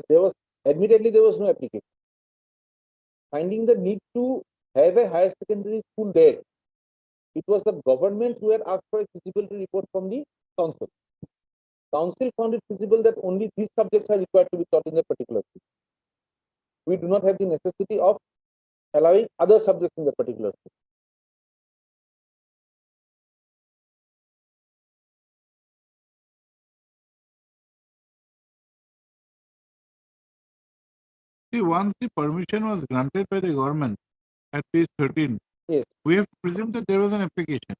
there was admittedly there was no application. Finding the need to have a higher secondary school there, it was the government who had asked for a feasibility report from the council. Council found it feasible that only these subjects are required to be taught in that particular school. We do not have the necessity of allowing other subjects in that particular school. See, once the permission was granted by the government at page 13, Yes. we have to presume that there was an application.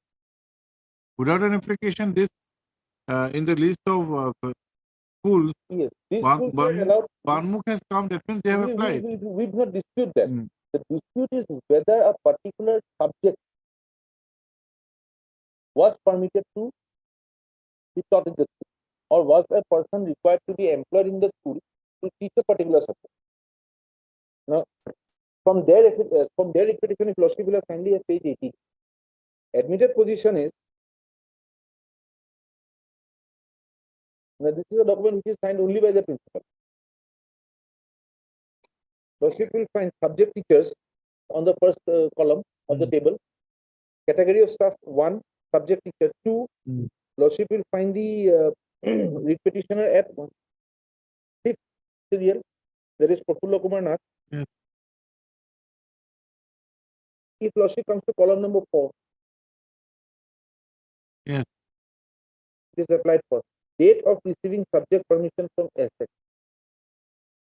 Without an application, this in the list of schools, Yes, these Ban- schools were Ban- allowed. Banmukh has come, that means they have applied. We do not dispute that. Hmm. The dispute is whether a particular subject was permitted to be taught in the school, or was a person required to be employed in the school to teach a particular subject. Now, from their interpretation, if Lordship will have kindly at page 18, admitted position is, now this is a document which is signed only by the principal. Lordship will find subject teachers on the first column of the table. Category of staff 1, subject teacher 2. Lordship will find the read petitioner at 5th serial. There is Prafulla Kumar Nath. Yes. If Lordship comes to column number 4, Yes. it is applied for. Date of receiving subject permission from ESSEC.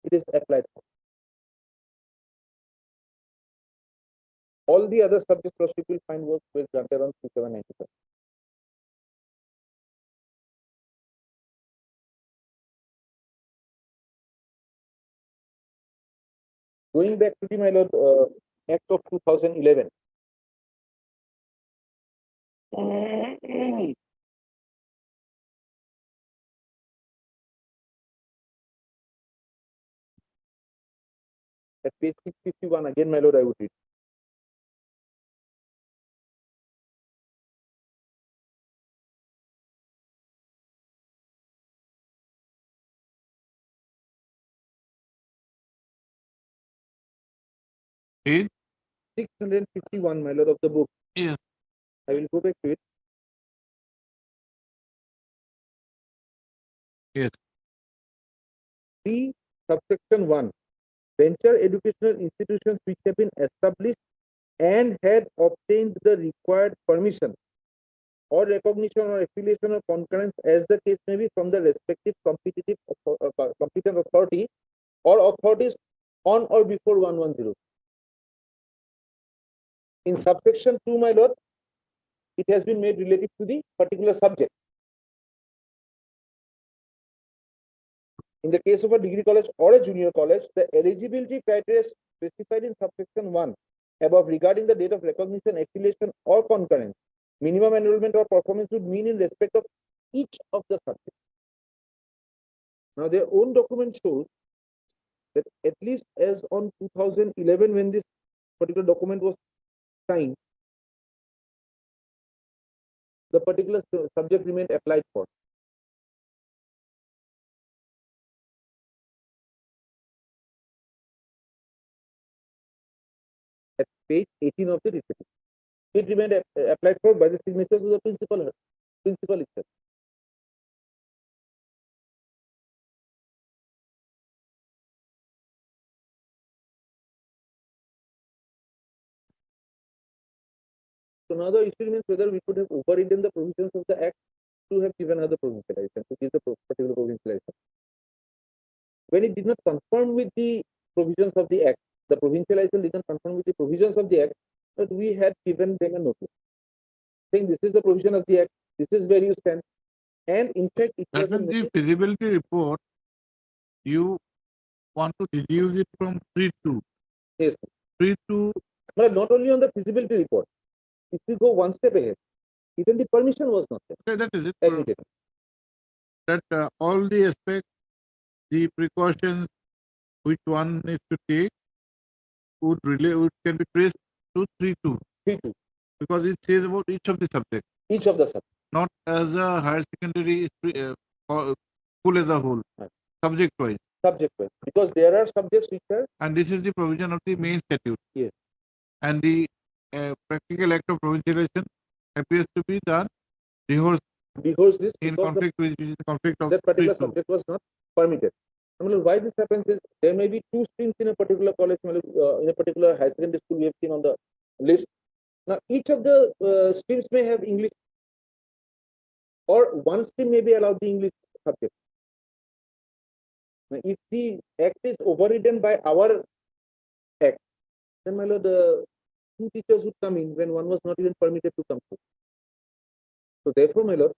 It is applied for. All the other subjects Lordship will find were granted on 3797. Going back to the, my lord, Act of 2011. At page 651, again, my lord, I would read. Page? 651, my lord, of the book. Yes. I will go back to it. Yes. 3, subsection 1. Venture educational institutions which have been established and had obtained the required permission or recognition or affiliation or concurrence, as the case may be, from the respective competent authority or authorities on or before 110. In subsection 2, my lord, it has been made relative to the particular subject. In the case of a degree college or a junior college, the eligibility criteria specified in subsection 1 above regarding the date of recognition, affiliation, or concurrence, minimum enrollment or performance would mean in respect of each of the subjects. Now, their own document shows that at least as on 2011, when this particular document was signed, the particular subject remained applied for. At page 18 of the report, it remained applied for by the signatures of the principal itself. So now the issue remains whether we could have overridden the provisions of the Act to have given her the provincialization, to give the particular provincialization. When it did not conform with the provisions of the Act, the provincialization did not conform with the provisions of the Act, but we had given them a notice, saying this is the provision of the Act, this is where you stand. And in fact, it That was a means the notice. feasibility report, you want to reduce it from 3-2. Yes, 3-2, but not only on the feasibility report. If we go one step ahead, even the permission was not there. okay, that is it. Admitted. That all the aspects, the precautions which one needs to take would can be traced to 3-2, 3-2. because it says about each of the subjects, Each of the subjects. not as a higher secondary school as a whole, Right. subject wise. Subject wise, because there are subjects which are And this is the provision of the main statute. Yes. And the practical act of provincialization appears to be done rehearsed because this in because the conflict with the conflict of that particular 3-2. subject was not permitted. I mean, why this happens is there may be 2 streams in a particular college, in a particular high secondary school we have seen on the list. Now, each of the streams may have English, or one stream may be allowed the English subject. Now, if the act is overridden by our act, then my lord, the 2 teachers would come in when one was not even permitted to come through. So therefore, my lord,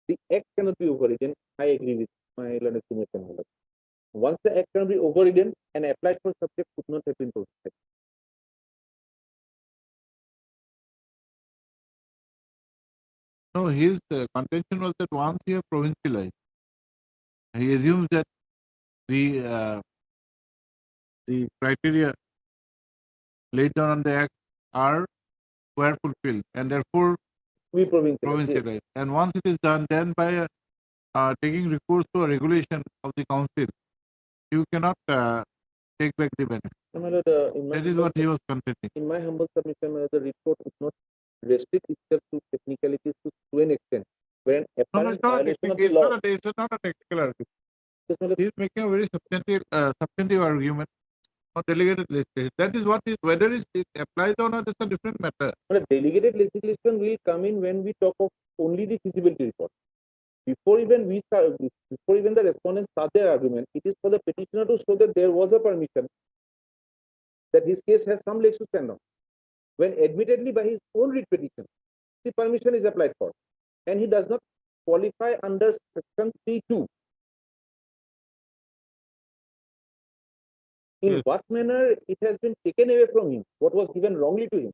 the act cannot be overridden. I agree with my learned senior, my lord. Once the act can be overridden, and applied for subject could not have been provided. No, his contention was that once you have provincialized, he assumes that the criteria laid down on the act were fulfilled, and therefore We provincialize. provincialized. And once it is done, then by taking recourse to a regulation of the council, you cannot take back the benefit. No, my lord, That is what he was contending. in my humble submission, my lord, the report would not restrict itself to technicalities to an extent, where an No, no, apparent it's not a violation of technical, the law. it's not a technical argument. Yes, my lord, He is making a very substantive argument on delegated legislation. That is what is, whether it applies or not, is a different matter. but a delegated legislation will come in when we talk of only the feasibility report. Before even the respondents start their argument, it is for the petitioner to show that there was a permission, that his case has some legs to stand on. When admittedly by his own writ petition, the permission is applied for, and he does not qualify under section 3(2). In Yes. what manner it has been taken away from him, what was given wrongly to him,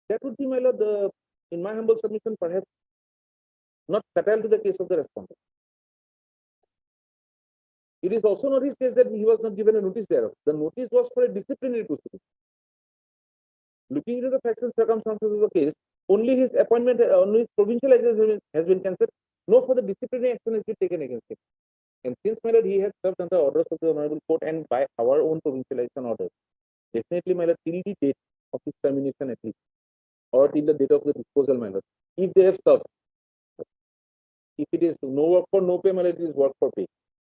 that would be, my lord, in my humble submission, perhaps not fatal to the case of the respondent. It is also not his case that he was not given a notice thereof. The notice was for a disciplinary proceeding. Looking into the facts and circumstances of the case, only his appointment, only his provincialization has been cancelled. No further disciplinary action has been taken against him. And since, my lord, he has served under orders of the Honorable Court and by our own provincialization orders, definitely, my lord, till the date of his termination at least, or till the date of the disposal, my lord, if they have served, if it is no work for no pay, my lord, it is work for pay.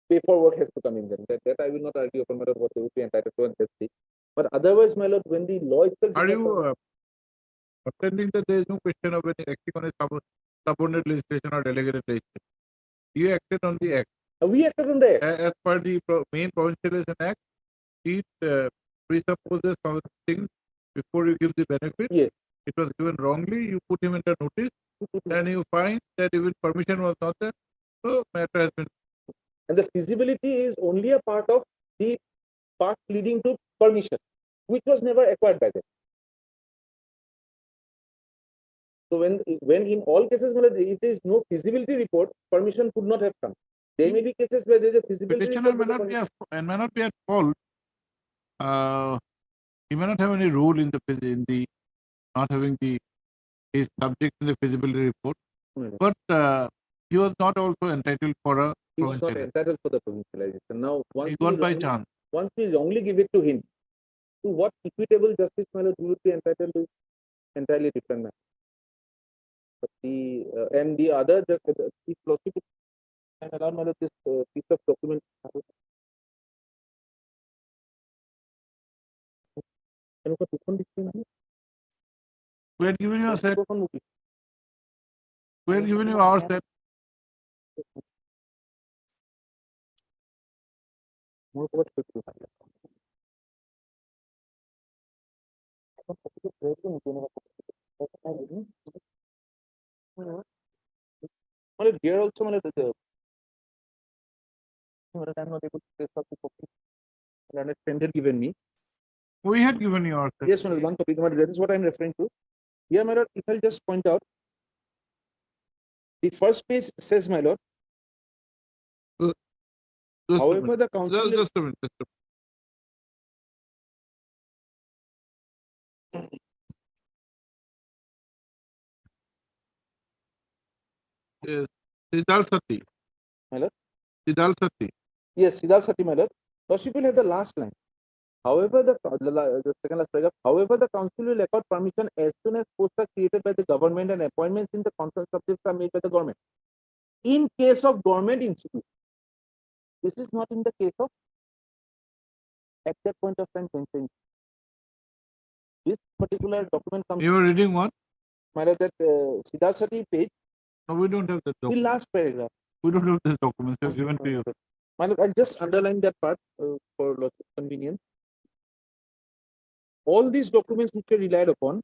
Pay for work has to come in then. That I will not argue upon, my lord, what they would be entitled to and let's see. But otherwise, my lord, when the law itself. Are you contending that there is no question of any acting on a subordinate legislation or delegated legislation? You acted on the act. We acted on the act. As per the main provincialization act, it presupposes some things before you give the benefit. Yes. It was given wrongly, you put him under notice, and you find that even permission was not there. So matter has been, And the feasibility is only a part of the path leading to permission, which was never acquired by them. So when in all cases, if there is no feasibility report, permission could not have come. There may be cases where there is a feasibility petitioner may report. may not be at fault. He may not have any role in the not having his subject in the feasibility report, No. but he was not also entitled for a He was not provincial. entitled for the provincialization. Now, He got by chance. once we wrongly give it to him, to what equitable justice, my lord, he would be entitled to entirely different matter. But and the other, if lordship can allow, my lord, this piece of document. We had given you a set. We had given you our set. Well, here also, my lord, I'm not able to say something. Learned friend had given me. We had given you our set. Yes, my lord, one copy. My lord, that is what I'm referring to. Here, my lord, if I'll just point out, the first page says, my lord, Just a however, minute. the council. Just a minute. Just a minute. Yes. Sidal Sati. My lord? Sidal Sati. Yes, Siddharth Sati, my lord. Lordship will have the last line. However, the second last paragraph, however, the council will accord permission as soon as posts are created by the government and appointments in the concerned subjects are made by the government. In case of government institute, this is not in the case of at that point of time mentioned. This particular document comes. You were reading what? My lord, that Siddharth Sati page, No, we don't have that the document. last paragraph. We don't have this document. It's given to you. My lord, I'll just underline that part for lots of convenience. All these documents which are relied upon,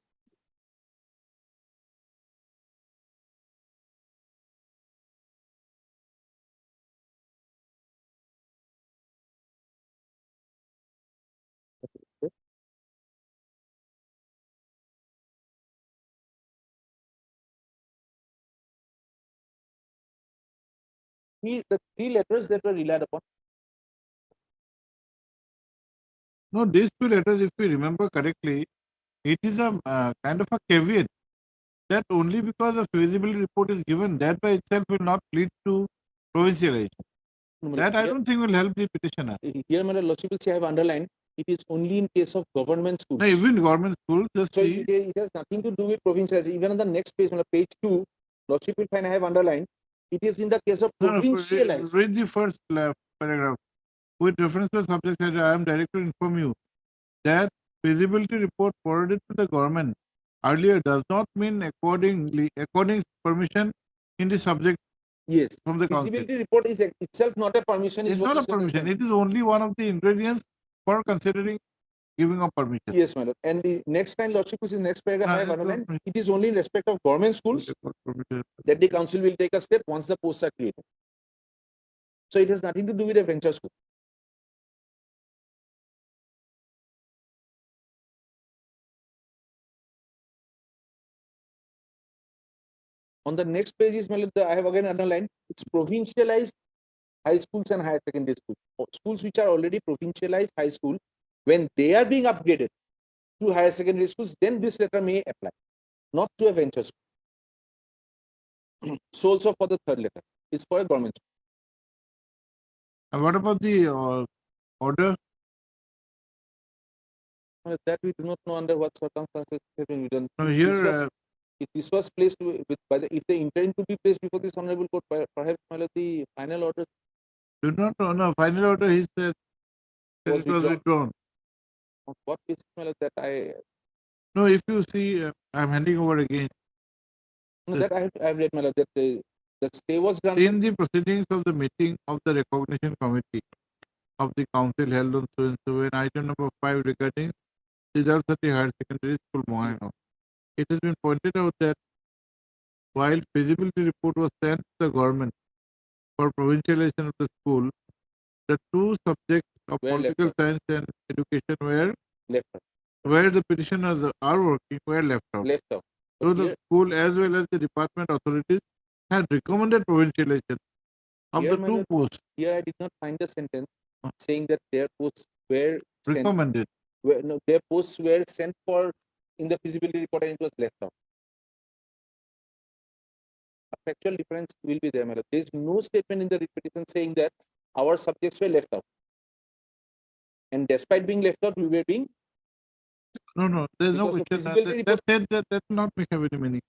the three letters that were relied upon. No, these two letters, if we remember correctly, it is a kind of a caveat that only because a feasibility report is given, that by itself will not lead to provincialization. That I don't think will help the petitioner. Here, my lordship will say I have underlined, it is only in case of government schools. No, even government schools, just So see, it has nothing to do with provincialization. Even on the next page, on page 2, lordship will find I have underlined, it is in the case of no, no, provincialized. read the first paragraph. With reference to the subject header, I am directed to inform you that feasibility report forwarded to the government earlier does not mean according permission in the subject Yes, from the council. feasibility report is itself not a permission. It's not a permission. It is only one of the ingredients for considering giving of permission. Yes, my lord. And the next line, lordship, which is next paragraph, I have it's not underlined, permission. it is only in respect of government schools that the council will take a step once the posts are created. So it has nothing to do with a venture school. On the next page is, I have again underlined, it's provincialized high schools and higher secondary schools. Schools which are already provincialized high school, when they are being upgraded to higher secondary schools, then this letter may apply, not to a venture school. So also for the third letter, it's for a government school. And what about the order? That we do not know under what circumstances it has been done. No, here, If this was placed with by the, if the intent to be placed before this honorable court, perhaps, my lord, the final order do not know. No, final order he said that Was it was withdrawn. on what basis, my lord, that I No, if you see, I'm handing over again. no, that I have read, my lord, that the stay was granted. In the proceedings of the meeting of the recognition committee of the council held on so and so in item number 5 regarding Siddharthati Higher Secondary School, Mohino. It has been pointed out that while feasibility report was sent to the government for provincialization of the school, the two subjects of Were left political out. science and education were Left out. where the petitioners are working were left out. Left out. So But the here, school as well as the department authorities had recommended provincialization of Here, the my two lord, posts. here I did not find the sentence Uh. saying that their posts were sent, Recommended. no, their posts were sent for in the feasibility report and it was left out. A factual difference will be there, my lord. There is no statement in the petition saying that our subjects were left out. And despite being left out, we were being, No, there is no Because of question that feasibility that said that will not make any meaning.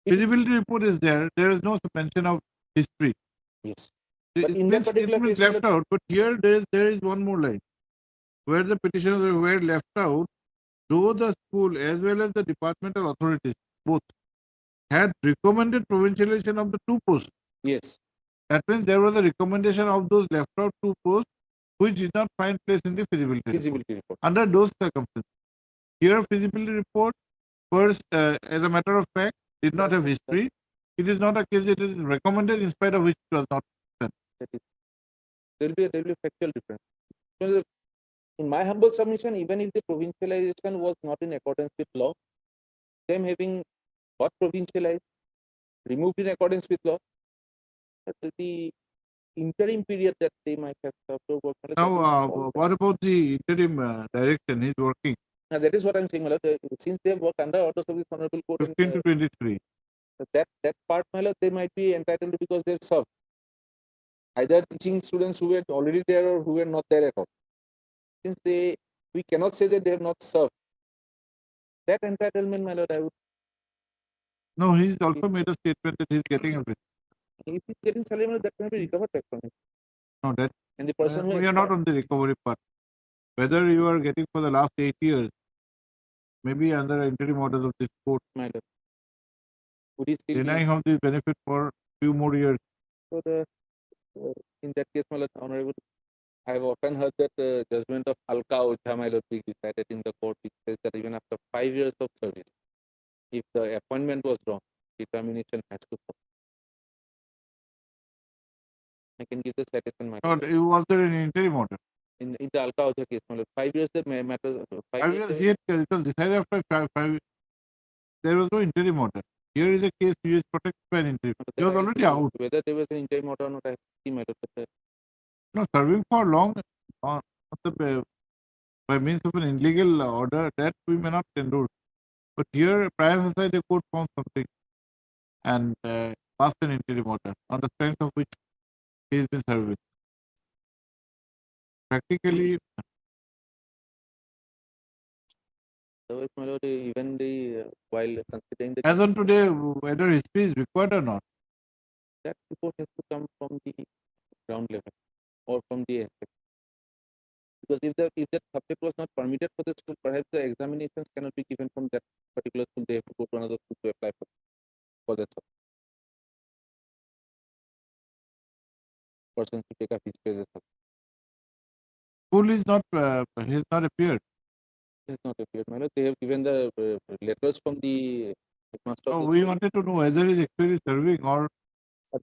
It- Feasibility report is there. There is no mention of history. yes. It But in that means it particular means case, my left out. But here there is one more line where the petitioners were left out, though the school as well as the departmental authorities both had recommended provincialization of the two posts. Yes. That means there was a recommendation of those left out two posts which did not find place in the feasibility report. Feasibility report. Under those circumstances. Here feasibility report first, as a matter of fact, did not have history. It is not a case it is recommended in spite of which it was not. That is, there will be a factual difference. So in my humble submission, even if the provincialization was not in accordance with law, them having got provincialized, removed in accordance with law, but the interim period that they might have served to work. Now, what about the interim direction he's working? That is what I'm saying, my lord. Since they have worked under orders of this honorable court, 15 to 23. that part, my lord, they might be entitled to because they've served. Either teaching students who were already there or who were not there at all. Since we cannot say that they have not served. That entitlement, my lord, I would. No, he's also made a statement that he's getting everything. If he's getting salary, my lord, that can be recovered back from him. No, that And the person who we are not on the recovery part. Whether you are getting for the last 8 years, maybe under interim orders of this court, my lord, would he still be? denying of this benefit for few more years. So in that case, my lord, honorable, I have often heard that judgment of Alka Ojha, my lord, be decided in the court, which says that even after 5 years of service, if the appointment was wrong, determination has to come. I can give the citation, my No, lord. it was there an interim order. In the Alka Ojha case, my lord, 5 years the matter. 5 years yet, it was decided after 5 years. There was no interim order. Here is a case he is protected by an interim. He was already out. Whether there was an interim order or not, I have to see, my lord. But, No, serving for long on by means of an illegal order that we may not endorse. But here, private side, the court found something and passed an interim order on the strength of which he has been serving. Practically, otherwise, my lord, even while considering the as on today, whether history is required or not, that report has to come from the ground level or from the aspect. Because if that subject was not permitted for the school, perhaps the examinations cannot be given from that particular school. They have to go to another school to apply for that subject. Person to take up history as a subject. school is not, he has not appeared. It has not appeared, my lord. They have given the letters from the headmaster. So of the we school. wanted to know whether he is actually serving or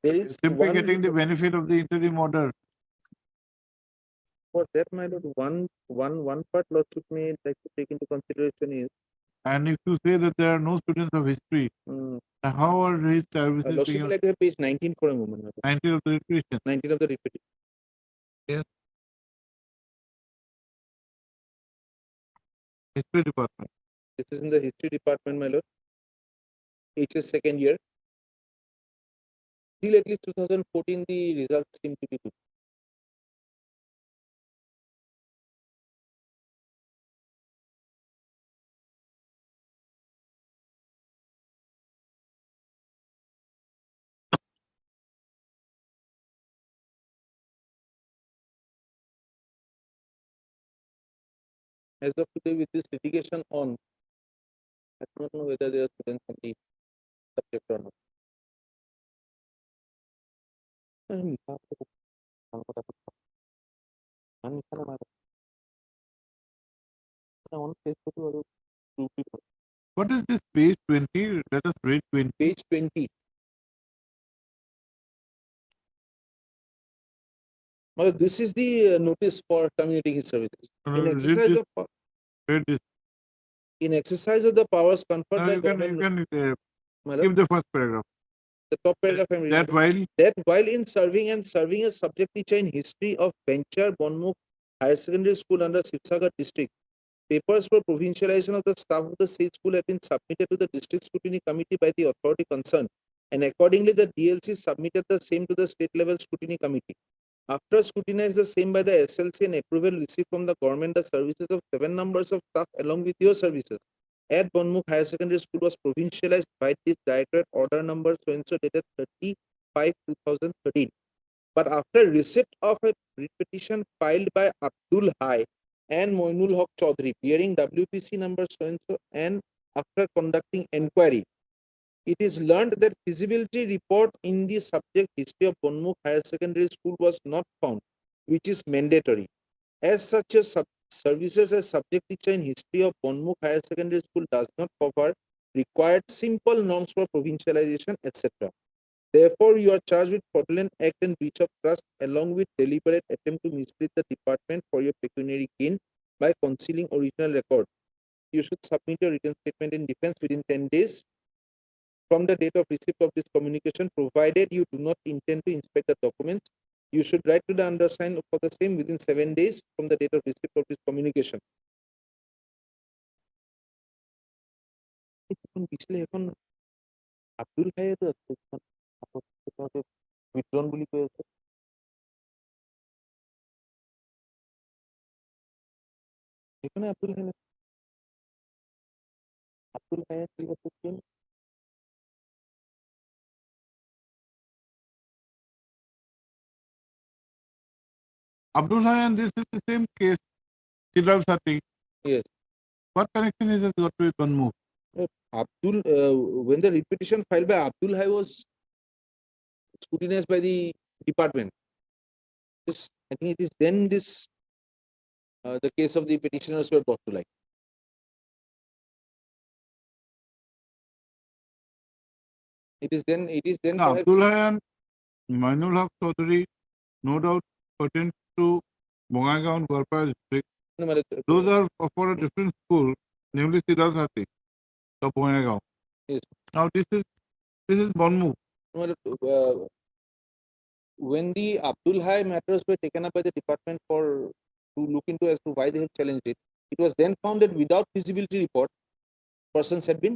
There is simply one getting the benefit of the interim order. for that, my lord. One part lordship may like to take into consideration is And if you say that there are no students of history, how are his services lordship being would like to have page 19 for a moment. My lord. 19 of the repetition? 19 of the repetition. History department. This is in the history department, my lord. HS second year. Till at least 2014, the results seem to be good. As of today, with this litigation on, I do not know whether there are students on the subject or not. What is this page 20? Let us read 20. Page 20. Well, this is the notice for terminating his services. In Read exercise this, of read this. in exercise of the powers conferred Now by you government, can my lord, give the first paragraph. the top paragraph I'm reading. That while That while in serving as subject teacher in history of Venture Bonmukh Higher Secondary School under Sibsagar district, papers for provincialization of the staff of the said school have been submitted to the district scrutiny committee by the authority concerned, and accordingly the DLC submitted the same to the state level scrutiny committee. After scrutinized the same by the SLC and approval received from the government, the services of 7 numbers of staff along with your services at Bonmukh Higher Secondary School was provincialized by this directorate order number so and so dated 30/5/2013. But after receipt of a petition filed by Abdul Hai and Moinul Haq Chaudhary bearing WPC number so and so, and after conducting inquiry, it is learned that feasibility report in the subject history of Bonmukh Higher Secondary School was not found, which is mandatory. As such, a services as subject teacher in history of Bonmukh Higher Secondary School does not cover required simple norms for provincialization, etc. Therefore, you are charged with fraudulent act and breach of trust, along with deliberate attempt to mislead the department for your pecuniary gain by concealing original record. You should submit your written statement in defense within 10 days from the date of receipt of this communication, provided you do not intend to inspect the documents. You should write to the undersigned for the same within 7 days from the date of receipt of this communication. Abdul ভাইয়ের withdrawn বুলি কৈ আছে। এখানে আব্দুল ভাই আব্দুল ভাইয়ের কি বলছেন? Abdul Hayan, this is the same case, Sidal Sati. Yes. What connection is it got with Bonmukh? Abdul, when the repetition filed by Abdul Hai was scrutinized by the department, this, I think it is then this the case of the petitioners were brought to light. It is then No, Abdul Hayan, Moinul Haq Chaudhary, no doubt pertain to Bongaigaon and Gorpara district. Those are for a different school, namely Sidal Sati of Bongaigaon. Yes. Now this is Bonmukh. When the Abdul Hai matters were taken up by the department for to look into as to why they have challenged it, it was then found that without feasibility report, persons had been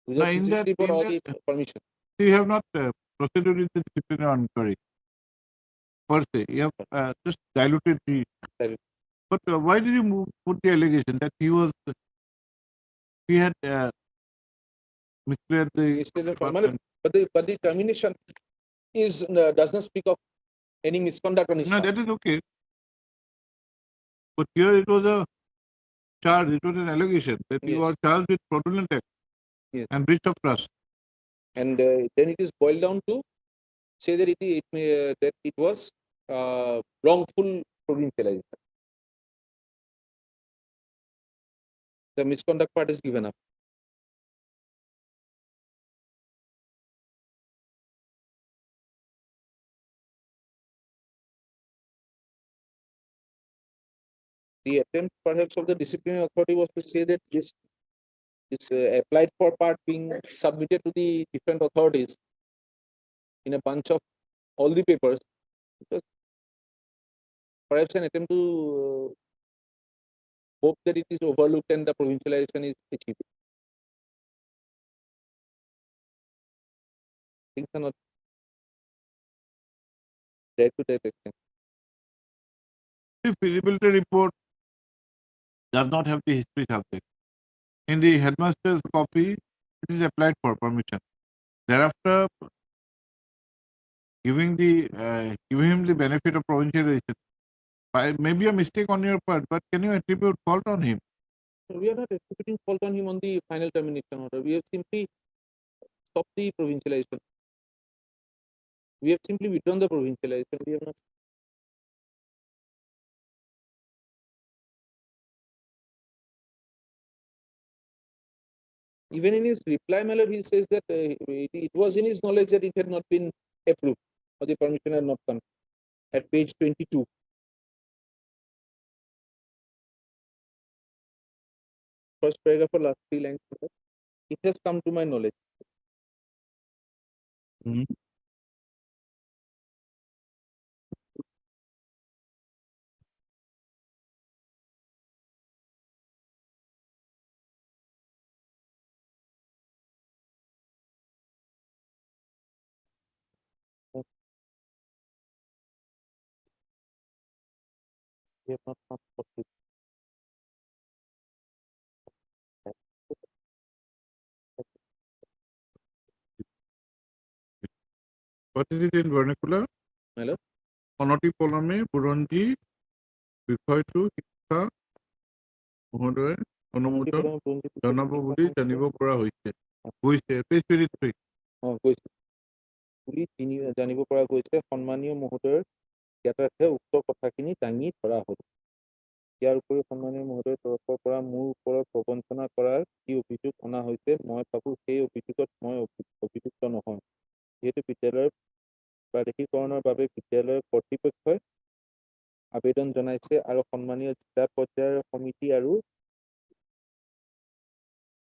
without Now, in feasibility that- report in or the permission. You have not proceeded with the disciplinary inquiry per se. You have just diluted the. Diluted. But why did you put the allegation that he had misled the Misled the department? But the termination is does not speak of any misconduct on his No, part. that is okay. But here it was a charge, it was an allegation that you Yes. are charged with fraudulent act Yes. and breach of trust. And then it is boiled down to say that that it was wrongful provincialization. The misconduct part is given up. The attempt perhaps of the disciplinary authority was to say that this applied for part being submitted to the different authorities in a bunch of all the papers. It was perhaps an attempt to hope that it is overlooked and the provincialization is achieved. Things are not there to that extent. The feasibility report does not have the history subject. In the headmaster's copy, it is applied for permission. Thereafter, giving him the benefit of provincialization. Maybe a mistake on your part, but can you attribute fault on him? We are not attributing fault on him on the final termination order. We have simply stopped the provincialization. We have simply withdrawn the provincialization. We have not Even in his reply, my lord, he says that it was in his knowledge that it had not been approved or the permission had not come. At page 22. First paragraph or last 3 lines. my lord. It has come to my knowledge. We have not come for this. What is it in vernacular? My lord. অনতিপলমে বুৰঞ্জী বিষয়টো শিক্ষা মহোদয়ে অনুমোদন জনাব বুলি জানিব পৰা হৈছে। Page 23. বুলি জানিব পৰা গৈছে সন্মানীয় মহোদয়ৰ জ্ঞাতাৰ্থে উক্ত কথাখিনি দাঙি ধৰা হ'ল। ইয়াৰ উপৰিও সন্মানীয় মহোদয়ৰ তৰফৰ পৰা মোৰ ওপৰত প্ৰবঞ্চনা কৰাৰ যি অভিযোগ অনা হৈছে মই ভাবো সেই অভিযোগত মই অভিযুক্ত নহয়। যিহেতু বিদ্যালয়ৰ প্ৰাদেশিকৰণৰ বাবে বিদ্যালয়ৰ কৰ্তৃপক্ষই আবেদন জনাইছে আৰু সন্মানীয় জিলা পৰ্যায়ৰ সমিতি আৰু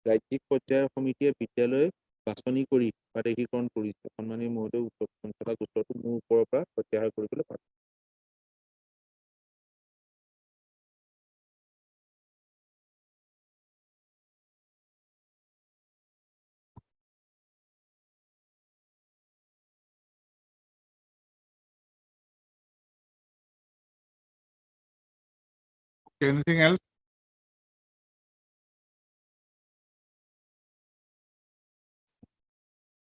ৰাজ্যিক পৰ্যায়ৰ সমিতিয়ে বিদ্যালয় বাছনি কৰি প্ৰাদেশিকৰণ কৰিছে। সন্মানীয় মহোদয় উক্ত পঞ্চায়ত গোচৰটো মোৰ ওপৰৰ পৰা প্ৰত্যাহাৰ কৰিবলৈ পাৰে। Anything else?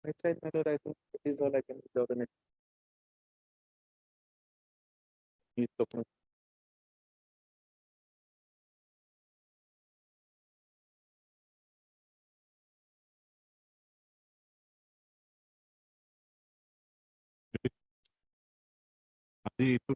Right side, my lord, I think that is all I can do. Please, document. আজি এইটো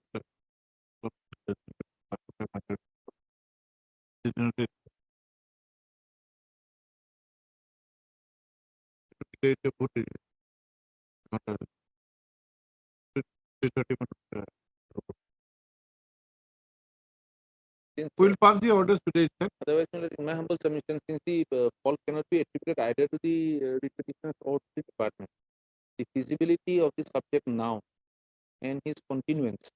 We'll pass the orders today itself. Otherwise, my lord, in my humble submission, since the fault cannot be attributed either to the petitioner or to the department, the feasibility of the subject now and his continuance,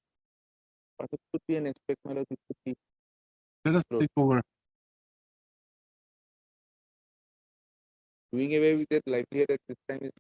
perhaps could be an aspect, my lord, which could be Let us take over. doing away with that livelihood at this time is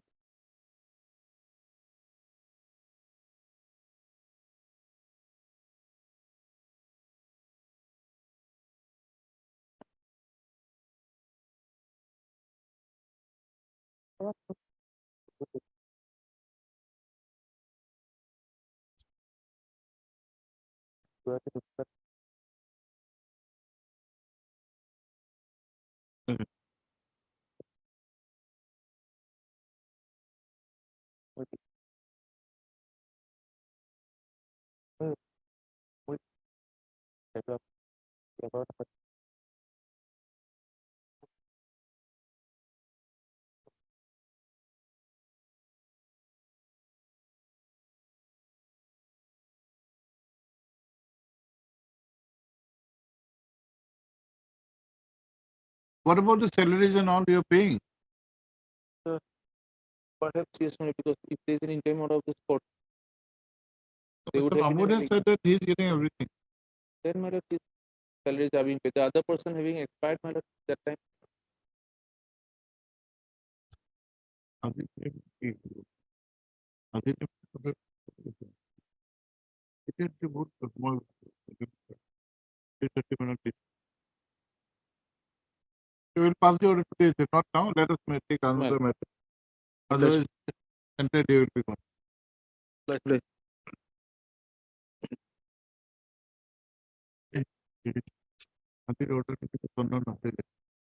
What about the salaries and all you're paying? perhaps yes, my lord, because if there is an interim order of this court, they would have been Amod has having- said that he's getting everything. then my lord, his salaries are being paid. The other person having expired, my lord, that time. We will pass the order today, if not now, let us take another matter. Otherwise, entire day will be gone. Until order to be turned on,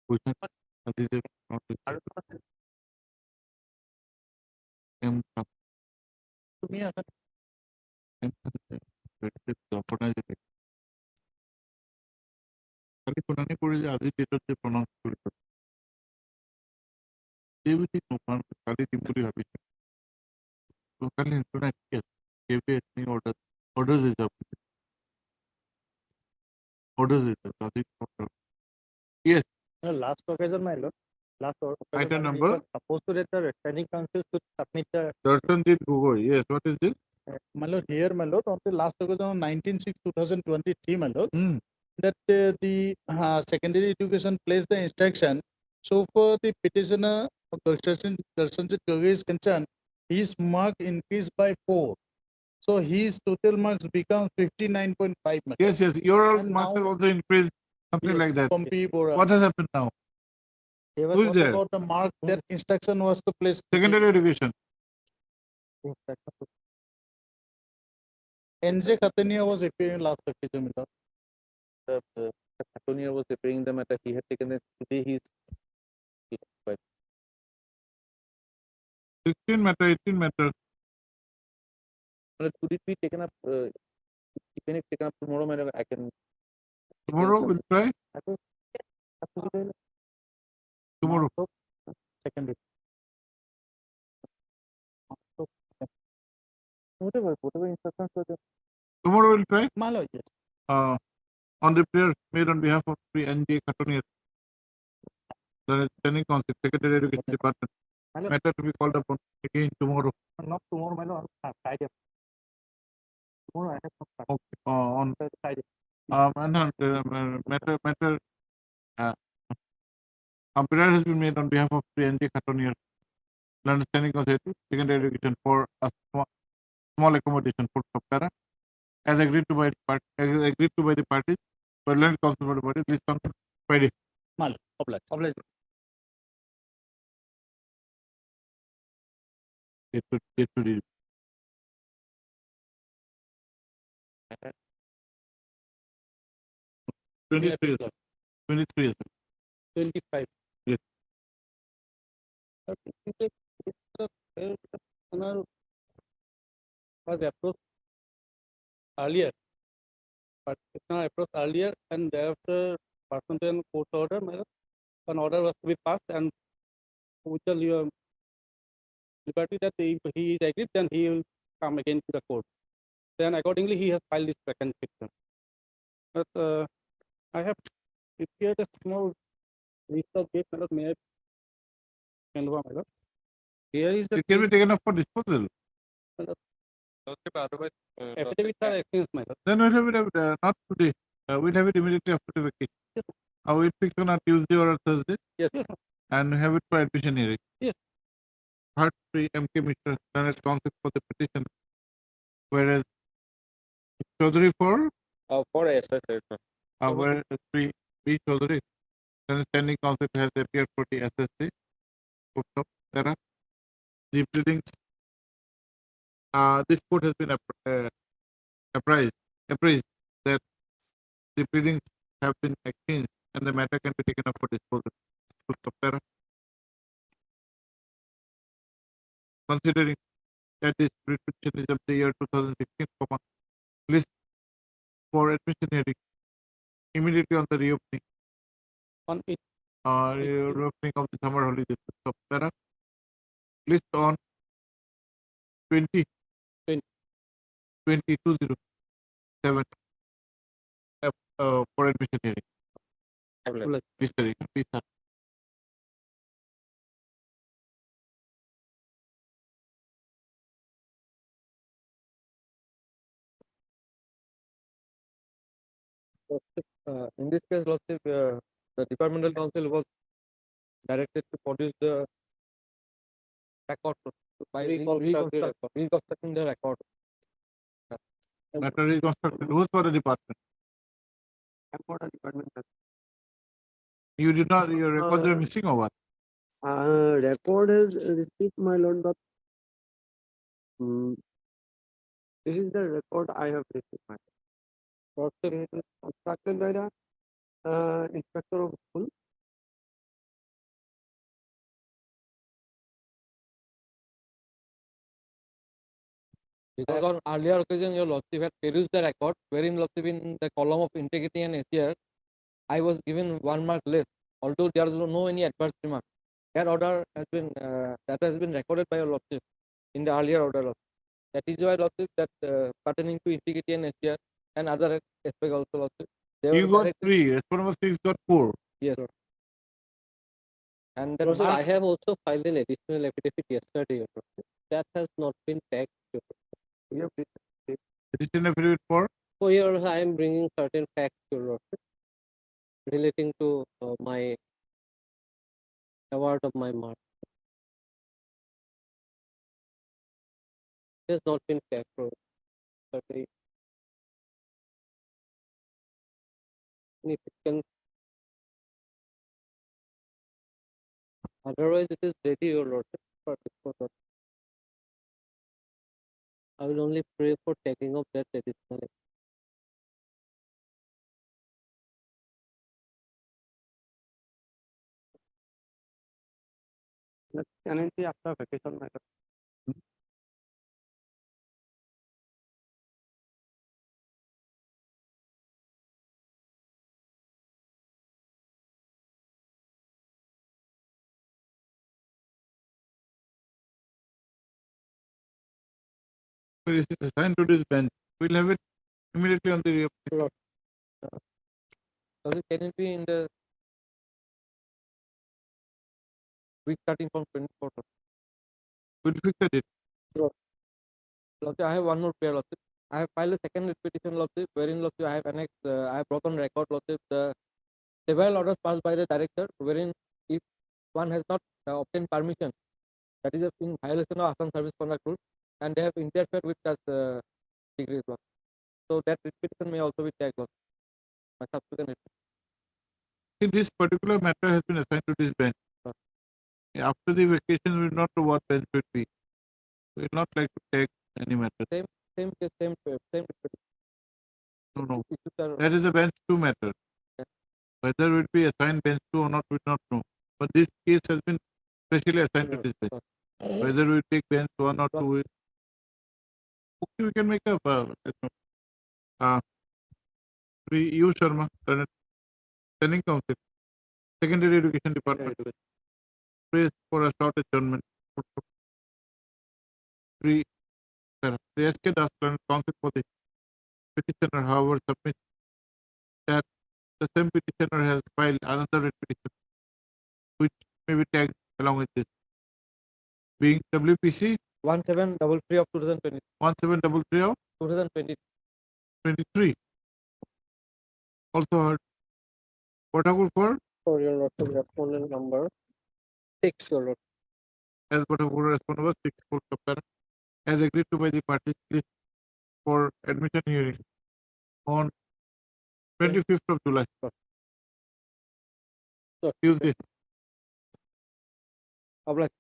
position, this is not তুমি আছা খালি শুনানি কৰি যে আজিৰ ডেটত যে pronouns কৰিব everything open, Kali Timpuri Habit. So Kali Internet, yes, every orders is up. Orders is up. Nothing order. Yes, Last occasion, my lord. Last occasion, Item my lord, it number? was supposed to that the standing council should submit the Darshanjit Gogoi, yes, what is this? My lord, here, my lord, on the last occasion on 19/6/2023, my lord, Hmm. that the secondary education placed the instruction. So for the petitioner, Darshanjit Gogoi is concerned, his mark increased by 4. So his total marks become 59.5. my lord. Yes, yes, your And marks have now- also increased, something Yes, like that. Pompi Bora. What has happened now? they were Who is What there? about the mark that instruction was to place? Secondary education. NJ Khatania was appearing last occasion. my lord. Antonio was appearing the matter. He had taken it today. He's 16 matter, 18 matter. could it be taken up? Even if taken up tomorrow, madam, I can. Tomorrow we'll try. Tomorrow. Secondary. Whatever instructions were there. Tomorrow we'll try. My lord, yes. On the prayer made on behalf of Sri NJ Khatuniar, the Training Council, Secretary Education Department, Hello. matter to be called upon again tomorrow. not tomorrow, my lord, Friday. Tomorrow I have some Okay, on Friday. matter prayer has been made on behalf of Sri NJ Khatuniar, the understanding Council, Secondary Education for a small accommodation for Kaptara, as agreed to by the parties, for land council for the party, list on Friday. My lord, oblige. It should be. Yeah, 23 sir. 23 25. Yes. Was approached earlier, but it's not approached earlier, and thereafter pursuant to court order, an order was to be passed, and with the liberty that if he is agreed, then he will come again to the court. Then accordingly, he has filed this second petition. But I have prepared a small list of dates, may I? Here is the It can be taken up for disposal. otherwise affidavits are exchanged, my lord. Then we'll have it not today. We'll have it immediately after the vacation. We'll fix on a Tuesday or a Thursday Yes, and have it for admission hearing. Yes. Part 3 MK Mr. Senate Council for the petition. Whereas Chaudhary for for SSA. whereas 3 B Chaudhary, Senate Standing Council has appeared for the SSC. There are the pleadings. This court has been appraised that the pleadings have been exchanged and the matter can be taken up for disposal. Considering that this petition is of the year 2016, list for admission hearing immediately on the reopening On it, reopening of the summer holidays. So, para list on 20 2007 for admission hearing. Please, sir. In this case, Lordship, the departmental council was directed to produce the record by reconstructing the record. Matter is constructed. Who's for the department? I'm for the department. You did not, your records are missing or what? Record has received, my lord, but this is the record I have received, my lord. It is constructed by the inspector of school. Because on earlier occasion, your Lordship had produced the record, wherein Lordship in the column of integrity and ACR, I was given 1 mark less, although there is no any adverse remark. that order has been recorded by your lordship in the earlier order. Lordship. That is why lordship that pertaining to integrity and SDR and other aspect also lordship. They You were got directed- 3, responsible 6 got 4. Yes, sir. And that Lordship, I mark- have also filed an additional affidavit yesterday, Your Lordship. That has not been tagged. Your Lordship. Petition affidavit for So here I am bringing certain facts, Your Lordship, relating to my award of my mark. It has not been tagged, for certainly. If it can, otherwise it is ready, Your Lordship. For disposal. I will only pray for taking of that additional. Can I see after vacation, my lord? where is it assigned to this bench. We'll have it immediately on the reapplication. Does it can it be in the week starting from 24th? We'll fix the date. Lordship, I have one more prayer, Lordship. I have filed a second writ petition, Lordship, wherein Lordship I have annexed, I have brought on record, Lordship, the several orders passed by the director, wherein if one has not obtained permission, that is in violation of Assam Service Conduct Rule, and they have interfered with such degrees, Lordship. So that writ petition may also be tagged, Lordship. My subsequent writ. See, this particular matter has been assigned to this bench. After the vacation, we will not know what bench it will be. We will not like to take any matter. Same case, same writ petition. No. Issues are- That is a bench 2 matter. Yeah. Whether it will be assigned bench 2 or not, we do not know. But this case has been specially assigned to this bench. Whether we take bench 1 or 2, okay, we can make a U. Sharma, Training Council, Secondary Education Department, praise for a short adjournment. 3. The SK Das Council for the petitioner, however, submits that the same petitioner has filed another writ petition, which may be tagged along with this, being WPC 1733 of 2020. 1733 of 2020. 23. Also heard. Batakur For your Lordship, respondent number 6, Your Lordship. as Batakur respondent was 6 for Kapara, as agreed to by the parties list for admission hearing on 25th of July. Sure. Tuesday. Obliged.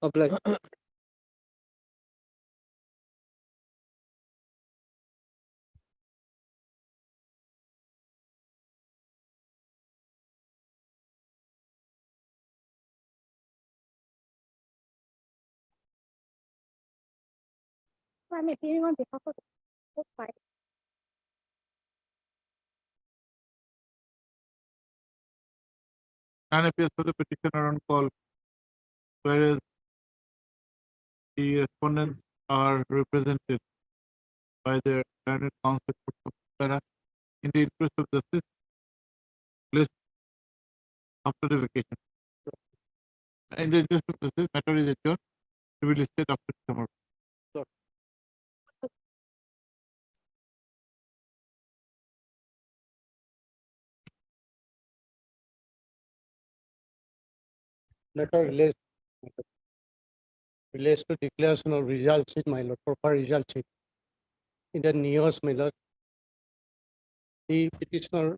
I'm appearing on behalf of the file. And appears for the petitioner on call, whereas the respondents are represented by their learned counsel in the interest of justice, list after the vacation. In the interest of justice, matter is adjourned to be listed after summer. Letter relates to declaration of result sheet, my lord, proper result sheet. In the news, my lord, the petitioner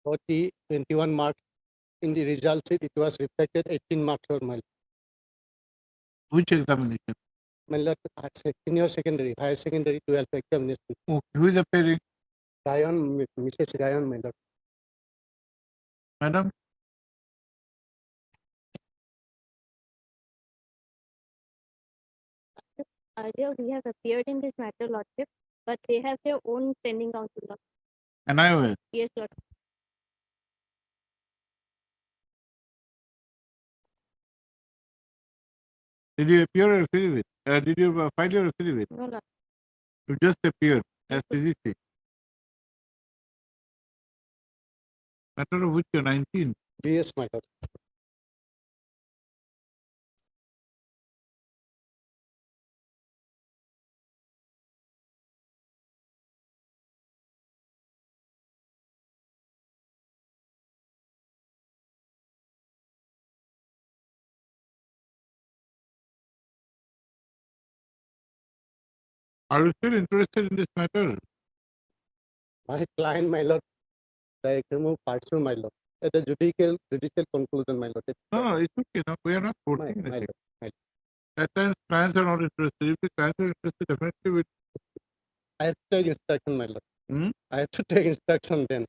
got the 21 marks. In the result sheet, it was reflected 18 marks for my Which examination? lord, senior secondary, higher secondary, 12th examination. Okay. Who is appearing? Mrs. Ryan, my lord. Madam? Earlier, we have appeared in this matter, Lordship, but they have their own pending counsel. Lord. And I will. Yes, Lord. Did you appear or affidavit? Did you file your affidavit? No, Lord. You just appeared as PGC. Matter of which you're 19. BS, my lord. Are you still interested in this matter? My client, my lord, director move pursue, my lord. At the judicial conclusion, my lord. No, it's okay. No, we are not My, forcing my anything. lord. At times, clients are not interested. If the clients are interested, definitely we. I have to take instruction, my lord. Hmm? I have to take instruction then.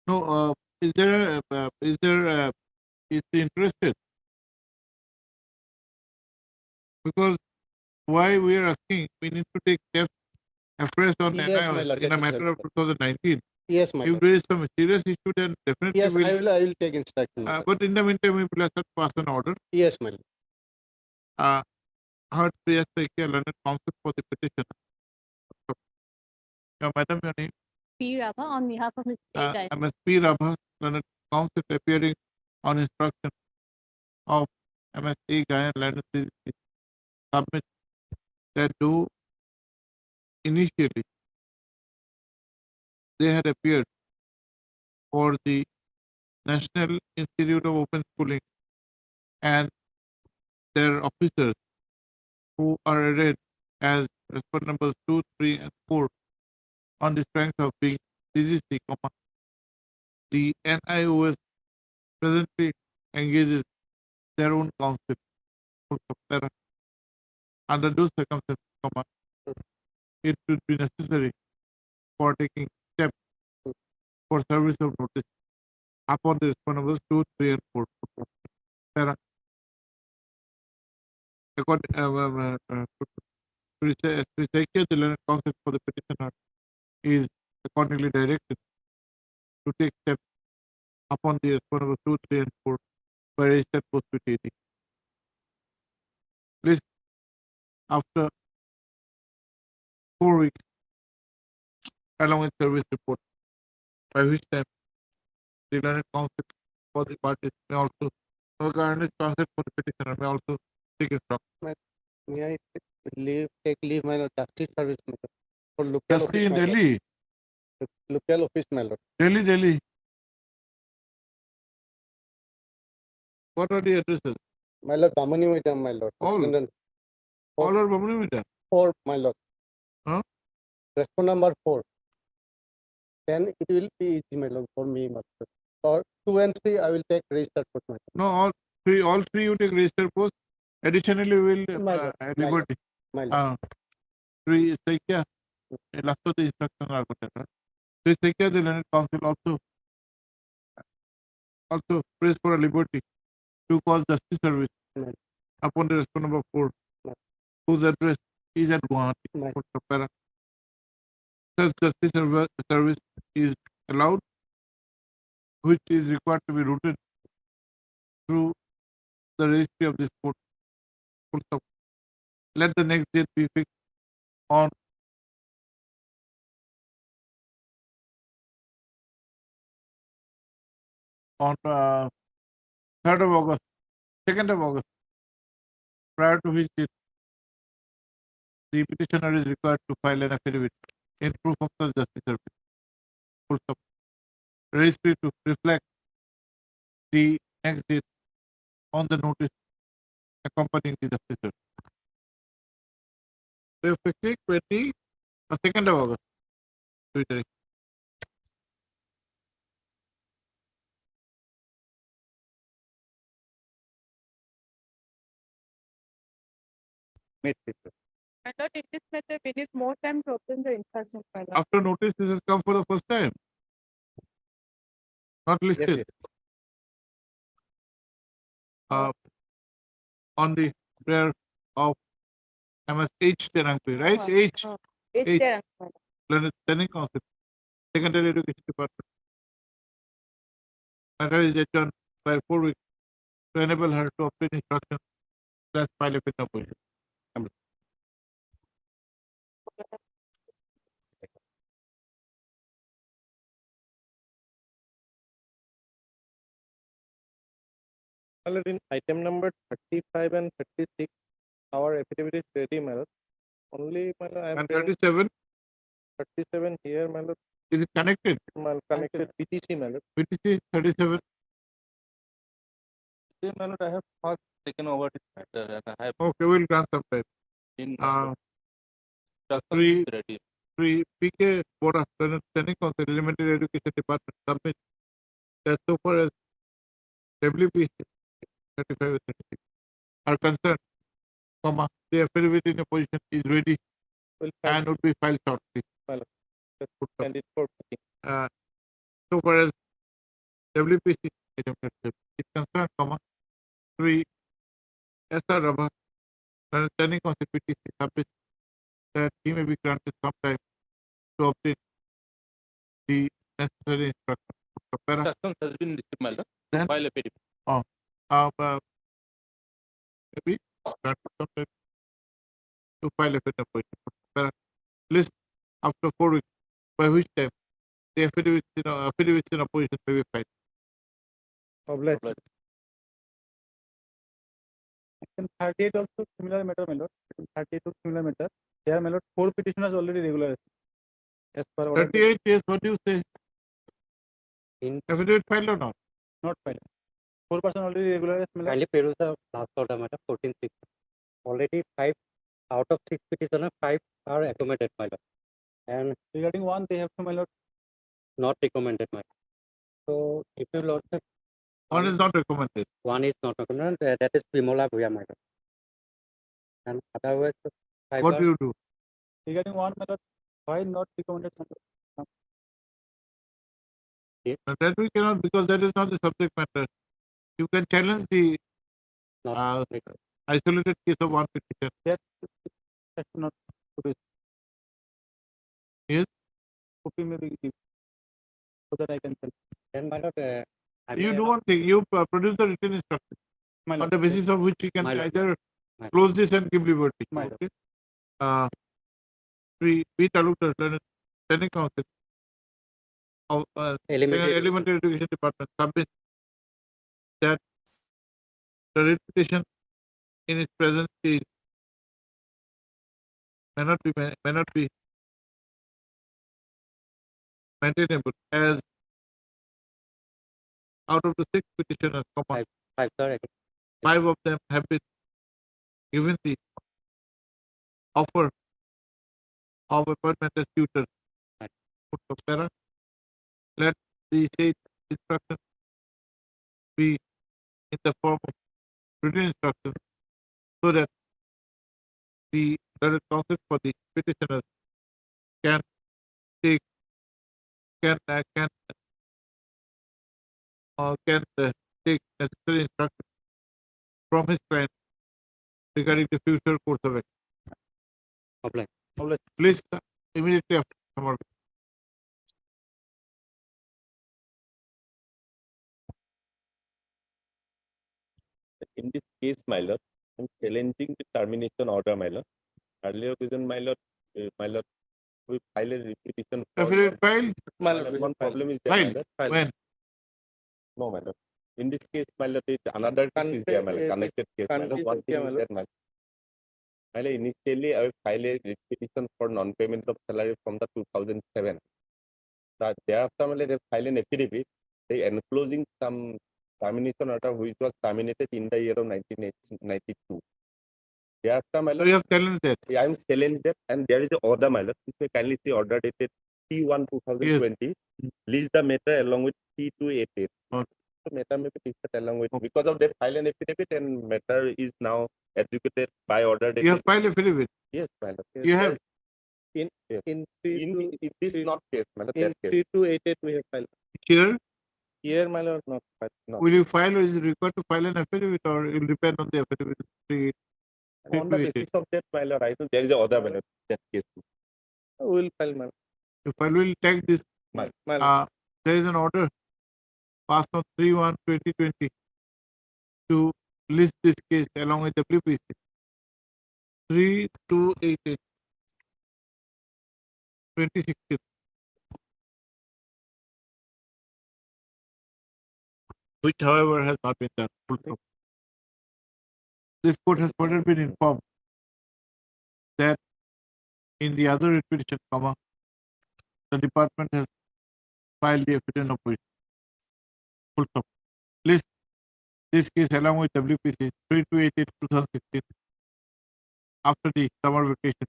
No, is there is he interested? Because why we are asking, we need to take steps afresh on Yes, my NIOS lord, in a definitely. matter of 2019. Yes, my If lord. there is some serious issue, then definitely Yes, we'll. I will take instruction. my lord. But in the meantime, we will pass an order. Yes, my lord. Heard Priya Saikia learned counsel for the petition. Madam, your name? P. Rama on behalf of Mr. Jai. MSP Rabha, learned counsel appearing on instruction of MSA Gayan Learned submit that though initially they had appeared for the National Institute of Open Schooling and their officers who are arrayed as respondent numbers 2, 3, and 4 on the strength of being CGC, the NIOS presently engages their own counsel. Under those circumstances, it would be necessary for taking steps for service of notice upon the respondent numbers 2, 3, and 4. According the learned counsel for the petitioner is accordingly directed to take steps upon the respondent numbers 2, 3, and 4 by registered post with AD. Please, after 4 weeks, along with service report, by which time the learned counsel for the parties may also, learned counsel for the petitioner may also take instruction. May I take leave, my lord, justice service, my lord, for local Just office, in my lord. Delhi, Local office, my lord. Delhi. What are the addresses? My lord, Damani Madam, my lord. All. Respondent All are Bamuni 4, my lord. Huh? Respondent number 4. Then it will be easy, my lord, for me, my lord. For 2 and 3, I will take registered post, my lord. No, all three you take registered post. Additionally, we will My lord, liberty. my lord. Three Saikya, last of the instruction are good. Three Saikya, the learned council also prays for a liberty to cause justice service Right. upon the respondent number 4, Right. whose address is at Guwahati. Right. Such justice service is allowed, which is required to be routed through the registry of this court. Full stop. Let the next date be fixed on on 3rd of August, 2nd of August, prior to which date the petitioner is required to file an affidavit in proof of such justice service. Full stop. Registry to reflect the next date on the notice accompanying the justice service. We are fixing 2nd of August. Twitter. Meet people. My lord, in this matter, we need more time to obtain the instructions, my lord. After notice, this has come for the first time. Not Yes, listed. yes. On the prayer of MSH Tenangpi, right? H. It's H. there, my lord. Learned Training Council, Secondary Education Department. Matter is adjourned by 4 weeks to enable her to obtain instruction let's file a written opposition. My lord, in item number 35 and 36, our affidavit is ready, my lord. Only, my lord, I am And saying 37, 37 here, my lord, is it connected? my lord, connected PTC, my lord. PTC 37, My lord, I have first taken over this matter and I have okay, we'll grant some time. been Uh, three three- ready. PK Board of Training Council, Elementary Education Department submit that so far as WPC 35 and 36 are concerned, comma, the affidavit in opposition is ready Will file, and would be filed shortly. let's Put put up. candidate for putting. So far as WPC item is concerned, comma, 3 SR Rabha, Training Council PTC submit that he may be granted some time to obtain the necessary instruction. Para, Instructions has been received, my lord, to Then- file a petition. maybe granted some time to file a written opposition. Para, list after 4 weeks, by which time the affidavits in opposition may be filed. Obliged. Section 38 also similar matter, my lord. Section 32 similar matter. Here, my lord, 4 petitioners already regular as per order. 38 years, what do you say? In- Affidavit filed or not? Not filed. 4% already regular as my lord. Kindly peruse the last order, matter 14-6. Already 5 out of 6 petitioners, 5 are accommodated, my lord. And Regarding one, they have to, my lord. not recommended, my lord. So, if you lord, One is not recommended. one is not recommended, that is Vimola Bhuya, my lord. And otherwise, 5 What are do you do? Regarding one, my lord, why not recommended, my lord? But that we cannot, because that is not the subject matter. You can challenge the not recommended. isolated case of one petition. That that's not produced. Yes. Copy may be given so that I can tell. Then, my lord, I You may do not- one thing, you produce the written instruction My on lord. the basis of which you can My lord. either My lord. close this and give liberty. My lord. Okay. Three, B. Talukdar, Training Council of Elementary Elementary Education Department submit that the writ petition in its present stage may not be maintainable as out of the 6 petitioners, comma, 5 are 5 of them have been given the offer of appointment as tutor. Right. Para, let the said instruction be in the form of written instruction so that the counsel for the petitioners can take can take necessary instruction from his client regarding the future course of action. obliged. Please immediately after summary. In this case, my lord, I'm challenging the termination order, my lord. Earlier occasion, my lord, we filed a petition. Affidavit filed My lord, one problem is there, my Filed. lord. when? No, my lord. In this case, my lord, another case is there, my lord, connected case, my lord. One thing is there, my lord. My lord, initially, I filed a petition for non-payment of salary from the 2007. Thereafter, my lord, they filed an affidavit, they enclosing some termination order which was terminated in the year of 1992. Thereafter, my So lord, you have challenged that. I am challenged that, and there is an order, my lord. If you kindly see order dated T1 2020, list the matter along with T288. Okay. So matter may be listed along with because of that file and affidavit, and matter is now executed by order dated. You have filed affidavit. Yes, my lord. You have. In In 3 it is not case, my lord. in That case. 3288 we have filed. Here, Here, my lord, not filed. No. will you file or is it required to file an affidavit or it will depend on the affidavit? And on the 328. basis of that, my lord, I think there is a order, my lord. That case. We will file, my lord. If I will take this, My lord. there is an order passed on 3/1/2020 to list this case along with WPC 3288 2016, which however has not been done. Full stop. This court has further been informed that in the other writ petition, the department has filed the affidavit of opposition. Full stop. List this case along with WPC 3288 2016 after the summer vacation,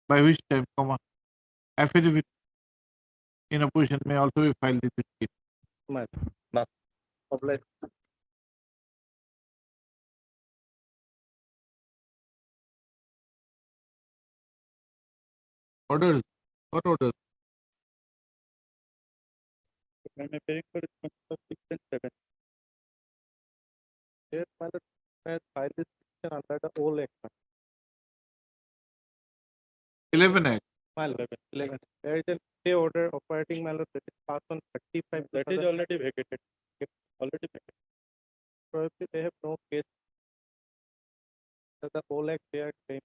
by which time, affidavit in opposition may also be filed in this case. Orders. What orders? I'm appearing for response of 6 and 7. Yes, my lord, has filed this petition under the old act. 11 Act. My lord, 11. There is a stay order operating, my lord, that is passed on 35. That is already vacated. It's already vacated. Probably they have no case. So the whole act they are claiming.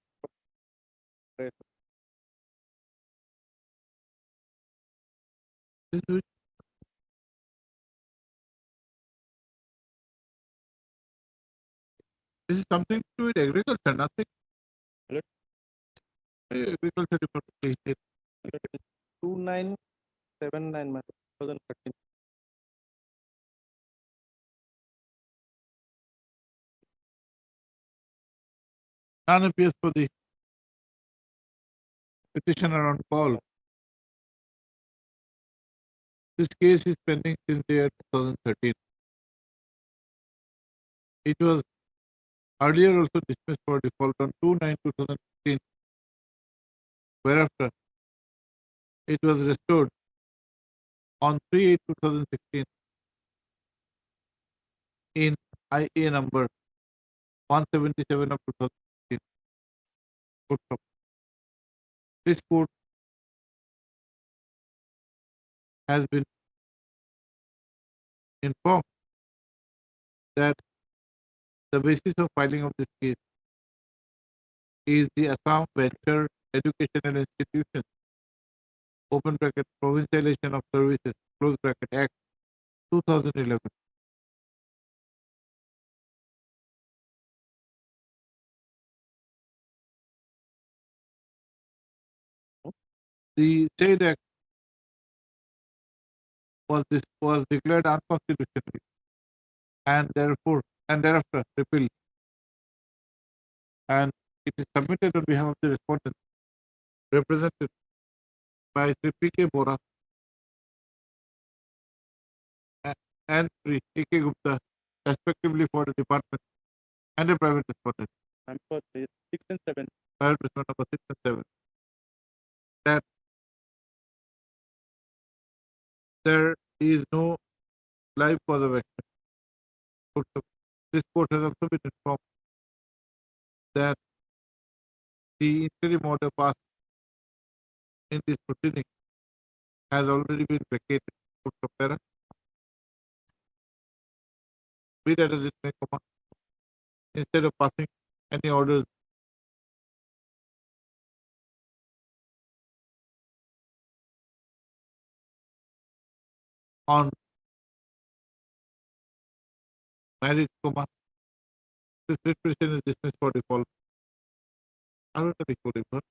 This is something to do with agriculture, nothing. Hello? Agriculture department. Please, yes. 2979, my lord, 2013. None appears for the petitioner on call. This case is pending since the year 2013. It was earlier also dismissed for default on 2/9/2015. Whereafter, it was restored on 3/8/2016 in IA number 177 of 2016. Court of- This court has been informed that the basis of filing of this case is the Assam Venture Educational Institution, open bracket, Provincialization of Services, close bracket, Act 2011. The said act was declared unconstitutional and thereafter repealed, and it is submitted on behalf of the respondent, represented by Sri P.K. Bora and Sri A.K. Gupta, respectively, for the department and a private respondent. I'm for 6 and 7. Private respondent number 6 and 7. That there is no live cause of action. This court has also been informed that the interim order passed in this proceeding has already been vacated. Be that as it may, instead of passing any orders on marriage, this writ petition is dismissed for default. I don't think for default.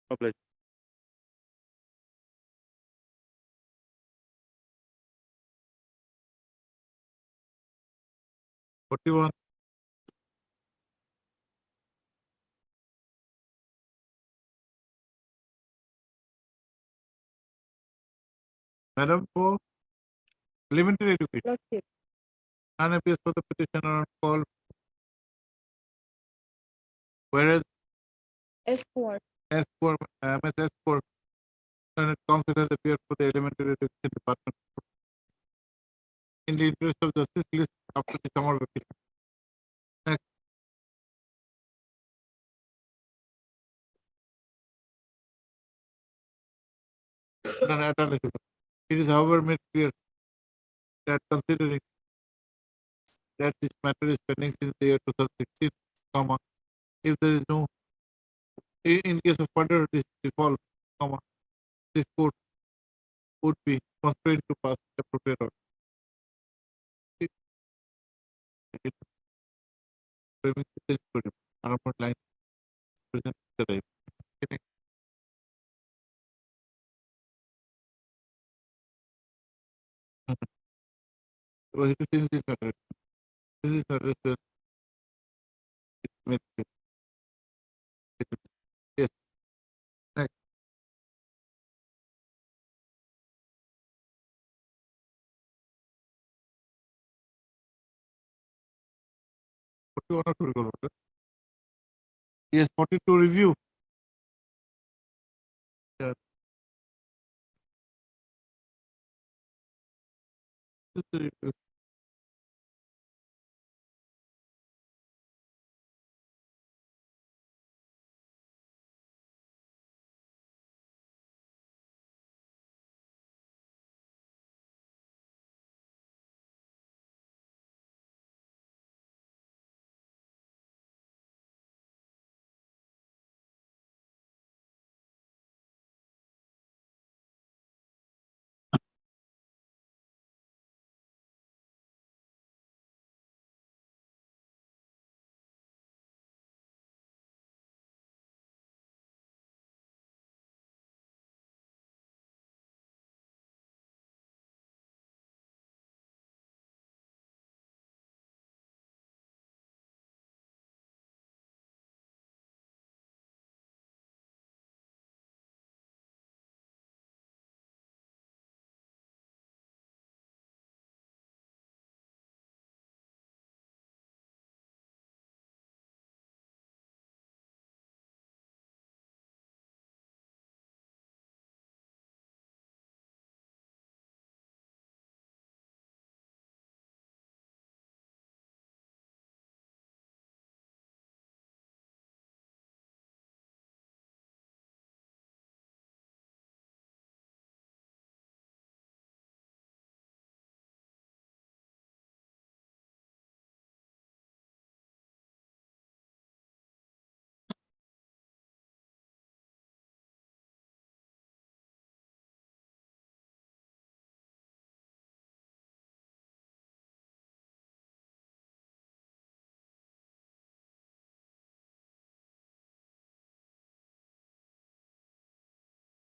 Obliged. Forty-one. Madam, for elementary education, Lordship, none appears for the petitioner on call. Whereas S4, S4, MS4, Lieutenant Counsel has appeared for the elementary education department. In the interest of justice, list after the summer vacation. Next. Ineligible. It is however made clear that considering that this matter is pending since the year 2016, comma, if there is no, in case of further default, comma, this court would be constrained to pass appropriate order. Line present today. Well, this is not this is not just yes. Next. What do you want to recall? Yes, 42 review. Yeah. This is a review.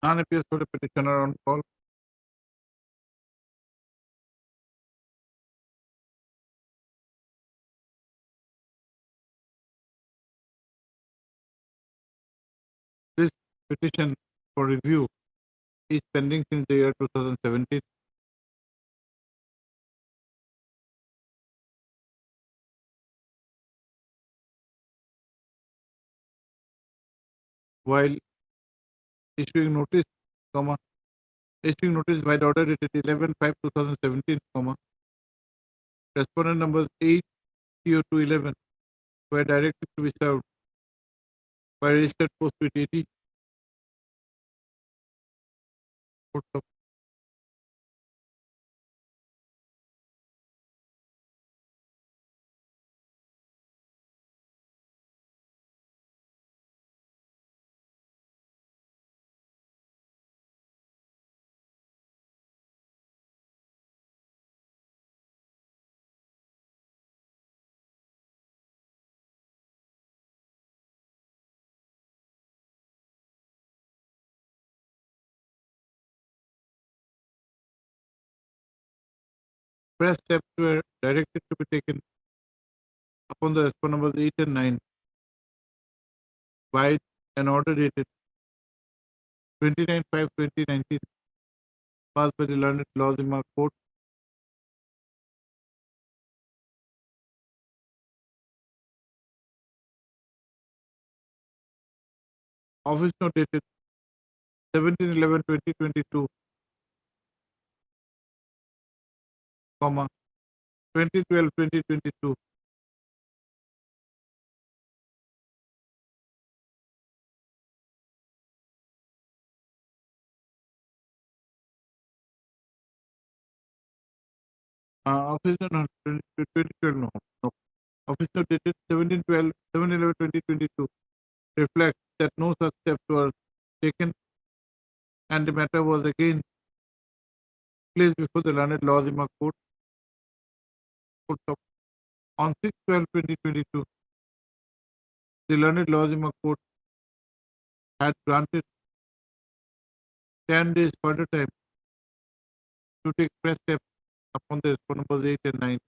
None appears for the petitioner on call. This petition for review is pending since the year 2017. While issuing notice, comma, issuing notice by the order dated 11/5/2017, comma, respondent numbers 8 CO 11 were directed to be served by registered post with 80. Press steps were directed to be taken upon the respondent numbers 8 and 9 by an order dated 29/5/2019 passed by the learned Lozima Court. Office note dated 17/11/2022, comma 2012/2022. Office note 2012, no. Office note dated 7/11/2022 reflects that no such steps were taken and the matter was again placed before the learned Lozima Court. On 6/12/2022, the learned Lozima Court had granted 10 days further time to take press steps upon the respondent numbers 8 and 9,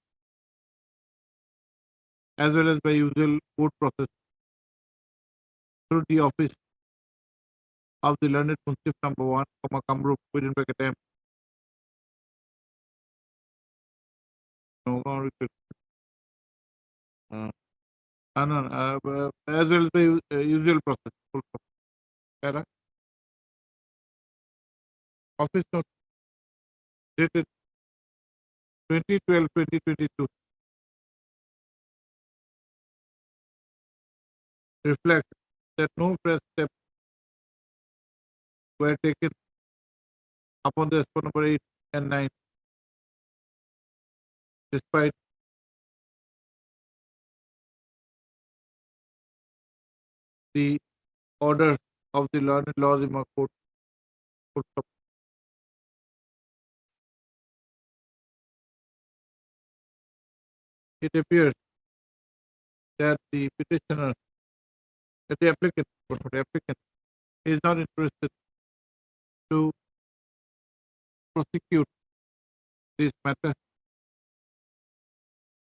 as well as by usual court process through the office of the learned Munsif number 1, Kamrup, within bracket M. No, or it- no, as well as by usual process. Full stop. Para. Office note dated 2012/2022 reflects that no press steps were taken upon the respondent number 8 and 9, despite the order of the learned Lozima Court. Full stop. It appears that the petitioner, that the applicant is not interested to prosecute this matter.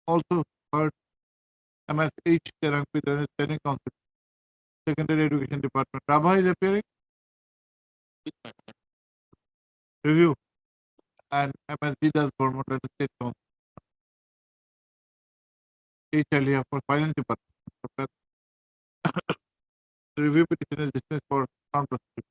Also heard MSH Terangpi, the Training Council, Secondary Education Department. Rabha is appearing. Review. And MSD does Government State Council. H. Alia for Finance Department. The review petition is dismissed for non-prosecution.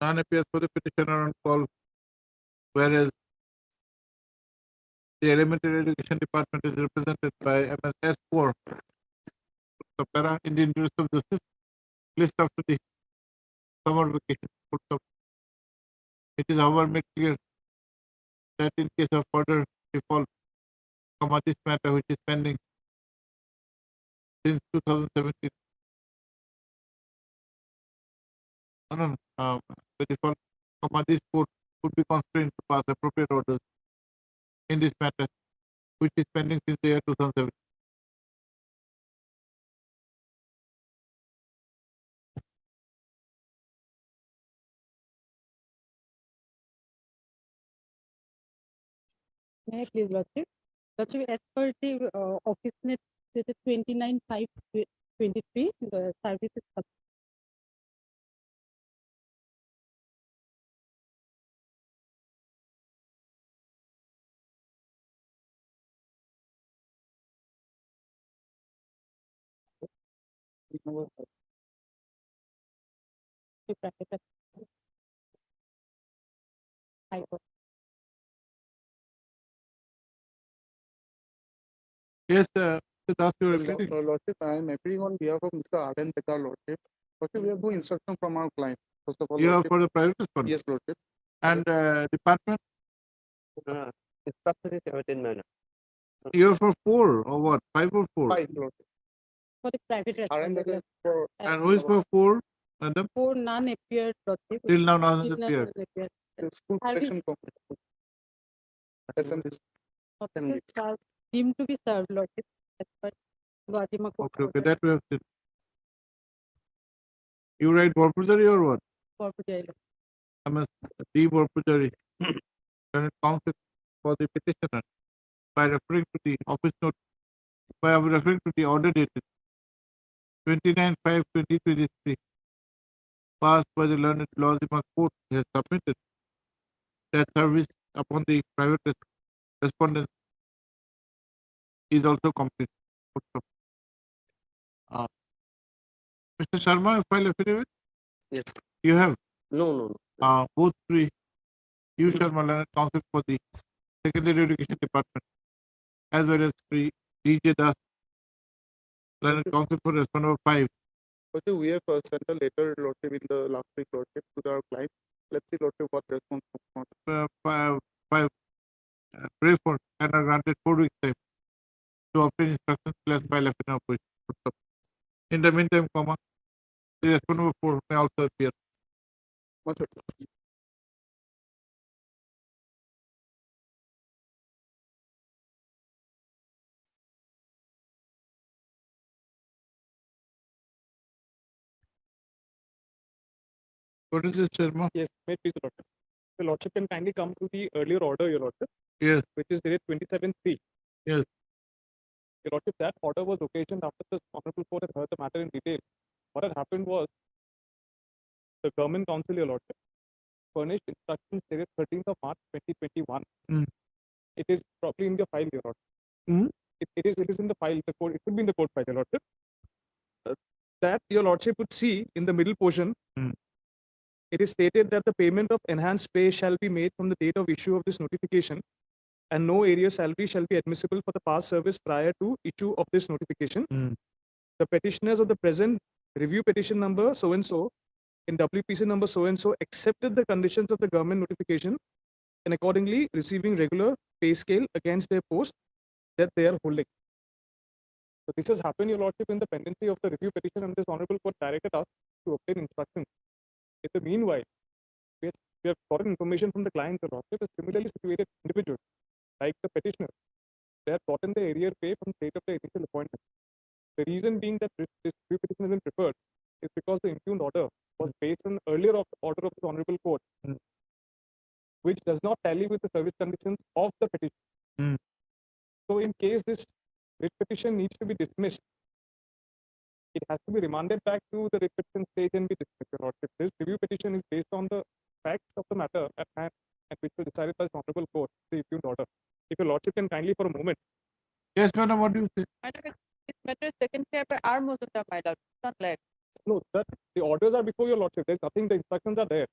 None appears for the petitioner on call, whereas the Elementary Education Department is represented by MSS4. So, para, in the interest of justice, list after the summer vacation. Full stop. It is however made clear that in case of further default, this matter which is pending since 2017. The default, this court would be constrained to pass appropriate orders in this matter, which is pending since the year 2007. May I please, Lordship? Lordship, as per the office net dated 29/5/23, the service is subject. High Court. Yes, Mr. Das, you are appearing. Lordship, I am appearing on behalf of Mr. Arden Pekar, Lordship. Lordship, we have no instruction from our client. First of all, You are Lordship. for the private respondent. Yes, Lordship. And department, Instruction is 17 manner. you are for 4 or what? 5 or 4? 5, Lordship. For the private Arden respondent. Pekar for And who is for 4? Madam, Four none appeared, Lordship. till now none has Still none appeared. has appeared. The school Have you- protection committee. SMDC. Officers are deemed to be served, Lordship, as per Guwahati Court Okay, order that we have seen. You write Borpujari or what? for Pujari. MS D Borpujari. When it comes for the petitioner by referring to the office note, by referring to the order dated 29/5/2023, passed by the learned Lozima Court, has submitted that service upon the private respondent is also complete. Uh, Mr. Sharma, you file affidavit? Yes. You have, No. both three, you Sharma, learned counsel for the secondary education department, as well as three DJ Das, learned counsel for respondent number 5. Okay, we have sent a letter, Lordship, in the last week, Lordship, to our client. Let's see, Lordship, what response comes from. Five, pray for and are granted 4 weeks time to obtain instructions plus file affidavit opposition. In the meantime, comma, the respondent number 4 may also appear. Much better. What is this, Sharma? Yes, may it please, Your Lordship. The Lordship can kindly come to the earlier order, Your Lordship, Yes, which is dated 27/3. yes. Your Lordship, that order was occasioned after the Honorable Court had heard the matter in detail. What had happened was the Government Council, Your Lordship, furnished instructions dated 13th of March 2021. Mm. It is probably in the file, Your Lordship. Mm. It is in the file. The court, it could be in the court file, Your Lordship. That Your Lordship would see in the middle portion. Mm. It is stated that the payment of enhanced pay shall be made from the date of issue of this notification, and no area salary shall be admissible for the past service prior to issue of this notification. Mm. The petitioners of the present review petition number so and so in WPC number so and so accepted the conditions of the government notification and accordingly receiving regular pay scale against their post that they are holding. So this has happened, Your Lordship, in the pendency of the review petition, and this Honorable Court directed us to obtain instructions. In the meanwhile, we have gotten information from the client, Your Lordship, a similarly situated individual, like the petitioner. They have gotten the arrear pay from the date of the initial appointment. The reason being that this review petition has been preferred is because the impugned order was based on earlier order of the Honorable Court, which does not tally with the service conditions of the petition. Mm. So in case this writ petition needs to be dismissed, it has to be remanded back to the writ petition stage and be dismissed, Your Lordship. This review petition is based on the facts of the matter at hand and which was decided by the Honorable Court, the impugned order. If Your Lordship can kindly for a moment. Yes, madam, what do you say? This matter is taken care by our Mozunda, my lord, not like. No, the orders are before Your Lordship. There's nothing, the instructions are there.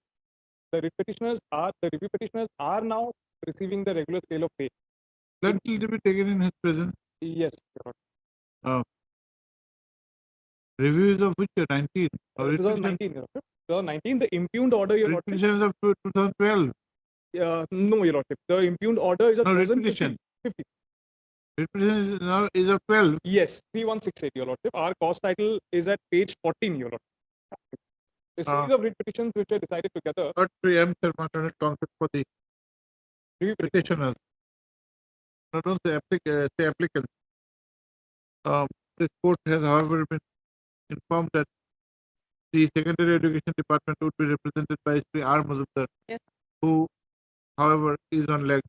The review petitioners are now receiving the regular scale of pay. Let it be taken in his presence. Yes, Your Lordship. Review is of which year? 19? Or writ petition? 2019, Your Lordship. 2019, the impugned order, Your Writ Lordship. petition is of 2012. No, Your Lordship. The impugned order is of No, writ 2015. petition. Writ petition is now is of 12. Yes, 3168, Your Lordship. Our cause title is at page 14, Your Lordship. A series of writ petitions which are decided together. Not preempt Sharma conflict for the Review petitioners. Not only say applicants. This court has, however, been informed that the secondary education department would be represented by Sri R. Mazumdar, Yes. who, however, is on leg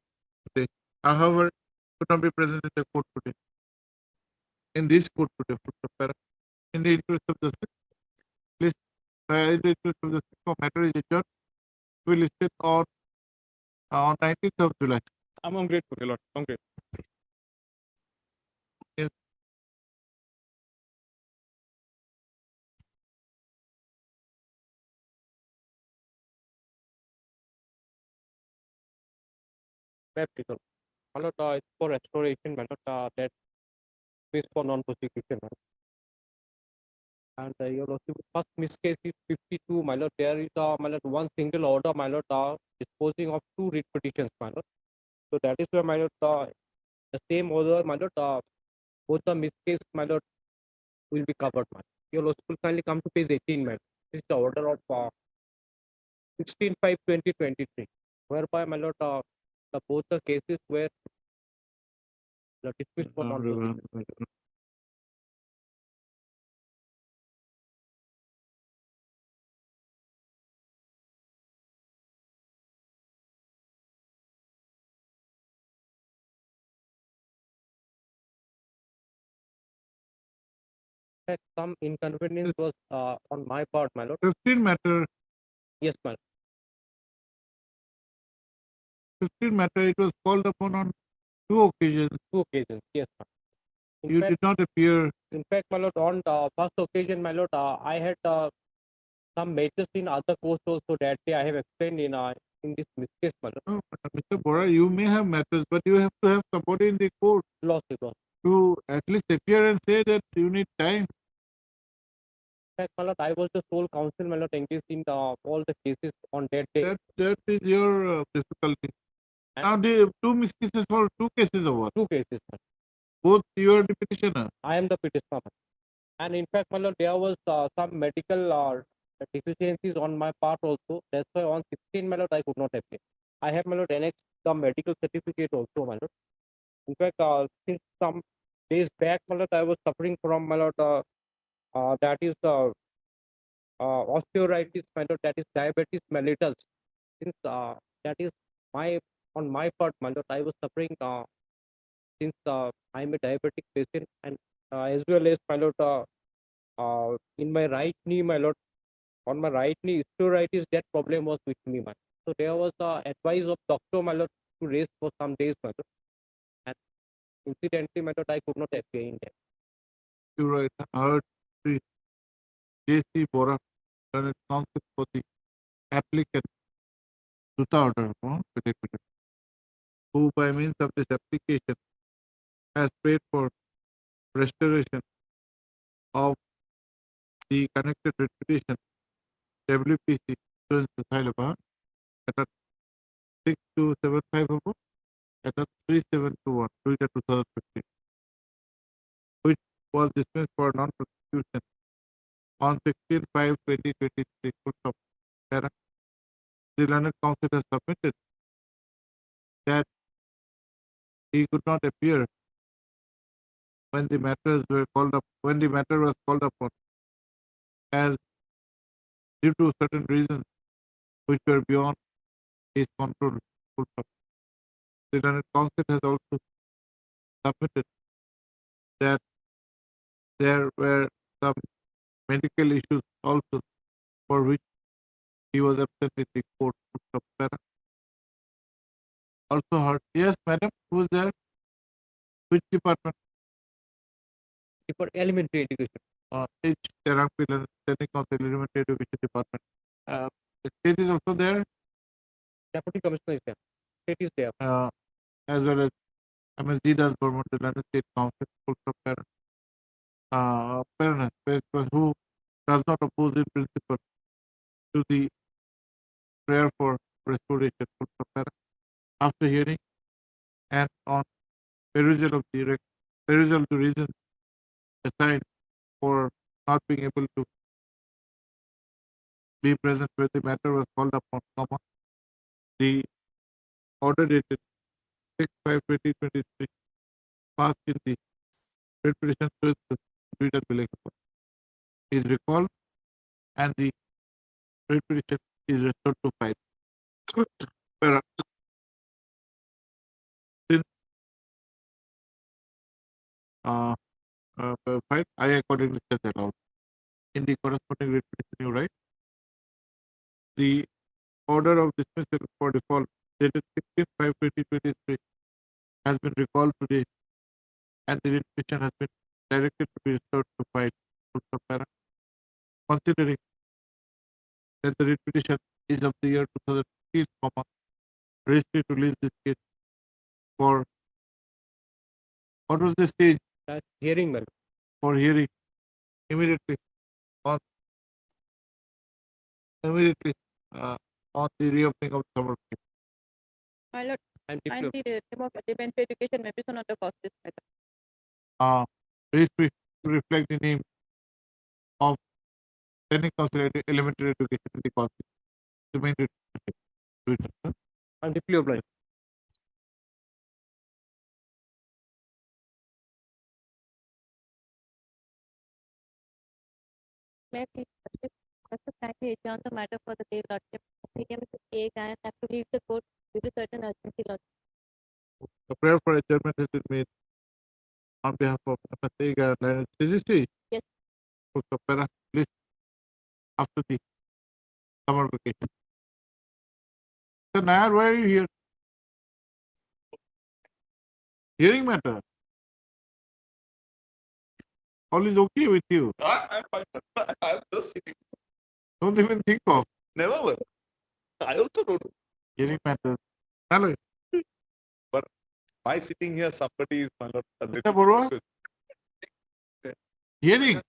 today. However, could not be present in the court today. In this court today, in the interest of justice, please, in the interest of justice, no matter is adjourned, we listed on 19th of July. I'm grateful, Your Lordship. I'm grateful. Yes. Baptism. My lord, it's for restoration, my lord, that is for non-prosecution. And Your Lordship, first miss case is 52, my lord. There is my lord, one single order, my lord, disposing of 2 writ petitions, my lord. So that is where, my lord, the same order, my lord, both the miss case, my lord, will be covered, my lord. Your Lordship will kindly come to page 18, my lord. This is the order of 16/5/2023, whereby, my lord, both the cases were dismissed for non-proceedable. In fact, some inconvenience was on my part, my lord. 15 matter, Yes, my lord. 15 matter, it was called upon on 2 occasions. 2 occasions. Yes, my lord. In You fact, did not appear. in fact, my lord, on the first occasion, my lord, I had some matters in other courts also that day I have explained in this case, my lord. No, Mr. Bora, you may have matters, but you have to have somebody in the court Lost. to at least appear and say that you need time. In fact, my lord, I was the sole counsel, my lord, engaged in all the cases on that day. That is your difficulty. And- Now, the 2 miscases for 2 cases of what? 2 cases, my lord. Both you are the petitioner. I am the petitioner. And in fact, my lord, there was some medical deficiencies on my part also. That's why on 16, my lord, I could not appear. I have, my lord, annexed the medical certificate also, my lord. In fact, since some days back, my lord, I was suffering from, my lord, that is osteoarthritis, my lord, that is diabetes mellitus. Since that is on my part, my lord, I was suffering since I'm a diabetic patient, and as well as, my lord, in my right knee, my lord, on my right knee, osteoarthritis, that problem was with me, my lord. So there was advice of doctor, my lord, to rest for some days, my lord. And incidentally, my lord, I could not appear in that. You write heard the J.C. Bora and counsel for the applicant without order, who by means of this application has paid for restoration of the connected repetition WPC insurance asylum at a 6275 at a 3721 2015, which was dismissed for non-prosecution on 16/5/2023. The learned counsel has submitted that he could not appear when the matters were called up, when the matter was called upon, as due to certain reasons which were beyond his control. The learned counsel has also submitted that there were some medical issues also for which he was absent in the court. Also heard. Yes, madam, who is there? Which department? For elementary education. H. Therapy Learning Council, Elementary Education Department. The state is also there, Deputy Commissioner is there. State is there. as well as MSD does Vermont London State Council, also parent. Parents who does not oppose in principle to the prayer for restoration, also parent. After hearing and on perusal of the reasons assigned for not being able to be present where the matter was called upon, the order dated 6/5/2023 passed in the writ petition to Peter Bilekapur is recalled and the writ petition is restored to file. Since file, I accordingly says allowed. In the corresponding writ petition, you write the order of dismissal for default dated 16/5/2023 has been recalled today and the writ petition has been directed to be restored to file. Considering that the writ petition is of the year 2015, registry to release this case for what was the stage Hearing, well. for hearing immediately on the reopening of the summer case. My lord, I'm and deeply the name of elementary education may be shown on the cost list, my lord. Registry to reflect the name of Training Council, Elementary Education in the council. The main reason. I'm deeply obliged. Kindly adjourn the matter for the day, Lordship. Mr. A. Gayan have to leave the court due to certain urgency, Lordship. A prayer for adjournment has been made on behalf of Matega and CGC. Yes. For Kapara, please, after the summer vacation. So Nayar, why are you here? Hearing matter. All is okay with you. I'm fine. I'm just sitting. Don't even think of Never were. I also don't know. hearing matters. Hello. Why sitting here, somebody is my lord. a Mr. little Barua? so- Hearing.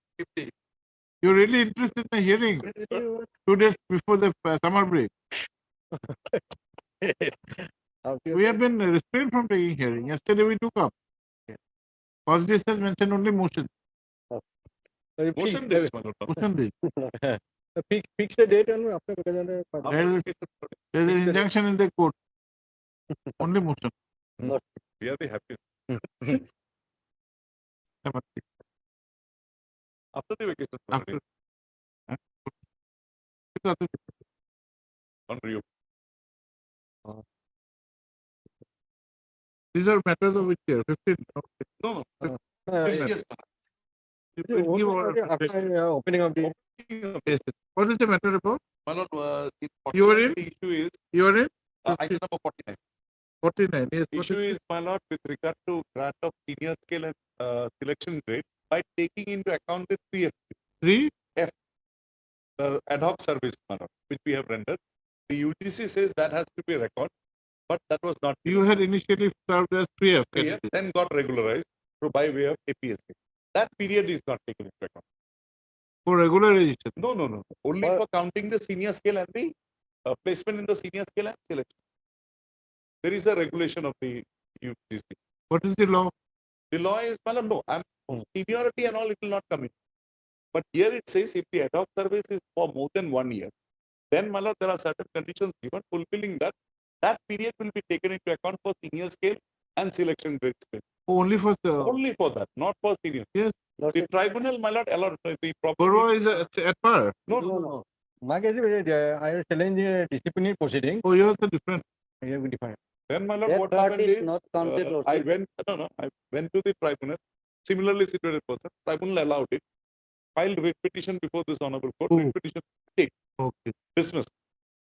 You're really interested in hearing 2 days before the summer break. We have been restrained from taking hearing. Yesterday we took up. Cause this has mentioned only motion. Motion days, my lord. Motion day. Fix the date and after because There is an injunction in the court. Only motion. We are the happy. After the vacation, my lord, After. on Rio. These are matters of which year? 15. No, no. Yes. You will give order. opening of the Yes. What is the matter about? My lord, You are in? the issue is You are in? item number 49. 49. Yes. what Issue is is, my lord, with regard to grant of senior scale and selection grade by taking into account the 3F, 3? ad hoc service, my lord, which we have rendered. The UGC says that has to be record, but that was not. You had initially served as 3F. 3F, then got regularized by way of APSC. That period is not taken into account. For regularization. No, no, no. Only for counting the senior scale and the placement in the senior scale and selection. There is a regulation of the UGC. What is the law? The law is, well, no, seniority and all, it will not come in. But here it says if the ad hoc service is for more than 1 year, then, my lord, there are certain conditions given fulfilling that. That period will be taken into account for senior scale and selection grade scale. Only for the. Only for that, not for senior. Yes. The tribunal, my lord, allowed the proper. Borwa is at par. No. My case is I challenge the disciplinary proceeding. Oh, yours are different. Then, my lord, That what part happened is is, not counted, Lord. I went to the tribunal, similarly situated person, tribunal allowed it, filed writ petition before this honorable court, writ petition Okay. dismissed.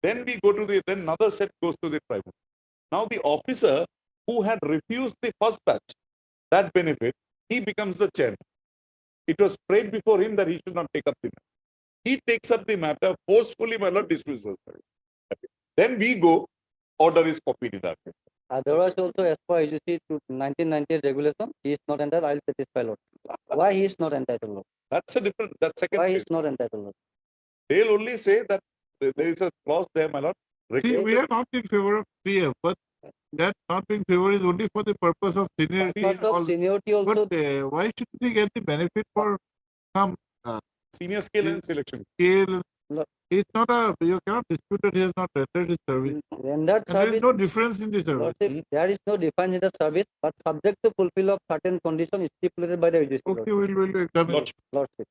Then we go to then another set goes to the tribunal. Now the officer who had refused the first batch, that benefit, he becomes the chairman. It was prayed before him that he should not take up the matter. He takes up the matter, forcefully, my lord, dismisses. Then we go, order is copied in that. Otherwise, also as per UGC to 1998 regulation, he is not entitled. I'll satisfy, Lord. Why he is not entitled, Lord? That's a different, that's second. Why he phase. is not entitled, Lord? They'll only say that there is a clause there, my lord. See, we are not in favor of 3F, but that not being favor is only for the purpose of seniority. Because and all. of seniority also, But why should they get the benefit for some Senior scale and selection. scale? No. It's not you cannot dispute that he has not rendered his service. rendered And there service, is no difference in the service. Lordship, there is no difference in the service, but subject to fulfill of certain conditions stipulated by the UGC, Okay, we'll examine. Lordship. Lordship.